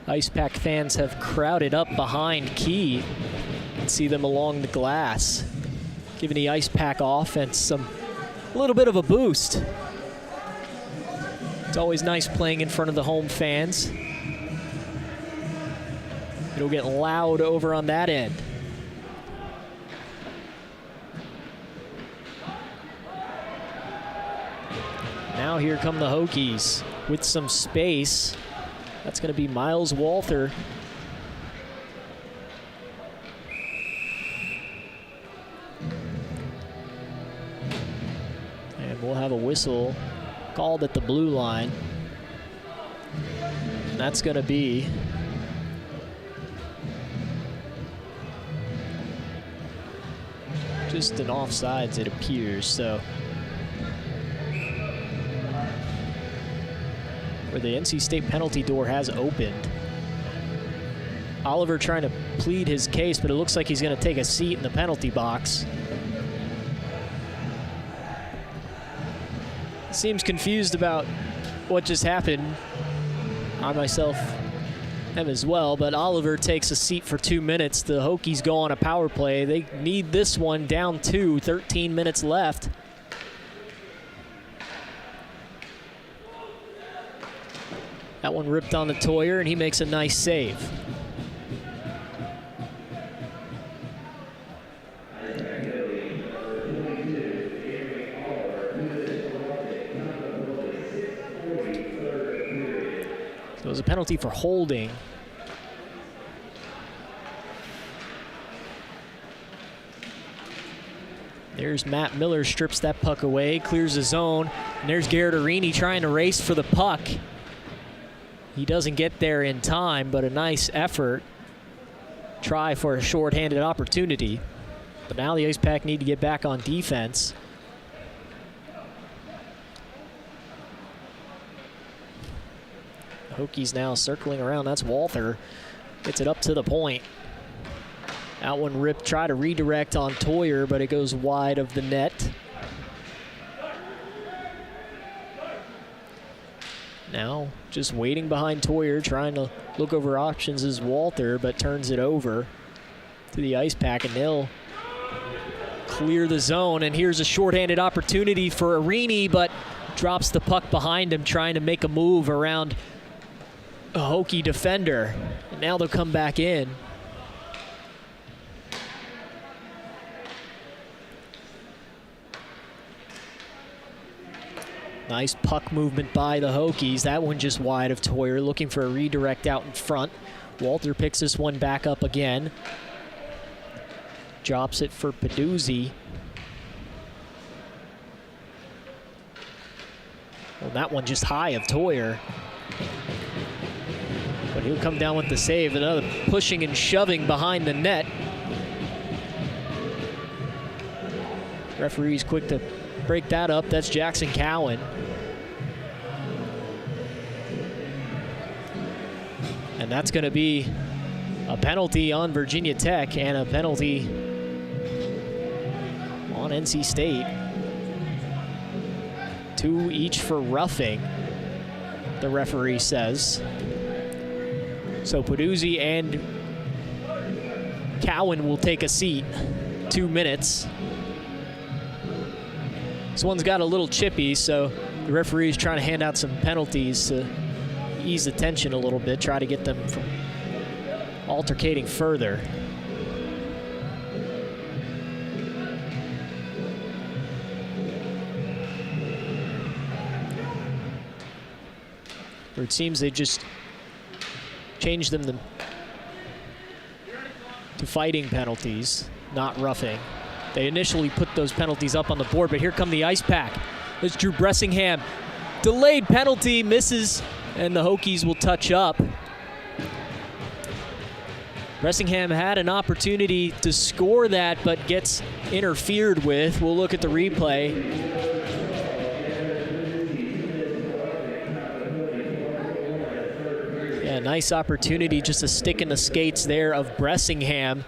Ice Pack fans have crowded up behind Key. You can see them along the glass, giving the Ice Pack offense a little bit of a boost. It's always nice playing in front of the home fans. It'll get loud over on that end. Now here come the Hokies with some space. That's going to be Miles Walther. And we'll have a whistle called at the blue line. And that's going to be just an offsides, it appears. So where the NC State penalty door has opened. Oliver trying to plead his case, but it looks like he's going to take a seat in the penalty box. Seems confused about what just happened. I myself am as well, but Oliver takes a seat for 2 minutes. The Hokies go on a power play. They need this one down 2, 13 minutes left. That one ripped on the Toyer, and he makes a nice save. So it was a penalty for holding. There's Matt Miller, strips that puck away, clears the zone, and there's Garrett Arini trying to race for the puck. He doesn't get there in time, but a nice effort. Try for a shorthanded opportunity. But now the Ice Pack need to get back on defense. Hokies now circling around. That's Walther. Gets it up to the point. That one ripped, try to redirect on Toyer, but it goes wide of the net. Now just waiting behind Toyer, trying to look over options is Walther, but turns it over to the Ice Pack, and they'll clear the zone. And here's a shorthanded opportunity for Arini, but drops the puck behind him, trying to make a move around a Hokie defender. And now they'll come back in. Nice puck movement by the Hokies. That one just wide of Toyer, looking for a redirect out in front. Walter picks this one back up again. Drops it for Peduzzi. Well, that one just high of Toyer. But he'll come down with the save. Another pushing and shoving behind the net. Referee's quick to break that up. That's Jackson Cowan. And that's going to be a penalty on Virginia Tech and a penalty on NC State. 2 each for roughing, the referee says. So Peduzzi and Cowan will take a seat. 2 minutes. This one's got a little chippy, so the referee's trying to hand out some penalties to ease the tension a little bit, try to get them from altercating further. Or it seems they just changed them to fighting penalties, not roughing. They initially put those penalties up on the board, but here come the ice pack. There's Drew Bressingham. Delayed penalty, misses, and the Hokies will touch up. Bressingham had an opportunity to score that, but gets interfered with. We'll look at the replay. Yeah, nice opportunity, just a stick in the skates there of Bressingham.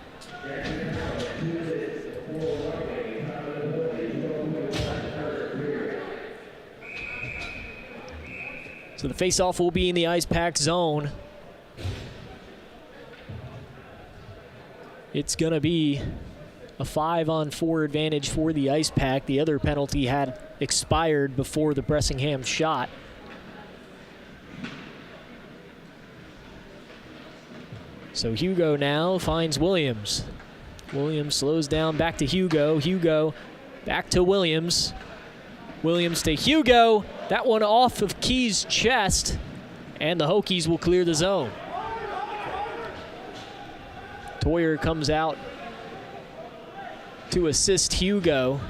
So the face-off will be in the ice pack zone. It's gonna be a 5-on-4 advantage for the ice pack. The other penalty had expired before the Bressingham shot. So Hugo now finds Williams. Williams slows down back to Hugo. Hugo back to Williams. Williams to Hugo. That one off of Key's chest, and the Hokies will clear the zone. Toyer comes out to assist Hugo.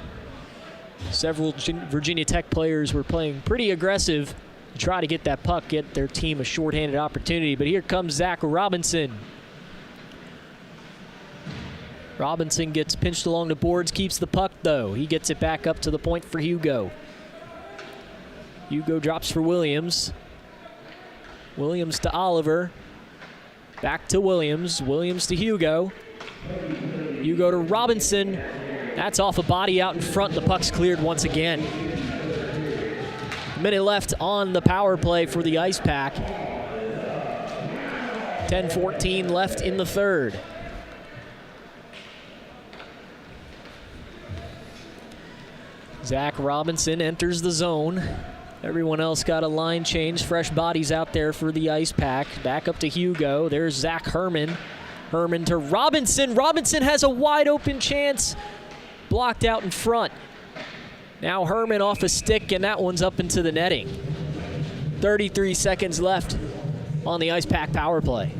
Several Virginia Tech players were playing pretty aggressive to try to get that puck, get their team a shorthanded opportunity, but here comes Zach Robinson. Robinson gets pinched along the boards, keeps the puck though. He gets it back up to the point for Hugo. Hugo drops for Williams. Williams to Oliver. Back to Williams. Williams to Hugo. Hugo to Robinson. That's off a body out in front. The puck's cleared once again. A minute left on the power play for the Ice Pack. 10:14 left in the third. Zach Robinson enters the zone. Everyone else got a line change. Fresh bodies out there for the Ice Pack. Back up to Hugo. There's Zach Herman. Herman to Robinson. Robinson has a wide open chance. Blocked out in front. Now Herman off a stick, and that one's up into the netting. 33 seconds left on the Ice Pack power play.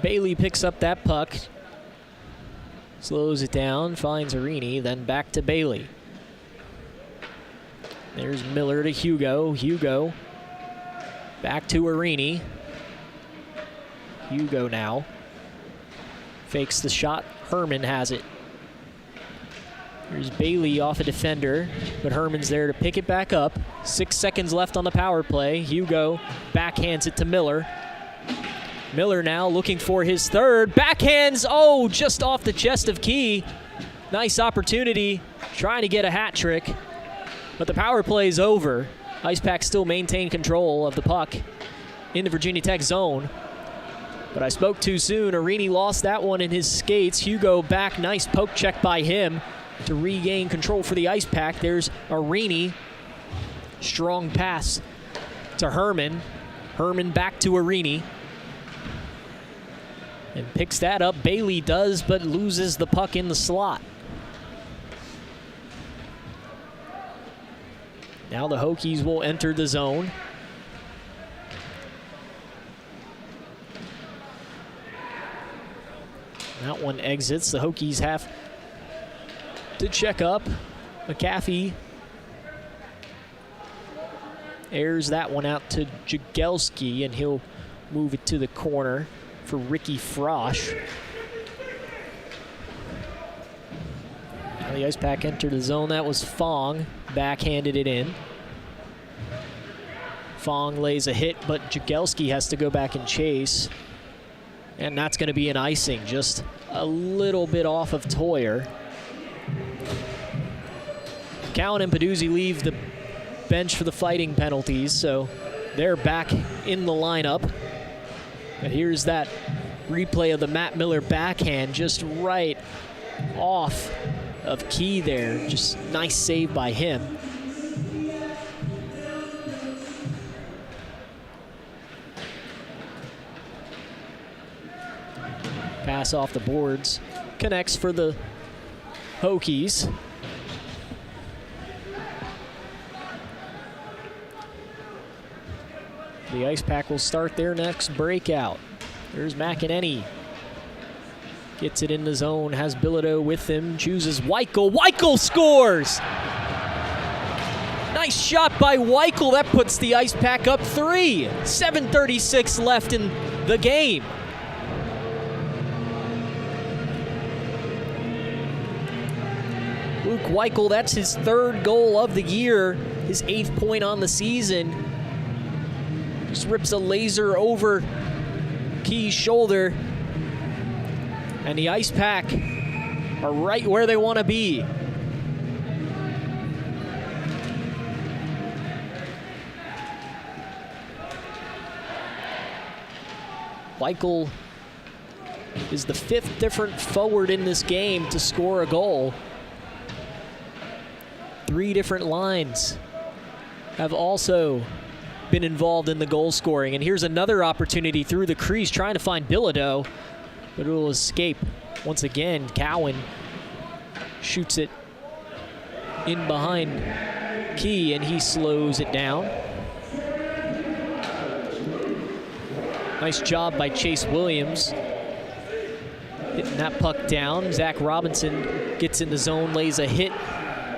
Bailey picks up that puck, slows it down, finds Arini, then back to Bailey. There's Miller to Hugo. Hugo back to Arini. Hugo now fakes the shot. Herman has it. There's Bailey off a defender, but Herman's there to pick it back up. 6 seconds left on the power play. Hugo backhands it to Miller. Miller now looking for his third. Backhands, oh, just off the chest of Key. Nice opportunity, trying to get a hat trick, but the power play is over. Ice Pack still maintain control of the puck in the Virginia Tech zone. But I spoke too soon. Arini lost that one in his skates. Hugo back, nice poke check by him to regain control for the Ice Pack. There's Arini. Strong pass to Herman. Herman back to Arini. And picks that up. Bailey does, but loses the puck in the slot. Now the Hokies will enter the zone. That one exits. The Hokies have to check up. McAfee airs that one out to Jagelski, and he'll move it to the corner for Ricky Frosch. Now the Ice Pack entered the zone. That was Fong. Backhanded it in. Fong lays a hit, but Jagelski has to go back and chase. And that's going to be an icing, just a little bit off of Toyer. Cowan and Peduzzi leave the bench for the fighting penalties, so they're back in the lineup. But here's that replay of the Matt Miller backhand just right off of Key there. Just nice save by him. Pass off the boards. Connects for the Hokies. The Ice Pack will start their next breakout. There's McEnany. Gets it in the zone, has Bilodeau with him, chooses Weichel. Weichel scores! Nice shot by Weichel. That puts the Ice Pack up 3. 7:36 left in the game. Luke Weichel, that's his 3rd goal of the year, his 8th point on the season. Just rips a laser over Key's shoulder. And the Ice Pack are right where they want to be. Weichel is the 5th different forward in this game to score a goal. 3 different lines have also been involved in the goal scoring. And here's another opportunity through the crease, trying to find Bilodeau, but it will escape. Once again, Cowan shoots it in behind Key, and he slows it down. Nice job by Chase Williams hitting that puck down. Zach Robinson gets in the zone, lays a hit,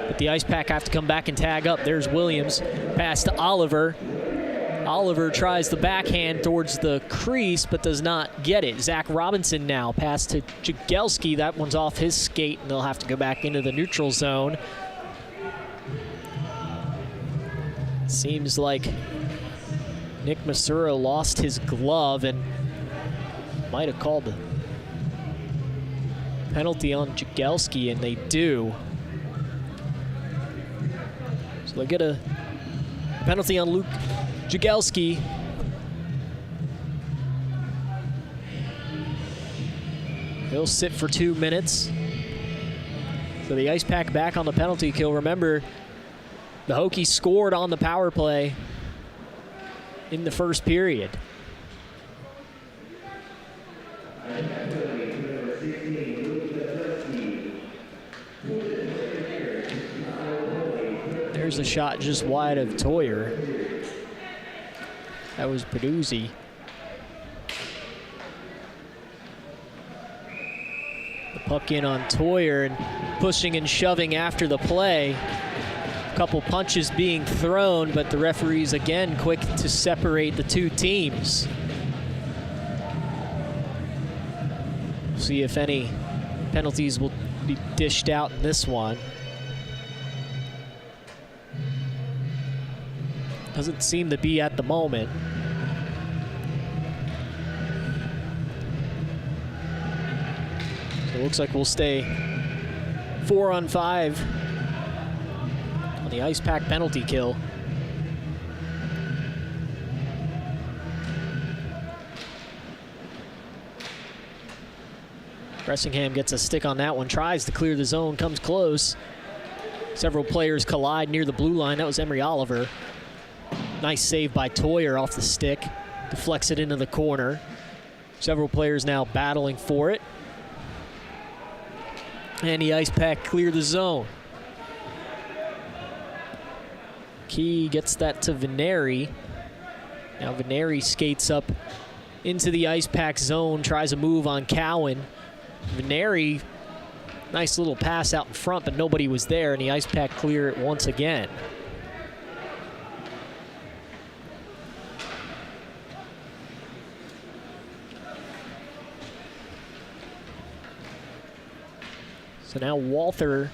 but the Ice Pack have to come back and tag up. There's Williams, pass to Oliver. Oliver tries the backhand towards the crease, but does not get it. Zach Robinson now, pass to Jagielski. That one's off his skate, and they'll have to go back into the neutral zone. Seems like Nick Masuro lost his glove and might have called the penalty on Jagielski, and they do. So they get a penalty on Luke Jagielski. He'll sit for 2 minutes. So the Ice Pack back on the penalty kill. Remember, the Hokies scored on the power play in the first period. There's a shot just wide of Toyer. That was Peduzzi. The puck in on Toyer and pushing and shoving after the play. A couple punches being thrown, but the referees again quick to separate the two teams. See if any penalties will be dished out in this one. Doesn't seem to be at the moment. So it looks like we'll stay 4-on-5 on the Ice Pack penalty kill. Bressingham gets a stick on that one, tries to clear the zone, comes close. Several players collide near the blue line. That was Emery Oliver. Nice save by Toyer off the stick. Deflects it into the corner. Several players now battling for it. And the Ice Pack clear the zone. Key gets that to Veneri. Now Veneri skates up into the Ice Pack zone, tries a move on Cowan. Veneri, nice little pass out in front, but nobody was there, and the Ice Pack clear it once again. So now Walther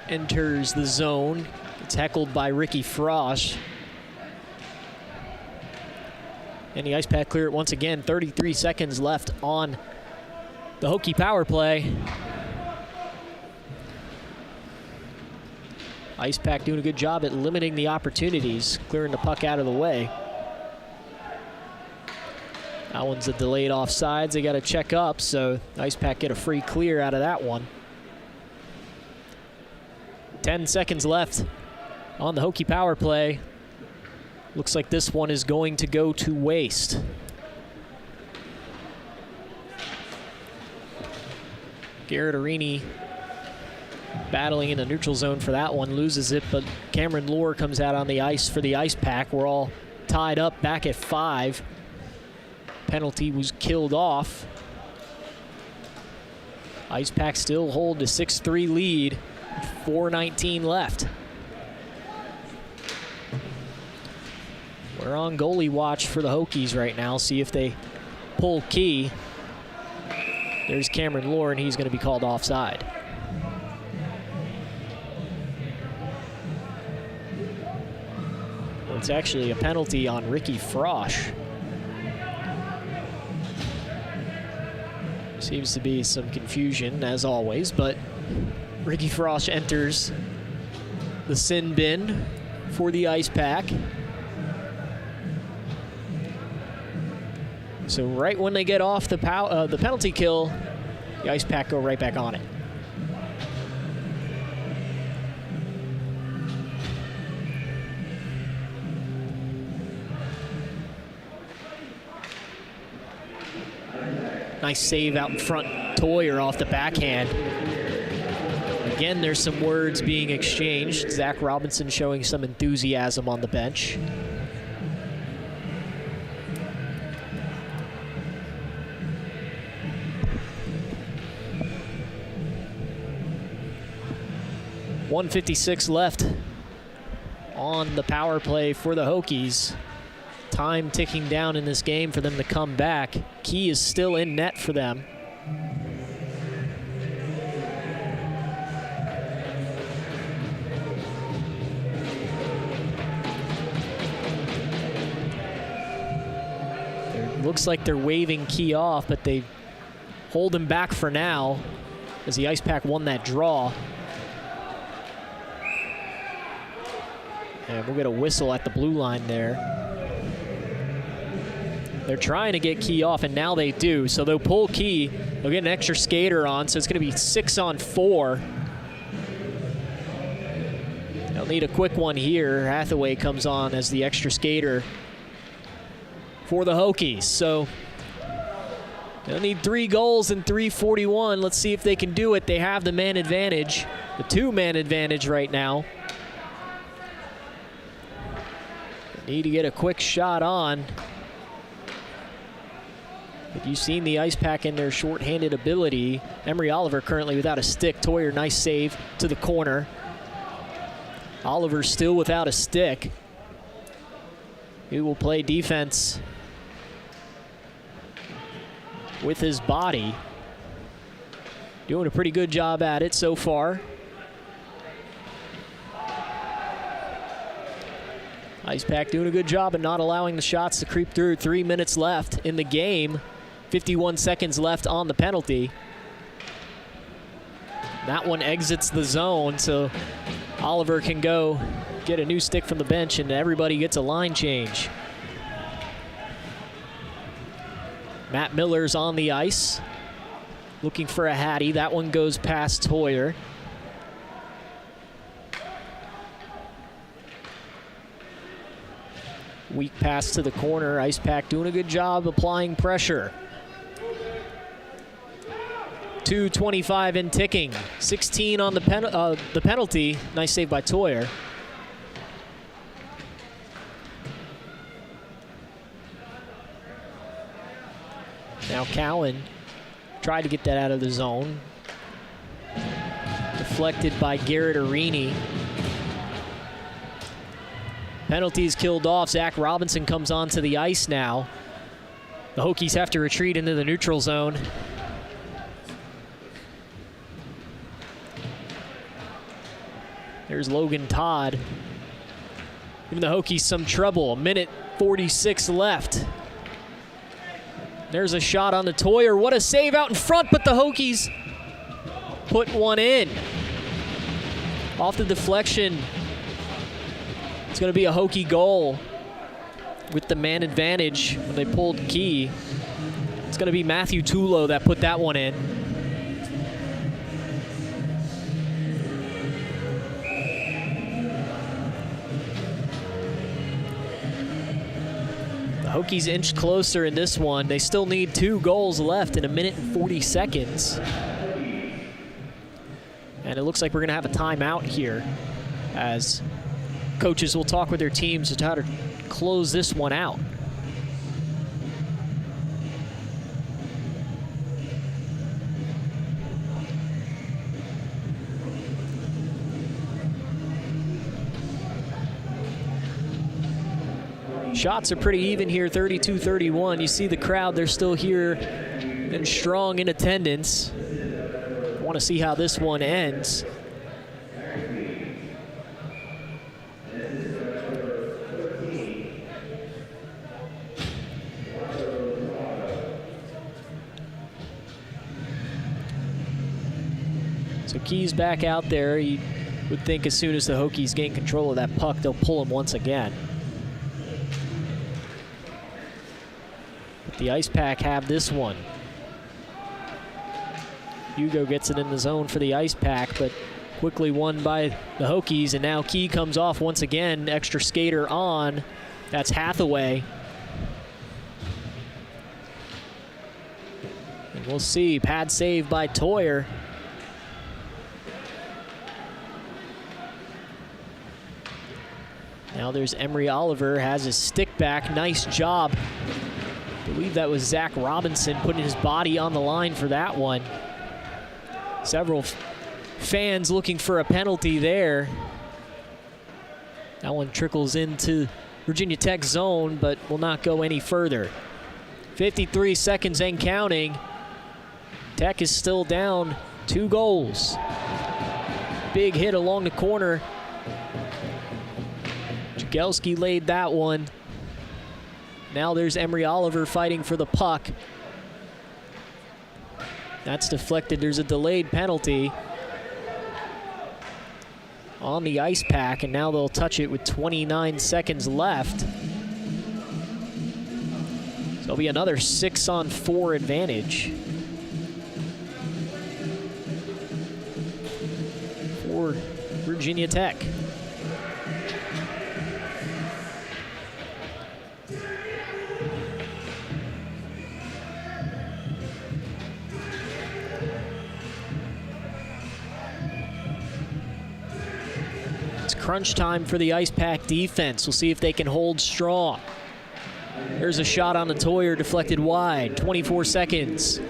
enters the zone. It's heckled by Ricky Frosch. And the Ice Pack clear it once again. 33 seconds left on the Hokie power play. Ice Pack doing a good job at limiting the opportunities, clearing the puck out of the way. That one's a delayed offsides. They got to check up, so Ice Pack get a free clear out of that one. 10 seconds left on the Hokie power play. Looks like this one is going to go to waste. Garrett Arini battling in the neutral zone for that one, loses it, but Cameron Lohr comes out on the ice for the Ice Pack. We're all tied up back at 5. Penalty was killed off. Ice Pack still hold the 6-3 lead. 4:19 left. We're on goalie watch for the Hokies right now. See if they pull key. There's Cameron Lohr, and he's going to be called offside. Well, it's actually a penalty on Ricky Frosch. Seems to be some confusion, as always, but Ricky Frosch enters the sin bin for the Ice Pack. So right when they get off the penalty kill, the Ice Pack go right back on it. Nice save out in front, Toyer off the backhand. Again, there's some words being exchanged. Zach Robinson showing some enthusiasm on the bench. .156 left on the power play for the Hokies. Time ticking down in this game for them to come back. Key is still in net for them. Looks like they're waving Key off, but they hold him back for now as the Ice Pack won that draw. And we'll get a whistle at the blue line there. They're trying to get Key off, and now they do. So they'll pull Key. They'll get an extra skater on, so it's going to be 6-on-4. They'll need a quick one here. Hathaway comes on as the extra skater for the Hokies. So they'll need 3 goals in 3:41. Let's see if they can do it. They have the man advantage, the 2-man advantage right now. They need to get a quick shot on. But you've seen the Ice Pack in their shorthanded ability. Emery Oliver currently without a stick. Toyer, nice save to the corner. Oliver still without a stick. He will play defense with his body. Doing a pretty good job at it so far. Ice Pack doing a good job of not allowing the shots to creep through. 3 minutes left in the game. 51 seconds left on the penalty. That one exits the zone, so Oliver can go get a new stick from the bench, and everybody gets a line change. Matt Miller's on the ice, looking for a Hattie. That one goes past Toyer. Weak pass to the corner. Ice Pack doing a good job applying pressure. 2:25 and ticking. 16 on the penalty. Nice save by Toyer. Now Cowan tried to get that out of the zone. Deflected by Garrett Arini. Penalties killed off. Zach Robinson comes onto the ice now. The Hokies have to retreat into the neutral zone. There's Logan Todd. Giving the Hokies some trouble. 1:46 left. There's a shot on the Toyer. What a save out in front, but the Hokies put one in. Off the deflection. It's going to be a Hokie goal with the man advantage when they pulled Key. It's going to be Matthew Tulo that put that one in. The Hokies inched closer in this one. They still need 2 goals left in 1 minute and 40 seconds. And it looks like we're going to have a timeout here as coaches will talk with their teams to try to close this one out. Shots are pretty even here, 32-31. You see the crowd, they're still here and strong in attendance. I want to see how this one ends. So Key's back out there. You would think as soon as the Hokies gain control of that puck, they'll pull him once again. But the Ice Pack have this one. Hugo gets it in the zone for the Ice Pack, but quickly won by the Hokies, and now Key comes off once again. Extra skater on. That's Hathaway. And we'll see. Pad save by Toyer. Now there's Emery Oliver, has his stick back. Nice job. I believe that was Zach Robinson putting his body on the line for that one. Several fans looking for a penalty there. That one trickles into Virginia Tech zone, but will not go any further. 53 seconds and counting. Tech is still down 2 goals. Big hit along the corner. Jagelski laid that one. Now there's Emery Oliver fighting for the puck. That's deflected. There's a delayed penalty on the Ice Pack, and now they'll touch it with 29 seconds left. So it'll be another 6-on-4 advantage for Virginia Tech. Crunch time for the Ice Pack defense. We'll see if they can hold strong. There's a shot on the Toyer, deflected wide. 24 seconds.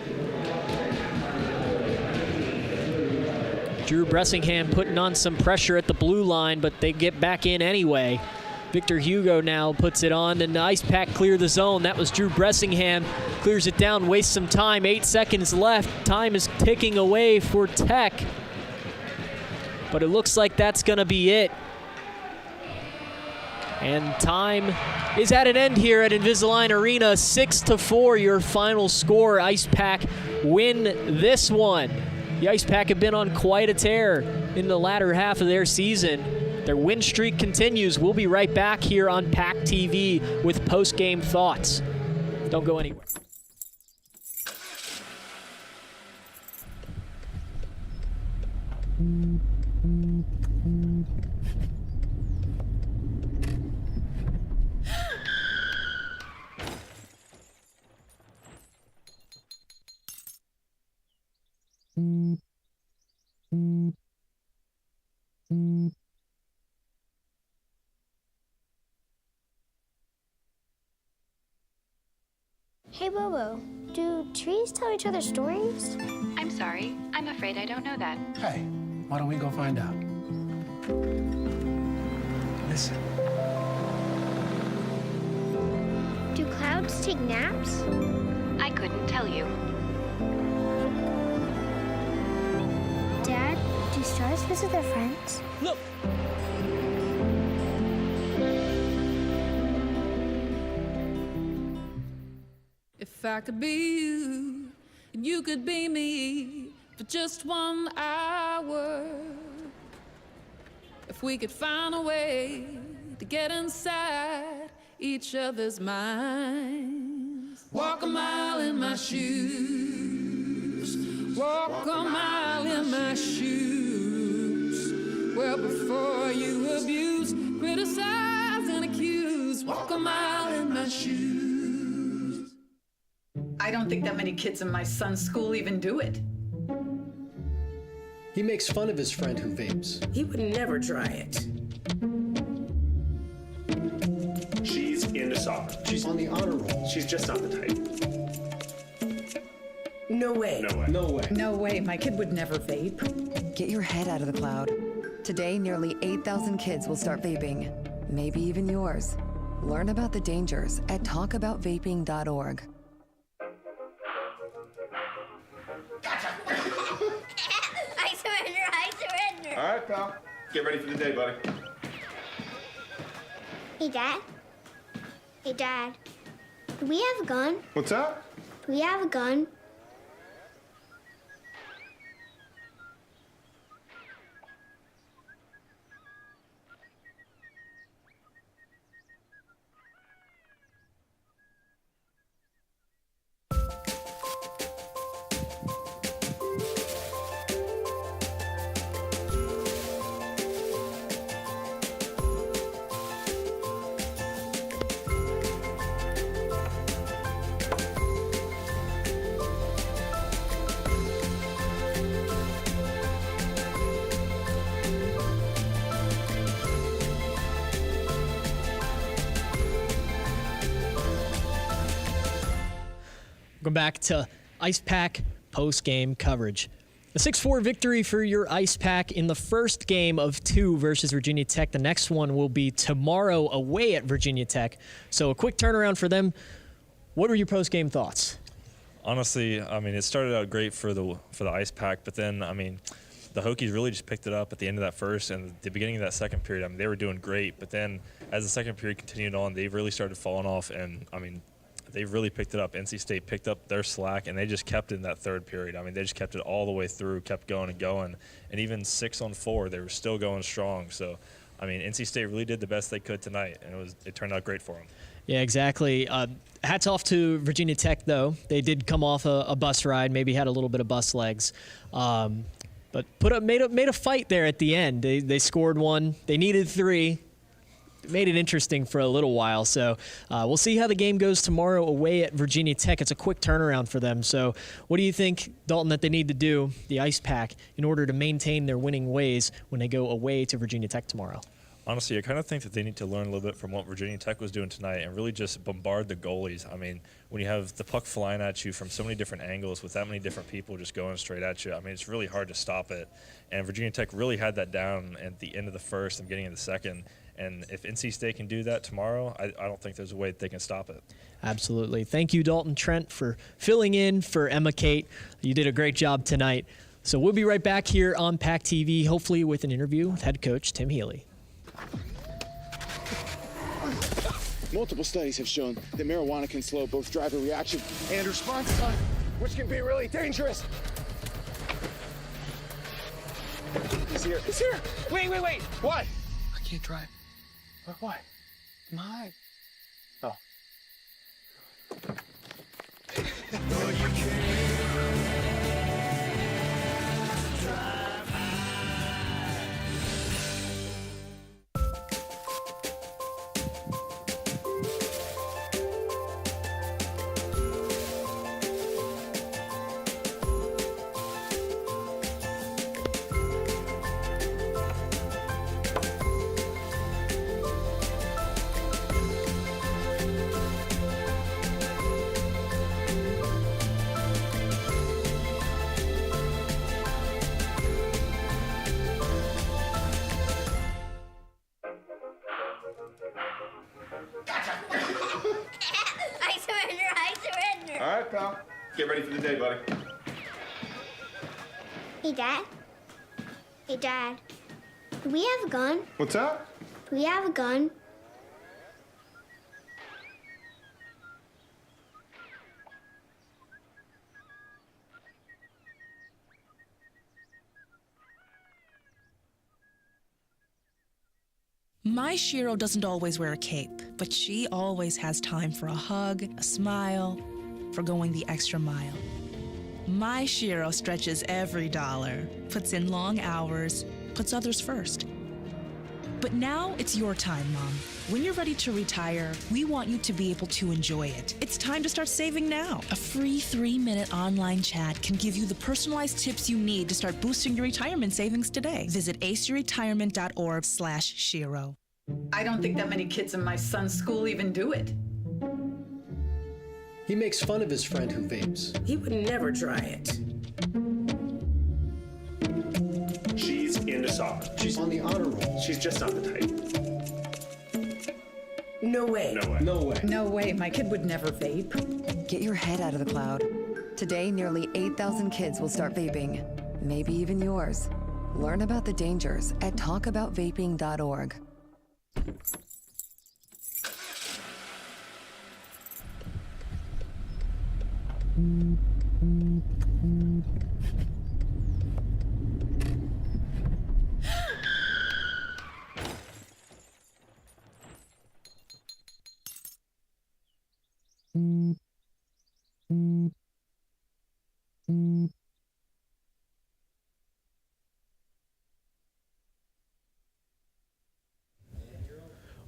Drew Bressingham putting on some pressure at the blue line, but they get back in anyway. Victor Hugo now puts it on, and the Ice Pack clear the zone. That was Drew Bressingham. Clears it down, wastes some time. 8 seconds left. Time is ticking away for Tech. But it looks like that's going to be it. And time is at an end here at Invisalign Arena. 6-4, your final score. Ice Pack win this one. The Ice Pack have been on quite a tear in the latter half of their season. Their win streak continues. We'll be right back here on PackTV with post-game thoughts. Don't go anywhere. Hey, Bobo, do trees tell each other stories? I'm sorry. I'm afraid I don't know that. Hey, why don't we go find out? Listen. Do clouds take naps? I couldn't tell you. Dad, do stars visit their friends? Look! If I could be you, and you could be me for just 1 hour, we could find a way to get inside each other's minds. Walk a mile in my shoes. Walk a mile in my shoes. Well, before you abuse, criticize, and accuse. Walk a mile in my shoes. I don't think that many kids in my son's school even do it. He makes fun of his friend who vapes. He would never try it. She's into soccer. She's on the honor roll. She's just not the type. No way. No way. No way. No way, my kid would never vape. Get your head out of the cloud. Today, nearly 8,000 kids will start vaping. Maybe even yours. Learn about the dangers at talkaboutvaping.org. I surrender. All right, pal. Get ready for the day, buddy. Hey, Dad. Hey, Dad. Do we have a gun? What's up? Do we have a gun? Welcome back to Ice Pack post-game coverage. A 6-4 victory for your Ice Pack in the first game of 2 versus Virginia Tech. The next one will be tomorrow away at Virginia Tech. So a quick turnaround for them. What were your post-game thoughts? Honestly, I mean, it started out great for the Ice Pack, but then, I mean, the Hokies really just picked it up at the end of that first and the beginning of that second period. I mean, they were doing great, but then as the second period continued on, they really started falling off, and, I mean, they really picked it up. NC State picked up their slack, and they just kept it in that third period. I mean, they just kept it all the way through, kept going and going. And even 6-on-4, they were still going strong. So, I mean, NC State really did the best they could tonight, and it turned out great for them. Yeah, exactly. Hats off to Virginia Tech, though. They did come off a bus ride, maybe had a little bit of bus legs. But made a fight there at the end. They scored one. They needed 3. Made it interesting for a little while. So we'll see how the game goes tomorrow away at Virginia Tech. It's a quick turnaround for them. So what do you think, Dalton, that they need to do, the Ice Pack, in order to maintain their winning ways when they go away to Virginia Tech tomorrow? Honestly, I kind of think that they need to learn a little bit from what Virginia Tech was doing tonight and really just bombard the goalies. I mean, when you have the puck flying at you from so many different angles with that many different people just going straight at you, I mean, it's really hard to stop it. And Virginia Tech really had that down at the end of the first and beginning of the second. And if NC State can do that tomorrow, I don't think there's a way that they can stop it. Absolutely. Thank you, Dalton Trent, for filling in for Emma Kate. You did a great job tonight. So we'll be right back here on PackTV, hopefully with an interview with head coach Tim Healy. Multiple studies have shown that marijuana can slow both driver reaction and response time, which can be really dangerous. He's here. He's here. Wait. What? I can't drive. Why? My. Oh. I surrender. All right, pal. Get ready for the day, buddy. Hey, Dad. Hey, Dad. Do we have a gun? What's up? Do we have a gun? My Shiro doesn't always wear a cape, but she always has time for a hug, a smile, for going the extra mile. My Shiro stretches every dollar, puts in long hours, puts others first. But now it's your time, Mom. When you're ready to retire, we want you to be able to enjoy it. It's time to start saving now. A free 3-minute online chat can give you the personalized tips you need to start boosting your retirement savings today. Visit aceyourretirement.org/Shiro. I don't think that many kids in my son's school even do it. He makes fun of his friend who vapes. He would never try it. She's into soccer. She's on the honor roll. She's just not the type. No way. No way. No way. No way, my kid would never vape. Get your head out of the cloud. Today, nearly 8,000 kids will start vaping, maybe even yours. Learn about the dangers at talkaboutvaping.org.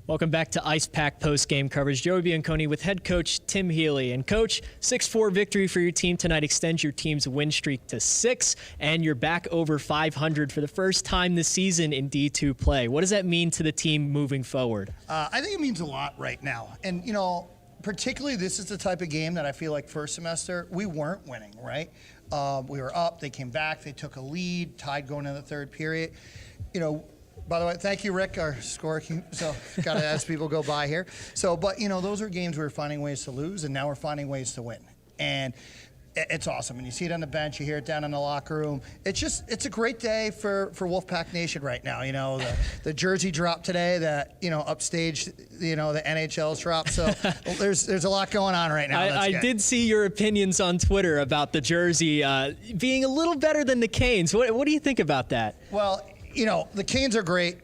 Welcome back to Ice Pack post-game coverage. Joey Bianconi with head coach Tim Healy. And coach, 6-4 victory for your team tonight extends your team's win streak to 6, and you're back over 500 for the first time this season in D2 play. What does that mean to the team moving forward? I think it means a lot right now. And, you know, particularly this is the type of game that I feel like first semester we weren't winning, right? We were up, they came back, they took a lead, tied going into the third period. You know, by the way, thank you, Rick, our score. So, got to as people go by here. So, but, you know, those are games we were finding ways to lose, and now we're finding ways to win. And it's awesome. And you see it on the bench, you hear it down in the locker room. It's a great day for Wolfpack Nation right now. You know, the jersey dropped today that, you know, upstaged, you know, the NHL's dropped. So, there's a lot going on right now. I did see your opinions on Twitter about the jersey being a little better than the Canes. What do you think about that? Well, you know, the Canes are great.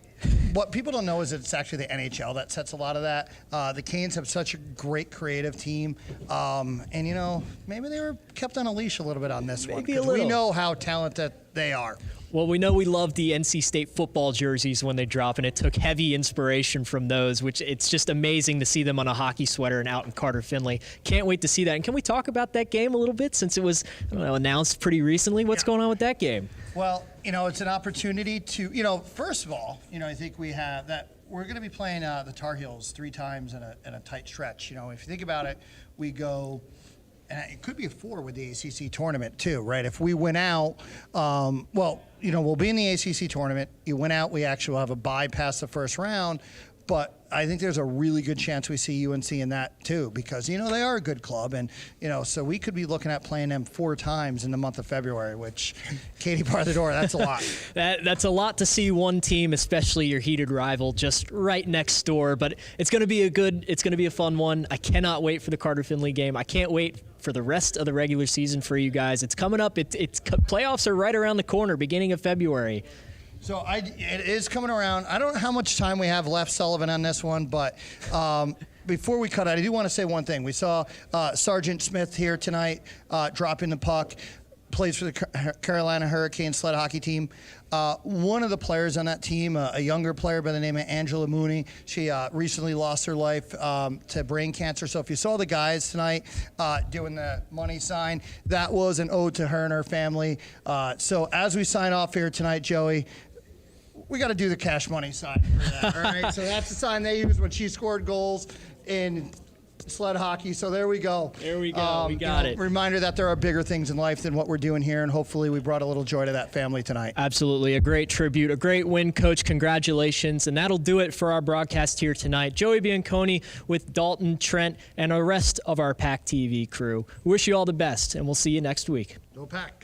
What people don't know is that it's actually the NHL that sets a lot of that. The Canes have such a great creative team. And, you know, maybe they were kept on a leash a little bit on this one. Because we know how talented they are. Well, we know we love the NC State football jerseys when they drop, and it took heavy inspiration from those, which it's just amazing to see them on a hockey sweater and out in Carter Finley. Can't wait to see that. And can we talk about that game a little bit since it was, I don't know, announced pretty recently? What's going on with that game? Well, you know, it's an opportunity to, you know, first of all, you know, I think we have that we're going to be playing the Tar Heels 3 times in a tight stretch. You know, if you think about it, we go, and it could be a 4 with the ACC tournament too, right? If we win out, well, you know, we'll be in the ACC tournament. You win out, we actually will have a bye past the first round. But I think there's a really good chance we see UNC in that too, because, you know, they are a good club. And, you know, so we could be looking at playing them 4 times in the month of February, which, Katie bar the door, that's a lot. That's a lot to see one team, especially your heated rival, just right next door. But it's going to be a fun one. I cannot wait for the Carter Finley game. I can't wait for the rest of the regular season for you guys. It's coming up. Playoffs are right around the corner, beginning of February. So it is coming around. I don't know how much time we have left, Sullivan, on this one, but before we cut out, I do want to say one thing. We saw Sergeant Smith here tonight dropping the puck, plays for the Carolina Hurricanes sled hockey team. One of the players on that team, a younger player by the name of Angela Mooney, she recently lost her life to brain cancer. So if you saw the guys tonight doing the money sign, that was an ode to her and her family. So as we sign off here tonight, Joey, we got to do the cash money sign for that, all right? So that's the sign they used when she scored goals in sled hockey. So there we go. There we go. We got it. Reminder that there are bigger things in life than what we're doing here, and hopefully we brought a little joy to that family tonight. Absolutely. A great tribute, a great win, Coach. Congratulations. And that'll do it for our broadcast here tonight. Joey Bianconi with Dalton, Trent, and the rest of our PackTV crew. We wish you all the best, and we'll see you next week. Go Pack.